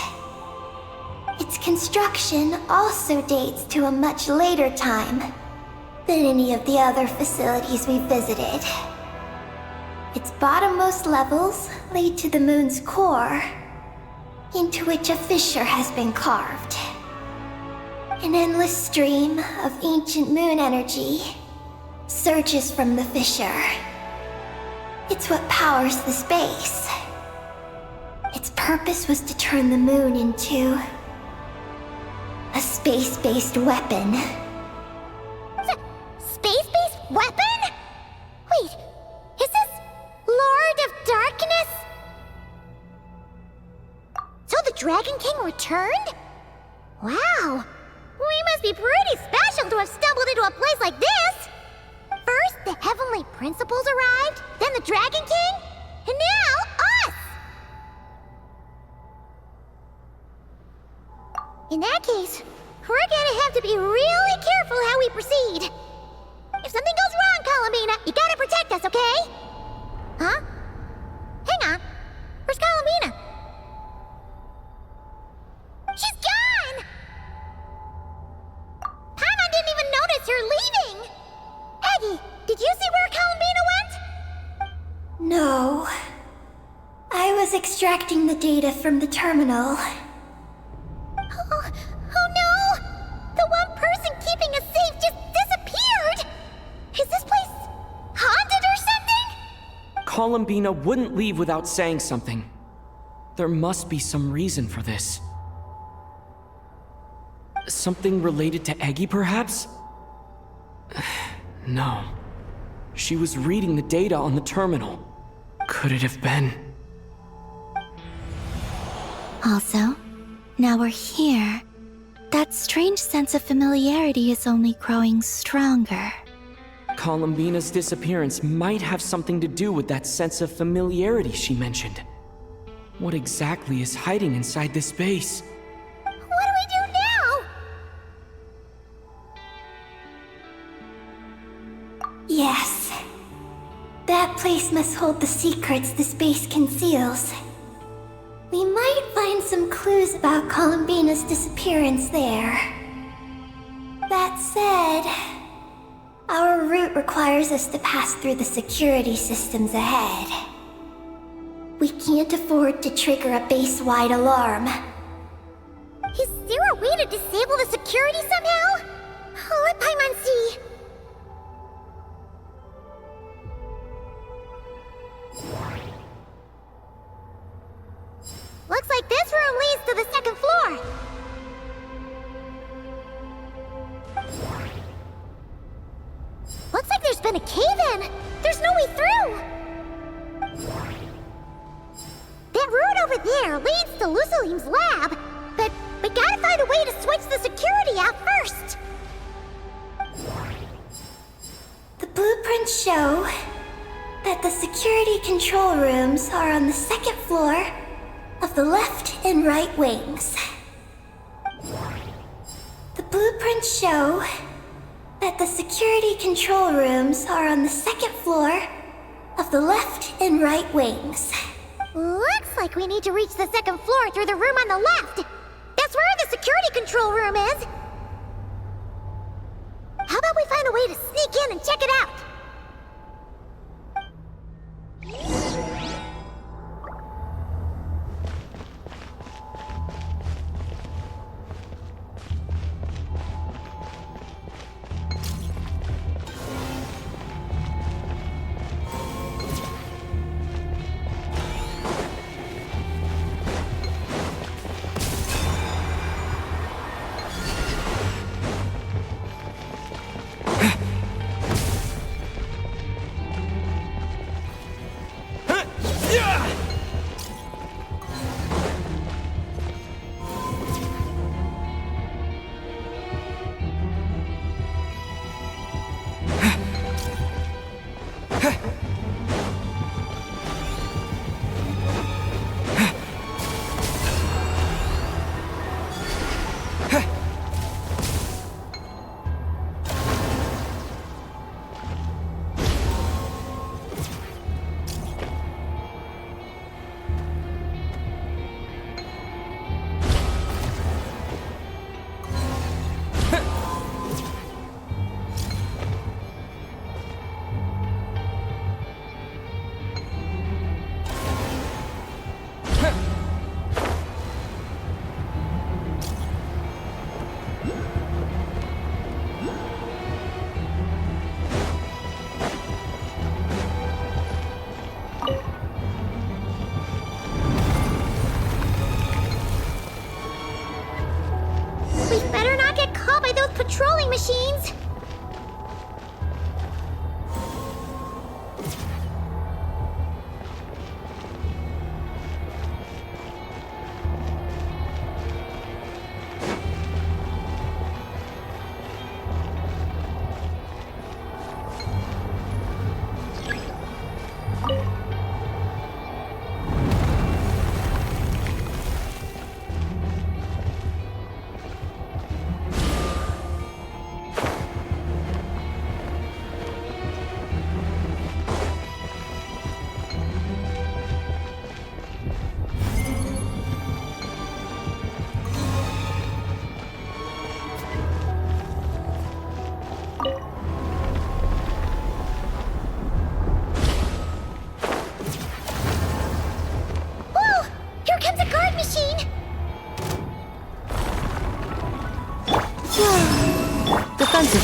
Its construction also dates to a much later time than any of the other facilities we visited. Its bottommost levels lead to the moon's core, into which a fissure has been carved. An endless stream of ancient moon energy surges from the fissure. It's what powers the space. Its purpose was to turn the moon into a space-based weapon. Space-based weapon? Wait, is this Lord of Darkness? So the Dragon King returned? Wow, we must be pretty special to have stumbled into a place like this. First, the Heavenly Principles arrived, then the Dragon King, and now us! In that case, we're gonna have to be really careful how we proceed. If something goes wrong, Columbina, you gotta protect us, okay? Huh? Hang on. Where's Columbina? She's gone! Paimon didn't even notice her leaving! Aggie, did you see where Columbina went? No. I was extracting the data from the terminal. Oh no! The one person keeping us safe just disappeared! Is this place haunted or something? Columbina wouldn't leave without saying something. There must be some reason for this. Something related to Eggy, perhaps? No. She was reading the data on the terminal. Could it have been? Also, now we're here. That strange sense of familiarity is only growing stronger. Columbina's disappearance might have something to do with that sense of familiarity she mentioned. What exactly is hiding inside this base? What do we do now? Yes. That place must hold the secrets the space conceals. We might find some clues about Columbina's disappearance there. That said, our route requires us to pass through the security systems ahead. We can't afford to trigger a base-wide alarm. Is there a way to disable the security somehow? Let Paimon see. Looks like this room leads to the second floor. Looks like there's been a cave-in. There's no way through. That route over there leads to Lucilim's lab, but we gotta find a way to switch the security out first. The blueprints show that the security control rooms are on the second floor of the left and right wings. The blueprints show that the security control rooms are on the second floor of the left and right wings. Looks like we need to reach the second floor through the room on the left. That's where the security control room is. How about we find a way to sneak in and check it out?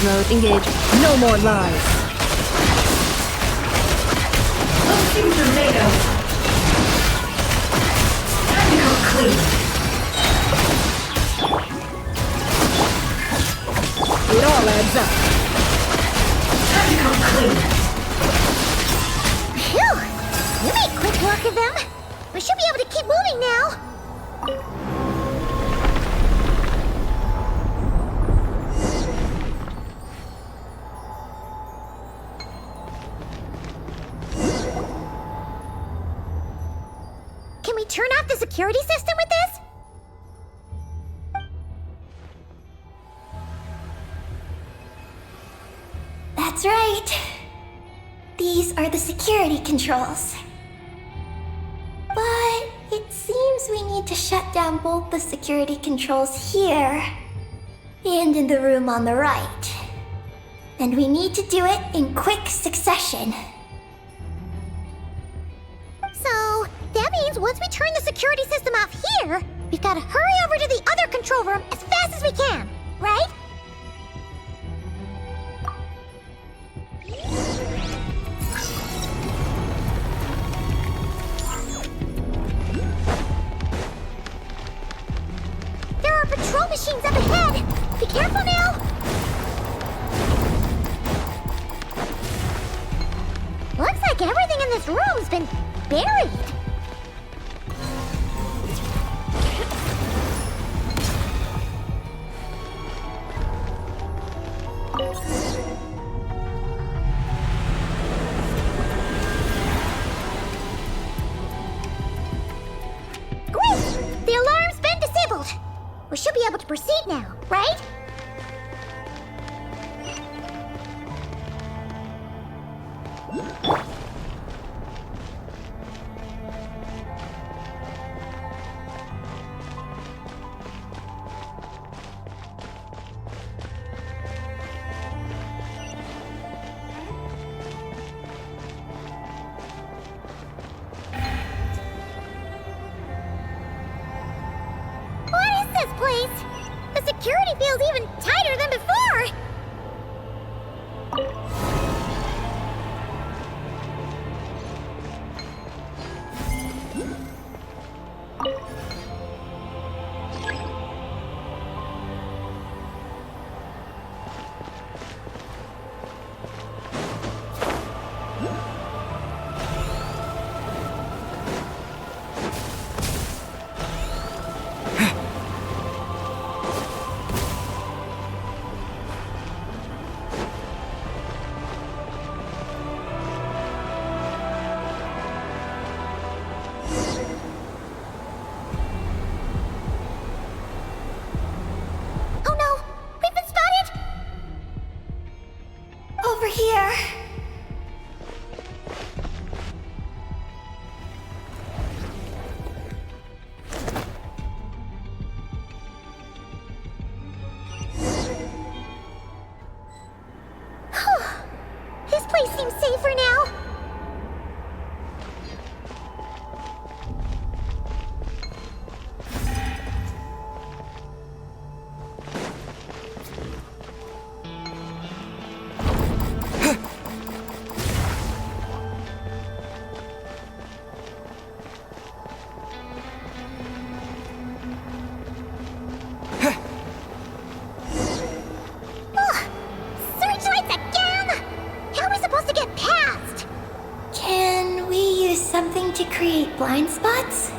mode engaged. No more lies. Posting tornado. Time to come clean. It all adds up. Time to come clean. Phew! You made quick work of them. We should be able to keep moving now. Can we turn off the security system with this? That's right. These are the security controls. But it seems we need to shut down both the security controls here and in the room on the right. And we need to do it in quick succession. So, that means once we turn the security system off here, we've got to hurry over to the other control room as fast as we can, right? There are patrol machines up ahead! Be careful now! Looks like everything in this room's been buried. Great! The alarm's been disabled. We should be able to proceed now, right? What is this place? The security feels even tighter than before! Oh no! We've been spotted! Over here. This place seems safer now. Ugh! Searchlights again! How are we supposed to get past? Can we use something to create blind spots?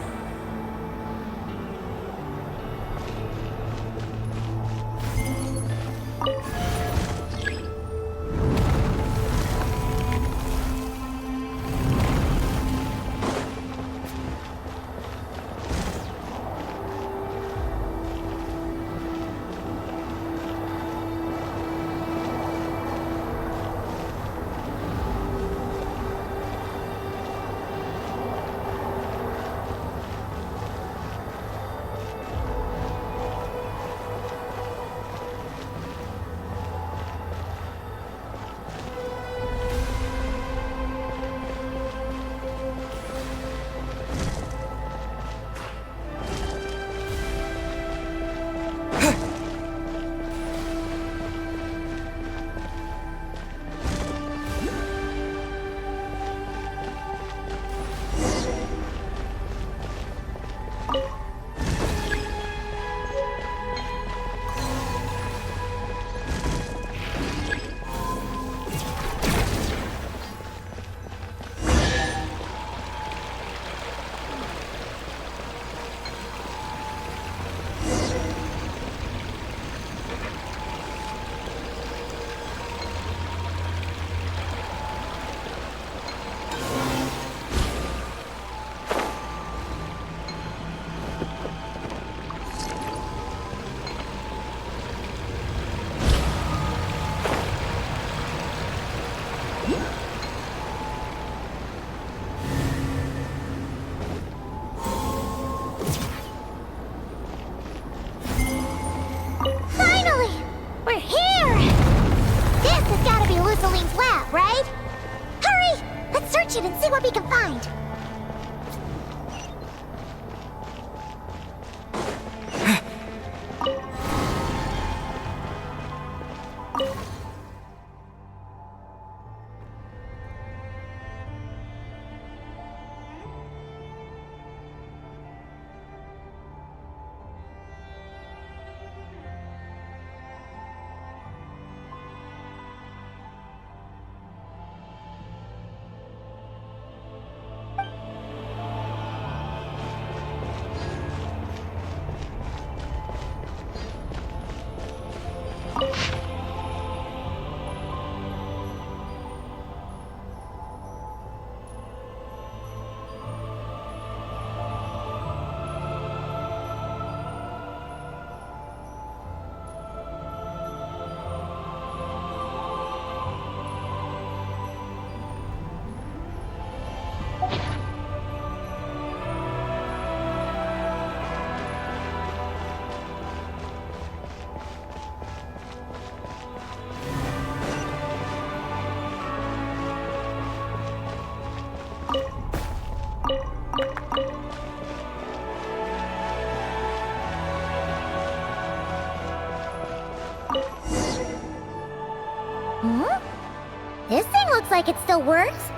works.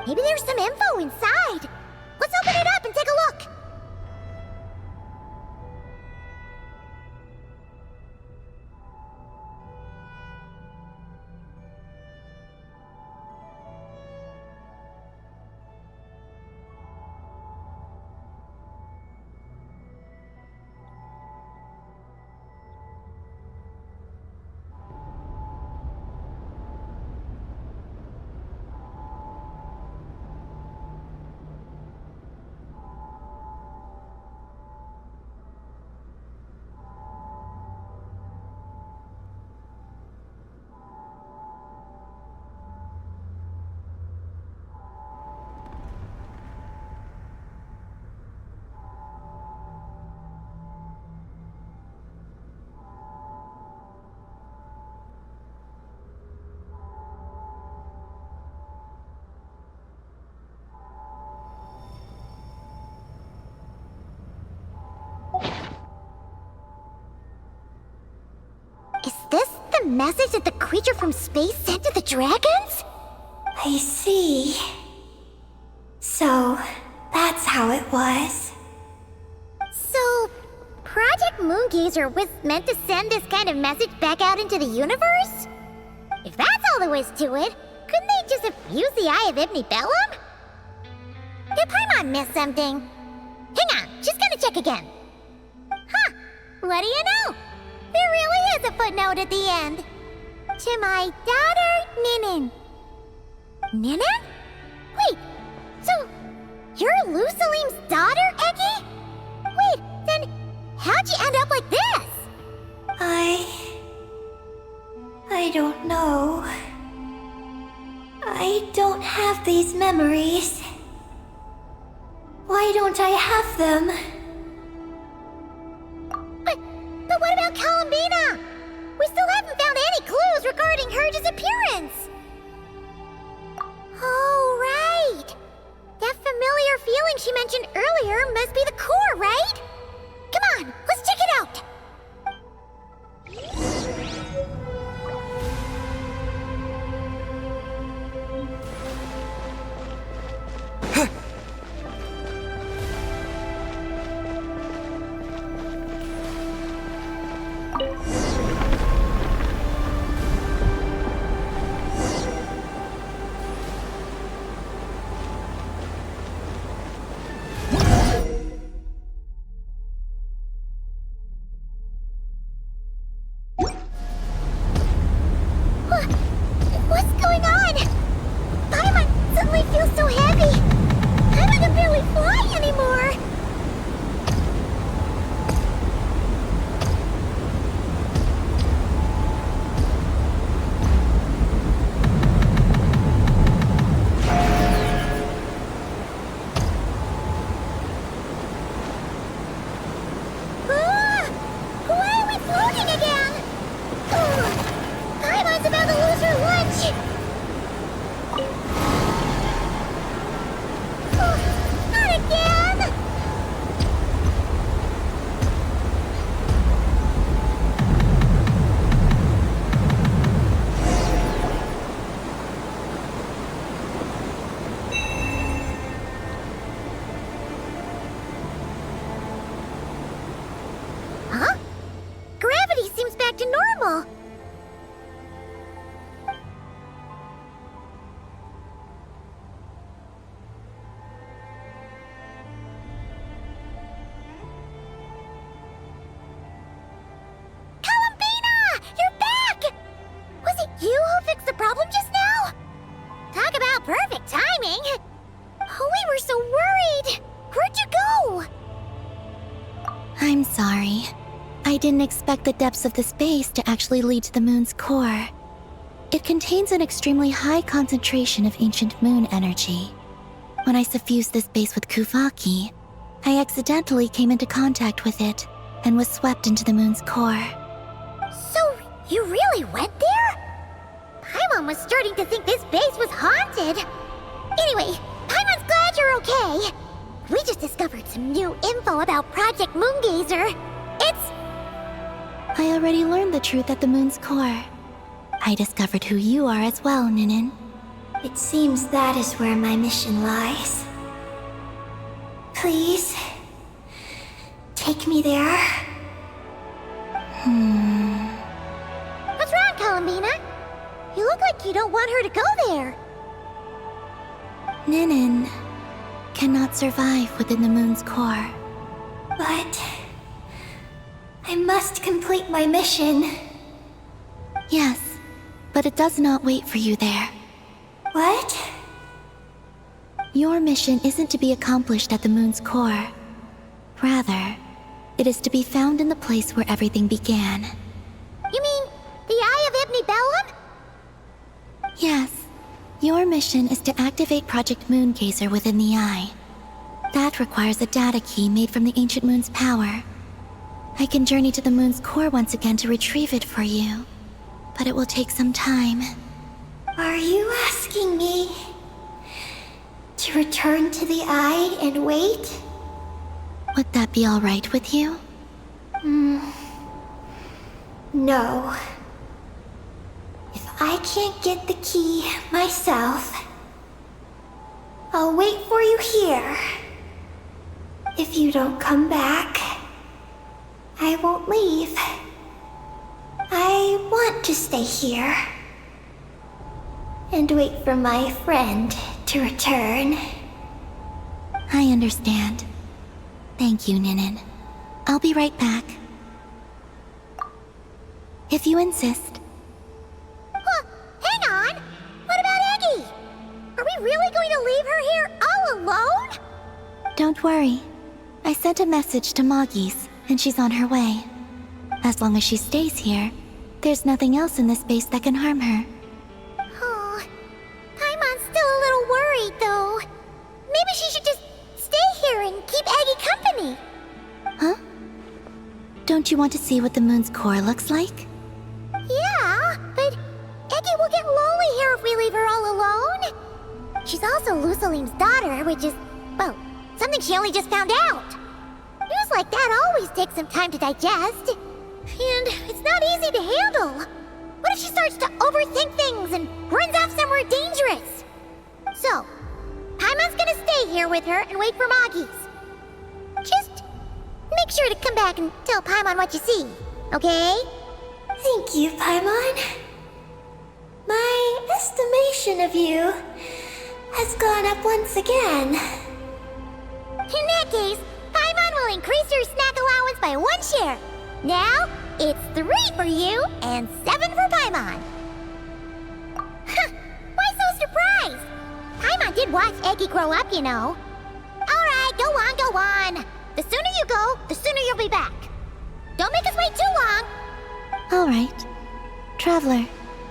Maybe there's some info inside. Let's open it up and take a look. Is this the message that the creature from space sent to the dragons? I see. So, that's how it was. So, Project Moongazer was meant to send this kind of message back out into the universe? If that's all there was to it, couldn't they just have used the Eye of Ibnibellum? Did Paimon miss something? Hang on, just gonna check again. Huh, what do you know? There really is a footnote at the end. To my daughter, Ninin. Ninin? Wait, so you're Lusalim's daughter, Eki? Wait, then how'd you end up like this? I don't know. I don't have these memories. Why don't I have them? But what about Columbina? We still haven't found any clues regarding her disappearance. Oh, right. That familiar feeling she mentioned earlier must be the core, right? Come on, let's check it out. What's going on? Paimon suddenly feels so heavy. Paimon can barely fly anymore. Why are we floating again? Paimon's about to lose her lunch. Not again! Huh? Gravity seems back to normal. Columbina! You're back! Was it you who fixed the problem just now? Talk about perfect timing! Oh, we were so worried! Where'd you go? I'm sorry. I didn't expect the depths of the space to actually lead to the moon's core. It contains an extremely high concentration of ancient moon energy. When I suffused this base with Kuvaki, I accidentally came into contact with it and was swept into the moon's core. So, you really went there? Paimon was starting to think this base was haunted. Anyway, Paimon's glad you're okay. We just discovered some new info about Project Moongazer. It's... I already learned the truth at the moon's core. I discovered who you are as well, Ninin. It seems that is where my mission lies. Please, take me there. What's wrong, Columbina? You look like you don't want her to go there. Ninin cannot survive within the moon's core. But I must complete my mission. Yes, but it does not wait for you there. What? Your mission isn't to be accomplished at the moon's core. Rather, it is to be found in the place where everything began. You mean the Eye of Ibn Bellum? Yes. Your mission is to activate Project Moongazer within the Eye. That requires a data key made from the ancient moon's power. I can journey to the moon's core once again to retrieve it for you, but it will take some time. Are you asking me to return to the Eye and wait? Would that be all right with you? No. If I can't get the key myself, I'll wait for you here. If you don't come back, I won't leave. I want to stay here and wait for my friend to return. I understand. Thank you, Ninin. I'll be right back. If you insist. Huh, hang on! What about Eggy? Are we really going to leave her here all alone? Don't worry. I sent a message to Moggy's, and she's on her way. As long as she stays here, there's nothing else in this space that can harm her. Oh, Paimon's still a little worried, though. Maybe she should just stay here and keep Eggy company. Huh? Don't you want to see what the moon's core looks like? Yeah, but Eggy will get lonely here if we leave her all alone. She's also Lusalim's daughter, which is, well, something she only just found out. News like that always takes some time to digest. And it's not easy to handle. What if she starts to overthink things and runs off somewhere dangerous? So, Paimon's gonna stay here with her and wait for Moggy's. Just make sure to come back and tell Paimon what you see, okay? Thank you, Paimon. My estimation of you has gone up once again. In that case, Paimon will increase your snack allowance by 1 share. Now, it's 3 for you and 7 for Paimon. Why so surprised? Paimon did watch Eggy grow up, you know. Alright, go on, go on. The sooner you go, the sooner you'll be back. Don't make us wait too long. All right. Traveler,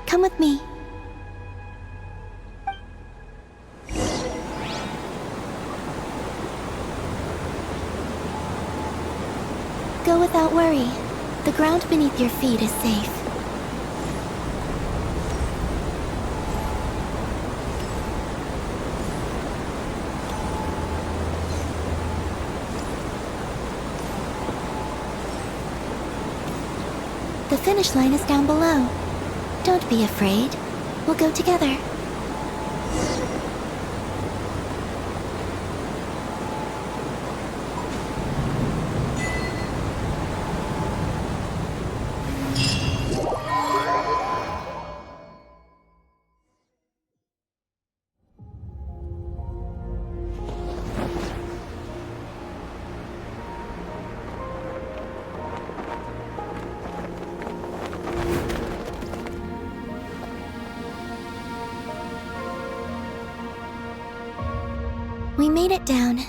come with me. Go without worry. The ground beneath your feet is safe. The finish line is down below. Don't be afraid. We'll go together. We made it down.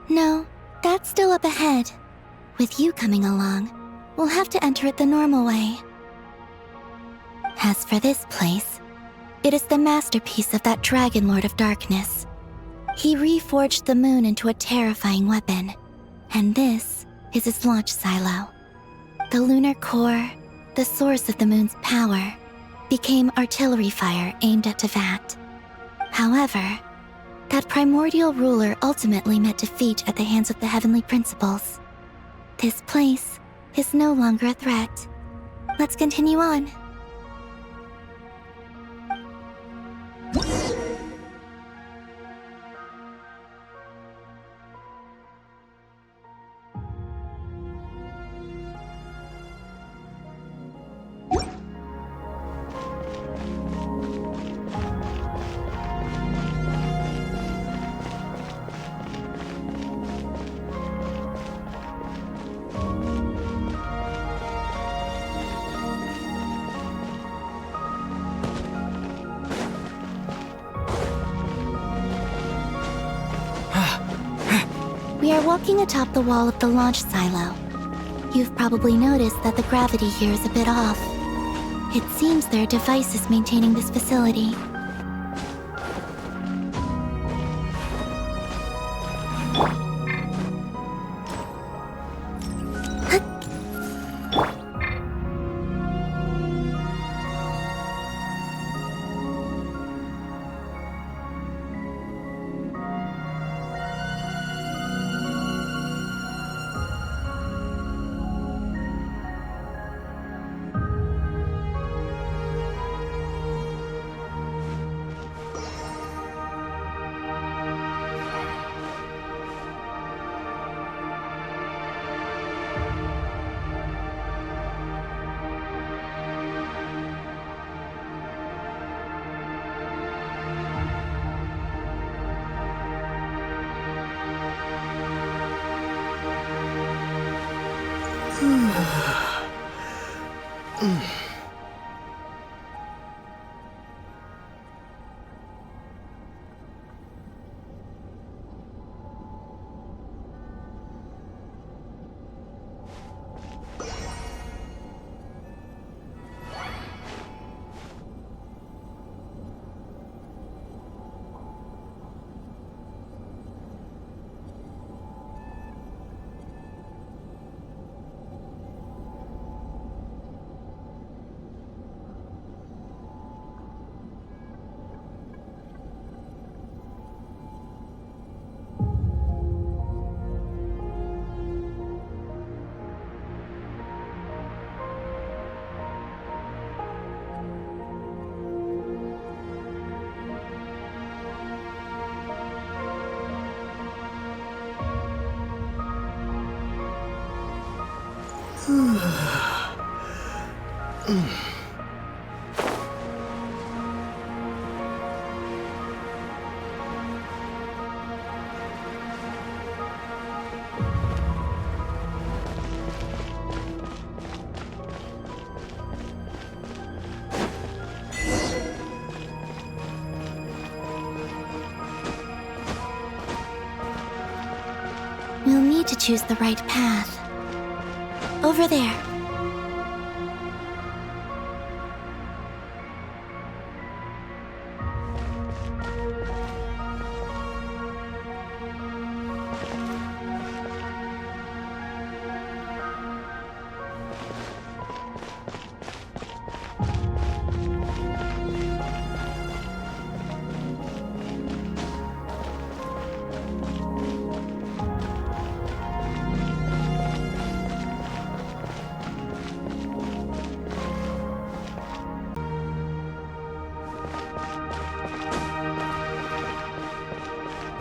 No, that's still up ahead. With you coming along, we'll have to enter it the normal way. As for this place, it is the masterpiece of that Dragon Lord of Darkness. He reforged the moon into a terrifying weapon, and this is his launch silo. The lunar core, the source of the moon's power, became artillery fire aimed at Tevat. However, that primordial ruler ultimately met defeat at the hands of the heavenly principles. This place is no longer a threat, Let's continue on. We are walking atop the wall of the launch silo. You've probably noticed that the gravity here is a bit off. It seems there are devices maintaining this facility. We'll need to choose the right path. Over there.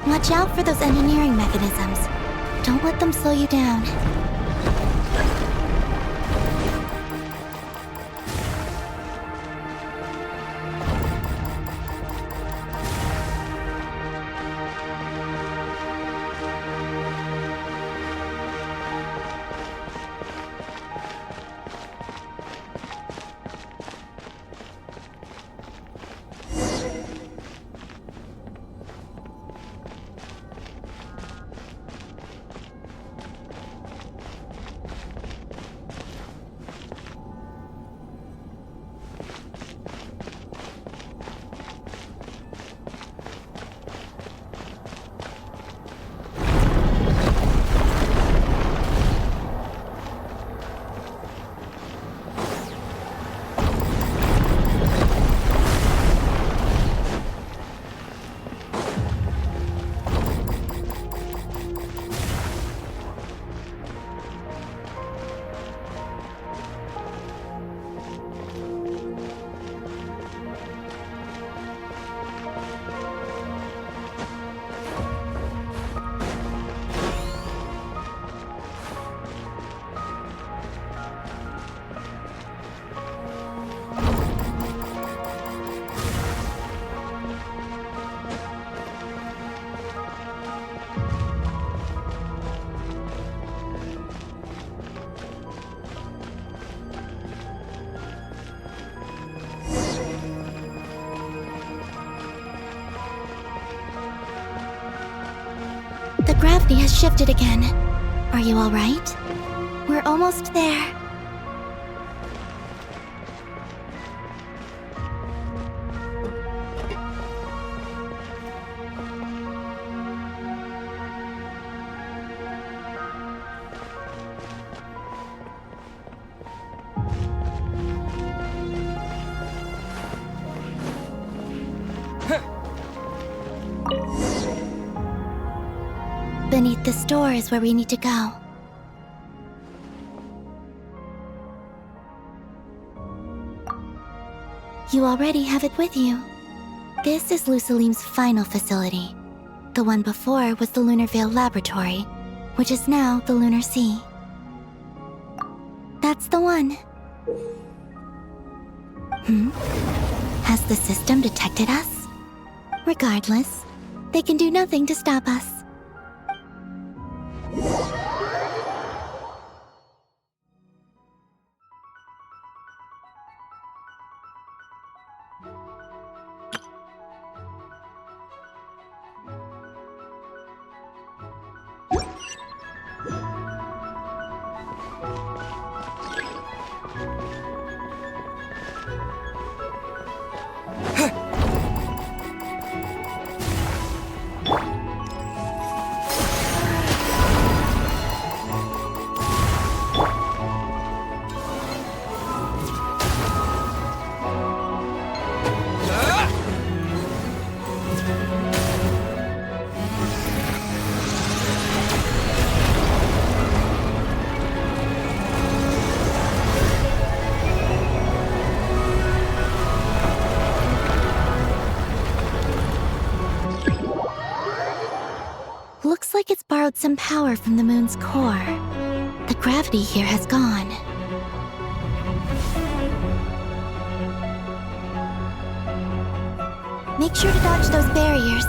Watch out for those engineering mechanisms. Don't let them slow you down. The gravity has shifted again. Are you alright? We're almost there. Beneath this door is where we need to go. You already have it with you. This is Lucilim's final facility. The one before was the Lunar Veil Laboratory, which is now the Lunar Sea. That's the one. Has the system detected us? Regardless, they can do nothing to stop us. Looks like it's borrowed some power from the moon's core. The gravity here has gone. Make sure to dodge those barriers.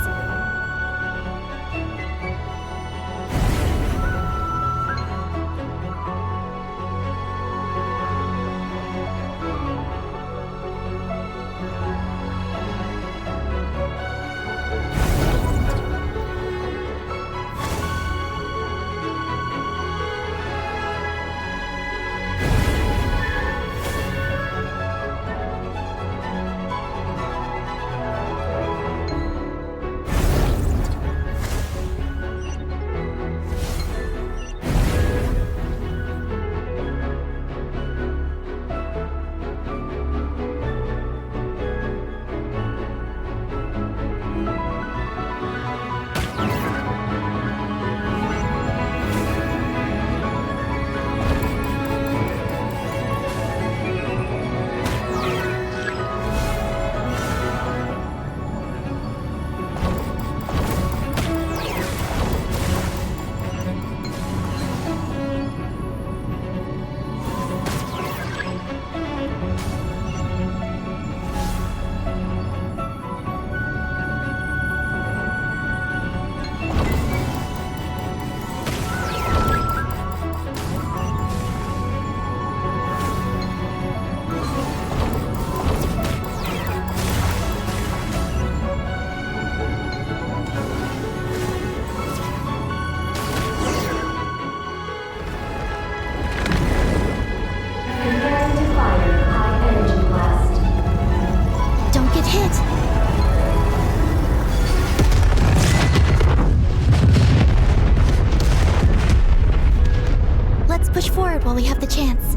While we have the chance.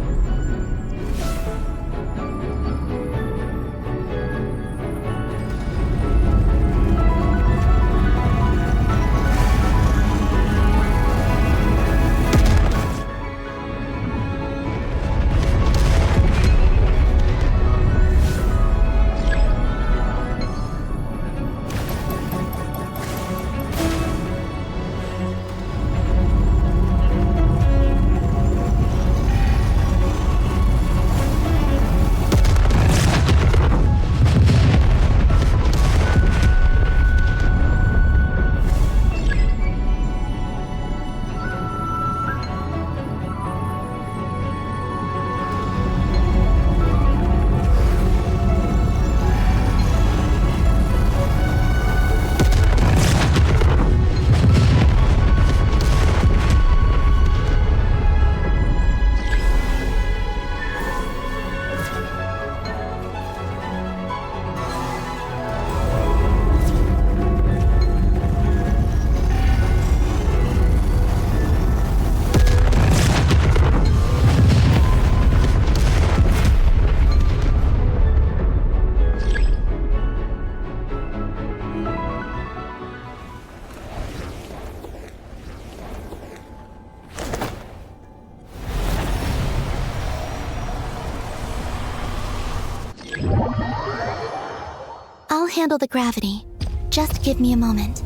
handle the gravity. Just give me a moment.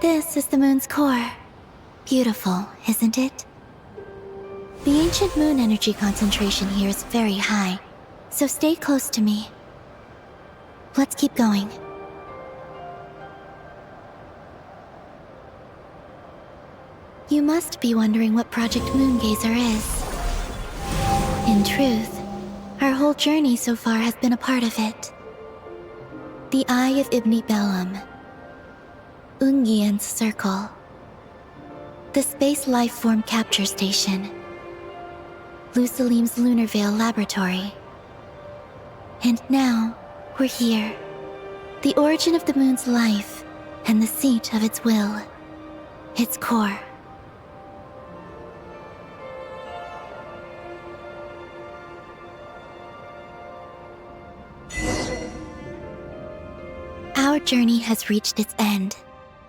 This is the moon's core. Beautiful, isn't it? The ancient moon energy concentration here is very high, so stay close to me. Let's keep going. You must be wondering what Project Moongazer is. In truth, our whole journey so far has been a part of it. The Eye of Ibni Bellum, Ungian's Circle, the Space Lifeform Capture Station, Lusalim's Lunar Veil Laboratory. And now, we're here. The origin of the moon's life, and the seat of its will, its core. Our journey has reached its end.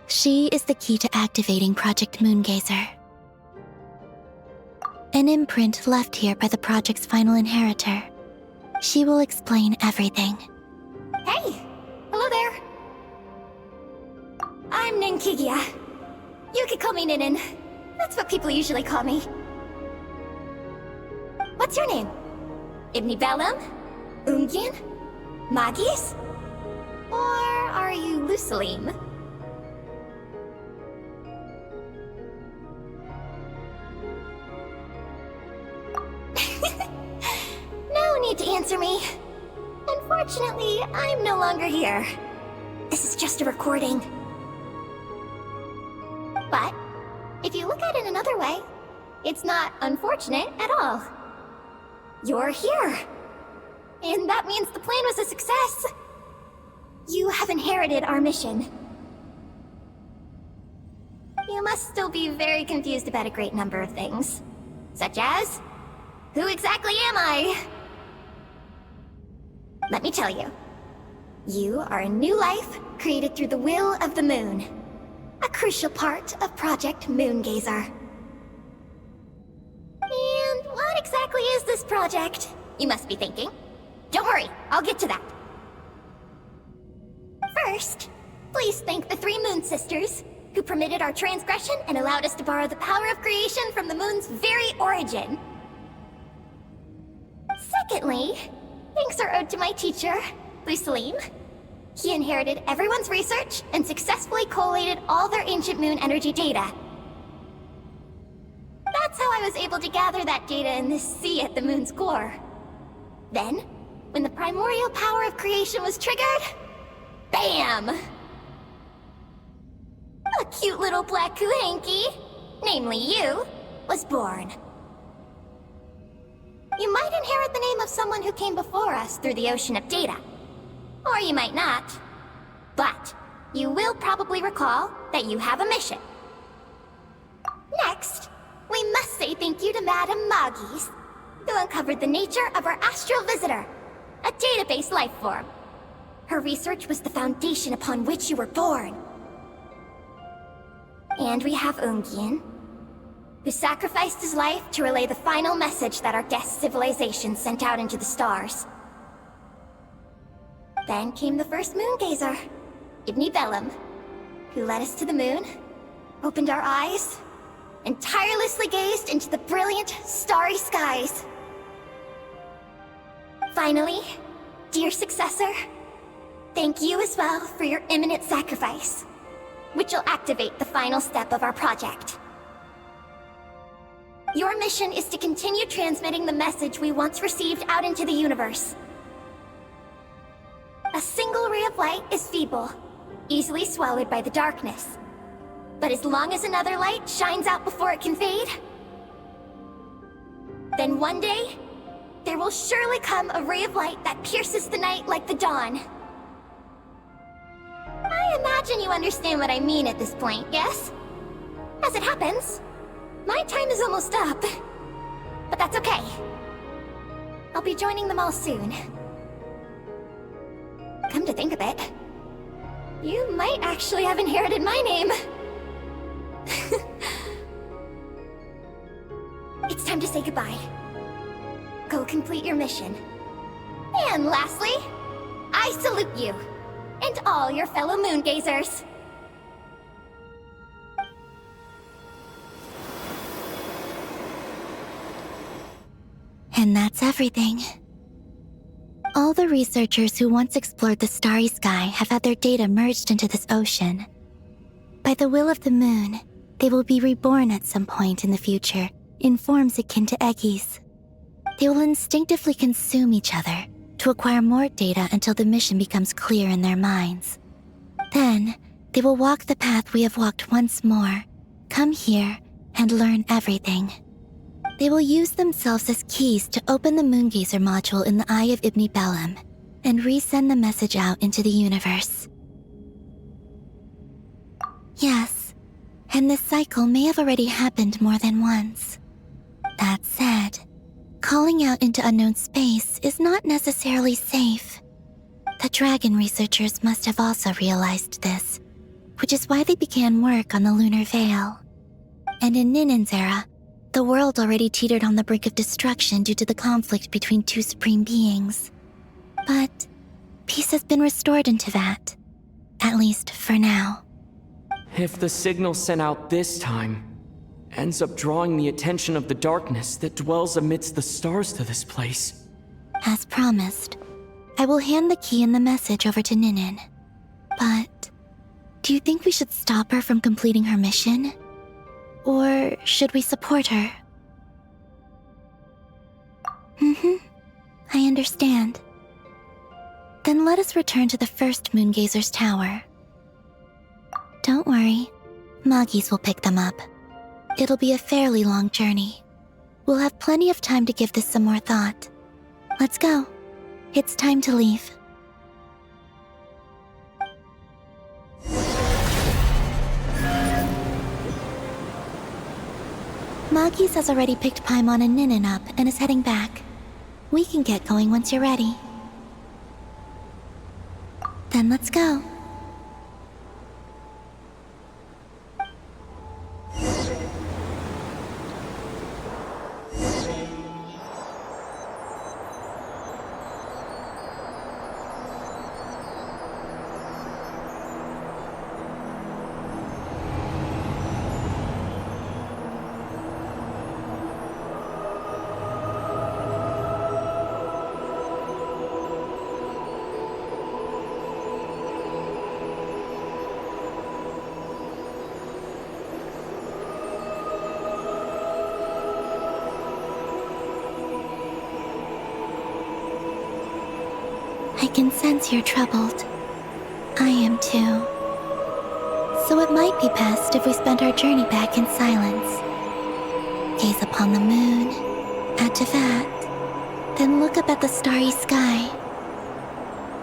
She is the key to activating Project Moongazer. An imprint left here by the project's final inheritor. She will explain everything. Hey! Hello there! I'm Ninkigia. You could call me Ninin. That's what people usually call me. What's your name? Ibni Bellum? Ungian? Magis? Or are you Lusalim? No need to answer me. Unfortunately, I'm no longer here. This is just a recording. But, if you look at it another way, it's not unfortunate at all. You're here. And that means the plan was a success. You have inherited our mission. You must still be very confused about a great number of things. Such as, who exactly am I? Let me tell you. You are a new life created through the will of the moon. A crucial part of Project Moongazer. And what exactly is this project? You must be thinking. Don't worry, I'll get to that. First, please thank the 3 Moon Sisters, who permitted our transgression and allowed us to borrow the power of creation from the moon's very origin. Secondly, thanks are owed to my teacher, Lusalim. He inherited everyone's research and successfully collated all their ancient moon energy data. That's how I was able to gather that data in this sea at the moon's core. Then, when the primordial power of creation was triggered, BAM! A cute little black kuhanky, namely you, was born. You might inherit the name of someone who came before us through the ocean of data. Or you might not. But, you will probably recall that you have a mission. Next, we must say thank you to Madame Magis, who uncovered the nature of our astral visitor, a database life form. Her research was the foundation upon which you were born. And we have Ungien, who sacrificed his life to relay the final message that our guest civilization sent out into the stars. Then came the first moongazer, Ibni Bellum, who led us to the moon, opened our eyes, and tirelessly gazed into the brilliant, starry skies. Finally, dear successor, thank you as well for your imminent sacrifice, which will activate the final step of our project. Your mission is to continue transmitting the message we once received out into the universe. A single ray of light is feeble, easily swallowed by the darkness. But as long as another light shines out before it can fade, then one day, there will surely come a ray of light that pierces the night like the dawn. I imagine you understand what I mean at this point, yes? As it happens, my time is almost up. But that's okay. I'll be joining them all soon. Come to think of it, you might actually have inherited my name. It's time to say goodbye. Go complete your mission. And lastly, I salute you, and all your fellow moongazers. And that's everything. All the researchers who once explored the starry sky have had their data merged into this ocean. By the will of the moon, they will be reborn at some point in the future in forms akin to Eggies. They will instinctively consume each other to acquire more data until the mission becomes clear in their minds. Then, they will walk the path we have walked once more, come here, and learn everything. They will use themselves as keys to open the Moongazer module in the Eye of Ibni Bellum and resend the message out into the universe. Yes, and this cycle may have already happened more than once. That said, calling out into unknown space is not necessarily safe. The dragon researchers must have also realized this, which is why they began work on the lunar veil. And in Ninen's era, the world already teetered on the brink of destruction due to the conflict between two supreme beings. But peace has been restored into that, at least for now. If the signal sent out this time ends up drawing the attention of the darkness that dwells amidst the stars to this place. As promised, I will hand the key and the message over to Ninen. But do you think we should stop her from completing her mission? Or should we support her? I understand. Then let us return to the first Moongazer's tower. Don't worry, Moggies will pick them up. It'll be a fairly long journey. We'll have plenty of time to give this some more thought. Let's go. It's time to leave. Moggies has already picked Paimon and Ninen up and is heading back. We can get going once you're ready. Then let's go. I can sense you're troubled. I am too. So it might be best if we spend our journey back in silence. Gaze upon the moon, add to that, then look up at the starry sky.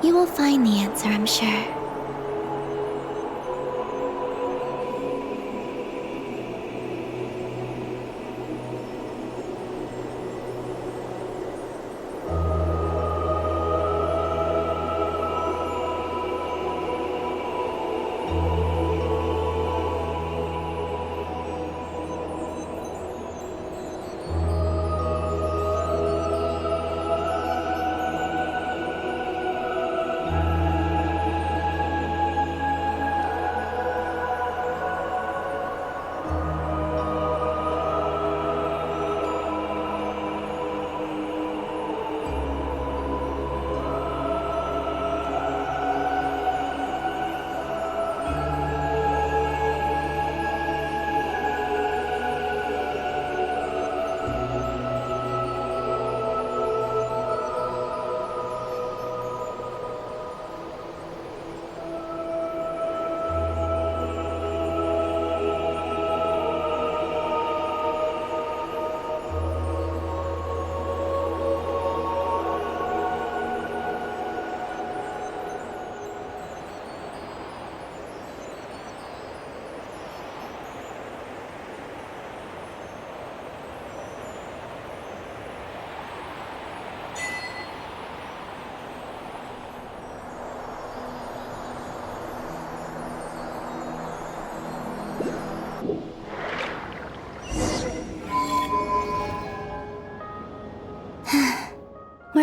You will find the answer, I'm sure.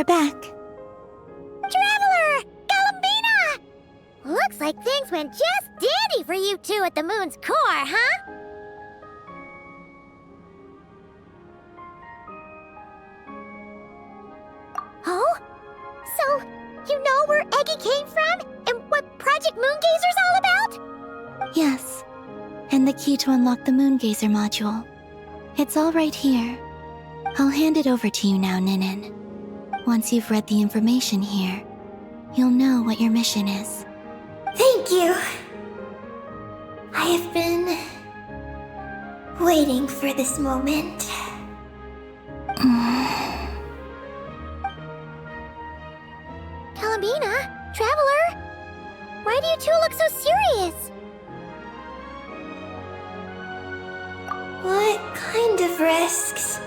back. Traveler! Columbina! Looks like things went just dandy for you two at the moon's core, huh? Oh? So, you know where Eggy came from? And what Project Moongazer's all about? Yes, and the key to unlock the Moongazer module. It's all right here. I'll hand it over to you now, Ninin. Once you've read the information here, you'll know what your mission is. Thank you. I have been waiting for this moment. Columbina? Traveler? Why do you two look so serious? What kind of risks?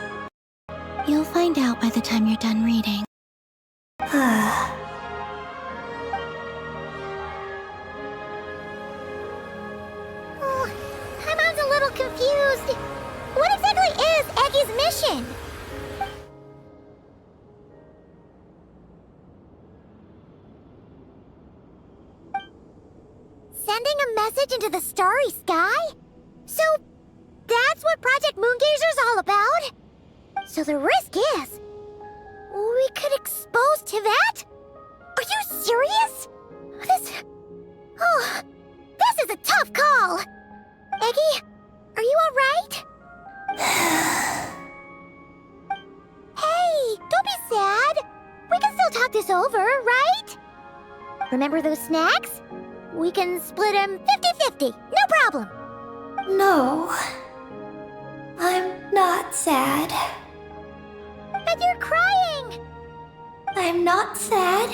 You'll find out by the time you're done reading. Oh, Paimon's a little confused. What exactly is Eggy's mission? Sending a message into the starry sky? So, that's what Project Moongazer's all about? So the risk is, we could expose to that? Are you serious? This is a tough call. Eggy, are you alright? Hey, don't be sad. We can still talk this over, right? Remember those snacks? We can split them 50-50, no problem. No. I'm not sad. But you're crying. I'm not sad,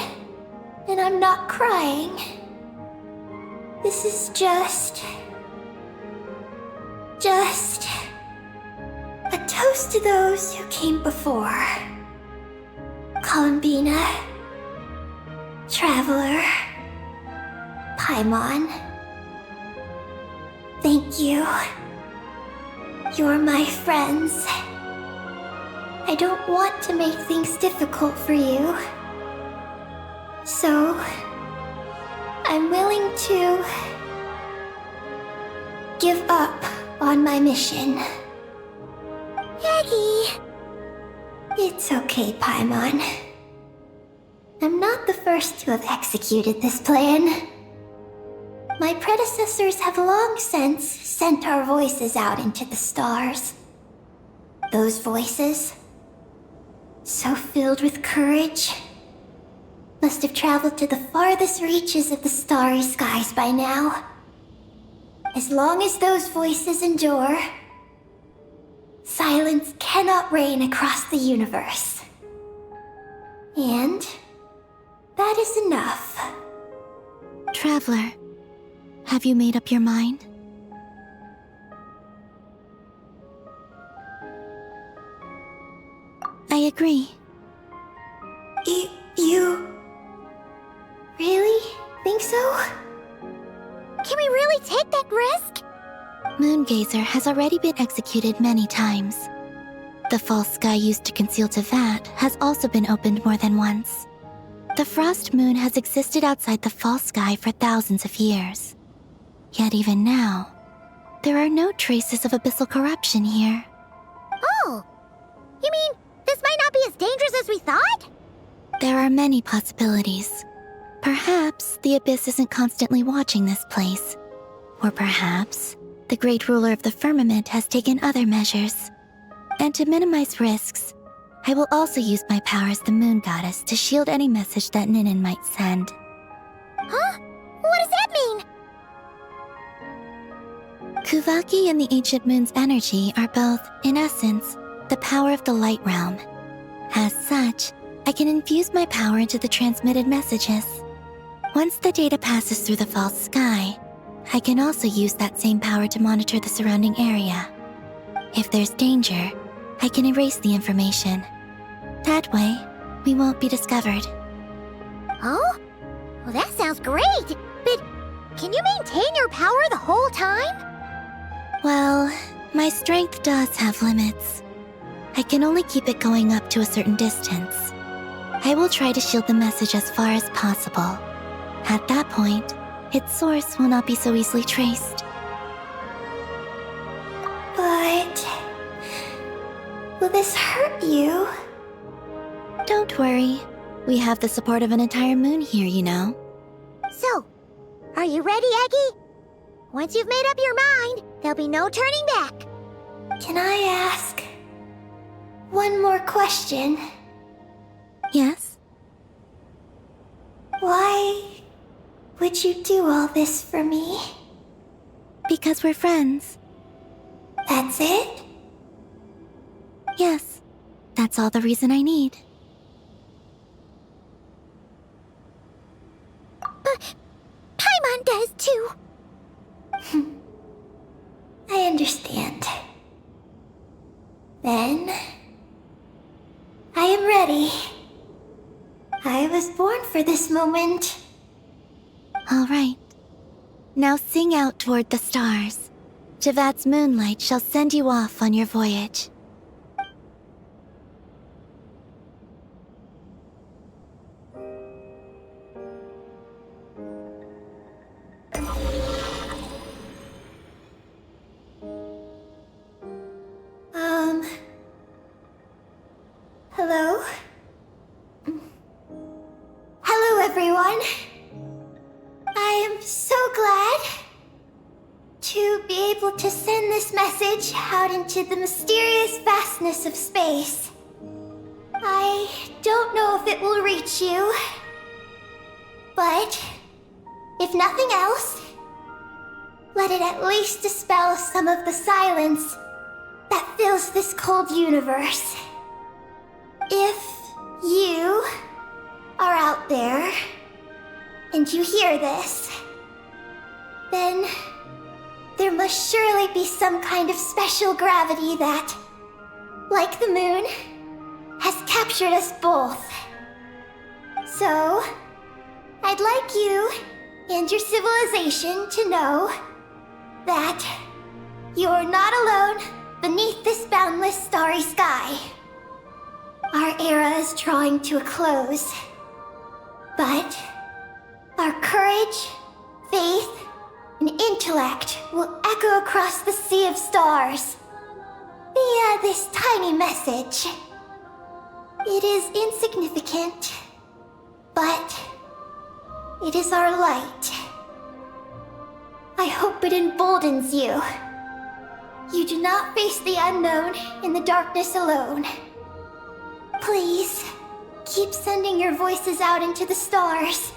and I'm not crying. This is just a toast to those who came before. Columbina, Traveler, Paimon. Thank you. You're my friends. I don't want to make things difficult for you. So, I'm willing to give up on my mission. Eggy. It's okay, Paimon. I'm not the first to have executed this plan. My predecessors have long since sent our voices out into the stars. Those voices, so filled with courage, must have traveled to the farthest reaches of the starry skies by now. As long as those voices endure, silence cannot reign across the universe. And that is enough. Traveler, have you made up your mind? I agree. You really think so? Can we really take that risk? Moongazer has already been executed many times. The false sky used to conceal Tevat has also been opened more than once. The frost moon has existed outside the false sky for thousands of years. Yet even now, there are no traces of abyssal corruption here. Oh, you mean this might not be as dangerous as we thought? There are many possibilities. Perhaps the Abyss isn't constantly watching this place. Or perhaps the Great Ruler of the Firmament has taken other measures. And to minimize risks, I will also use my power as the Moon Goddess to shield any message that Ninin might send. Huh? What does that mean? Kuvaki and the Ancient Moon's energy are both, in essence, the power of the Light Realm. As such, I can infuse my power into the transmitted messages. Once the data passes through the false sky, I can also use that same power to monitor the surrounding area. If there's danger, I can erase the information. That way, we won't be discovered. Oh? Well, that sounds great! But can you maintain your power the whole time? Well, my strength does have limits. I can only keep it going up to a certain distance. I will try to shield the message as far as possible. At that point, its source will not be so easily traced. But... will this hurt you? Don't worry. We have the support of an entire moon here, you know. So, are you ready, Eggie? Once you've made up your mind, there'll be no turning back. Can I ask one more question? Yes? Why would you do all this for me? Because we're friends. That's it? Yes. That's all the reason I need. But Paimon does too. I understand. Then... I am ready. I was born for this moment. All right. Now sing out toward the stars. Javat's moonlight shall send you off on your voyage. Hello? Hello, everyone. I am so glad to be able to send this message out into the mysterious vastness of space. I don't know if it will reach you, but if nothing else, let it at least dispel some of the silence that fills this cold universe. If you are out there and you hear this, then there must surely be some kind of special gravity that, like the moon, has captured us both. So, I'd like you and your civilization to know that you're not alone beneath this boundless starry sky. Our era is drawing to a close, but our courage, faith, and intellect will echo across the sea of stars via this tiny message. It is insignificant, but it is our light. I hope it emboldens you. You do not face the unknown in the darkness alone. Please, keep sending your voices out into the stars,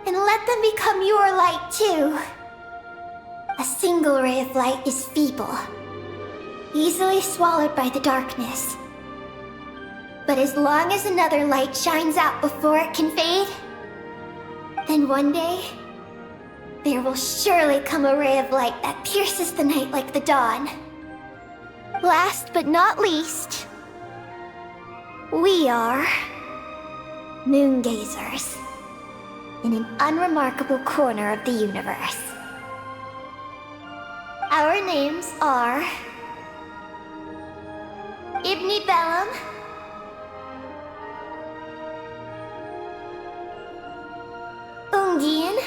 and let them become your light too. A single ray of light is feeble, easily swallowed by the darkness. But as long as another light shines out before it can fade, then one day, there will surely come a ray of light that pierces the night like the dawn. Last but not least, we are moon gazers in an unremarkable corner of the universe. Our names are Ibni Bellum, Ungin,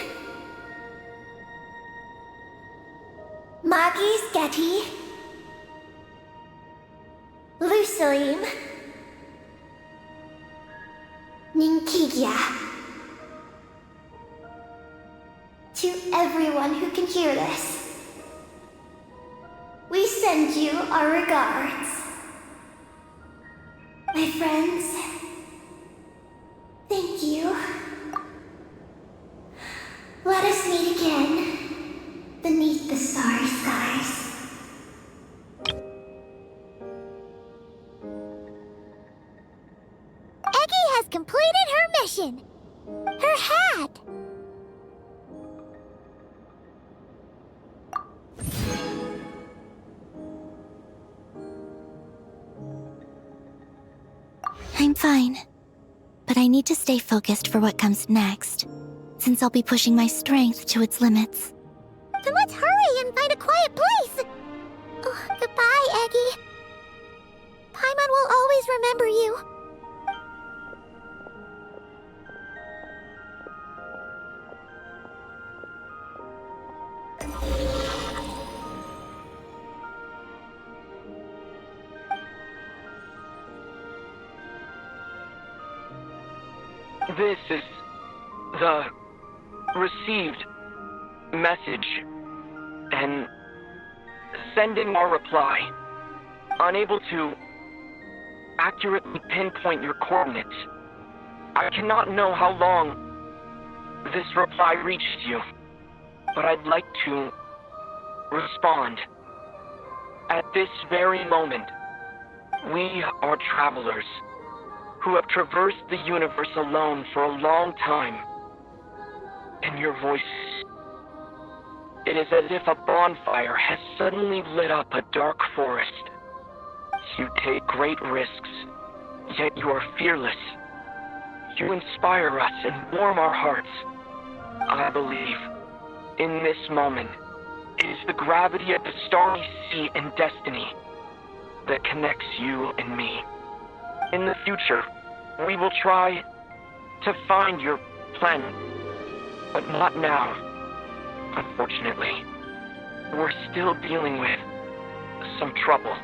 Magis Getty, Lucilim, Ninkigia. To everyone who can hear this, we send you our regards. My friends, thank you. Let us meet again beneath the starry skies. Eggie has completed her mission. Her hat. I'm fine. But I need to stay focused for what comes next, since I'll be pushing my strength to its limits. Then let's hurry and find a quiet place. Oh, goodbye, Eggie. Paimon will always remember you. This is the received message, and sending our reply. Unable to accurately pinpoint your coordinates. I cannot know how long this reply reached you, but I'd like to respond. At this very moment, we are travelers who have traversed the universe alone for a long time. And your voice, it is as if a bonfire has suddenly lit up a dark forest. You take great risks, yet you are fearless. You inspire us and warm our hearts. I believe, in this moment, it is the gravity of the starry sea and destiny that connects you and me. In the future, we will try to find your planet, but not now. Unfortunately, we're still dealing with some trouble.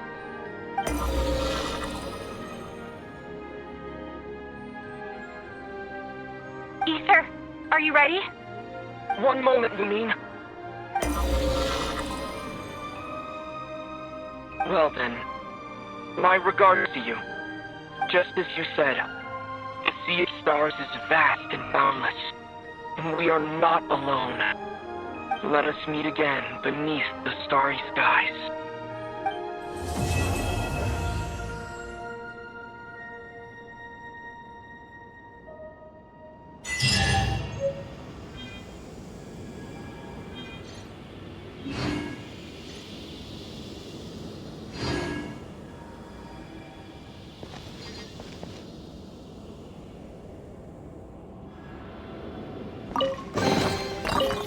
Ether, are you ready? One moment, Lumine. Well then, my regards to you. Just as you said, the sea of stars is vast and boundless, and we are not alone. Let us meet again beneath the starry skies.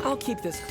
I'll keep this.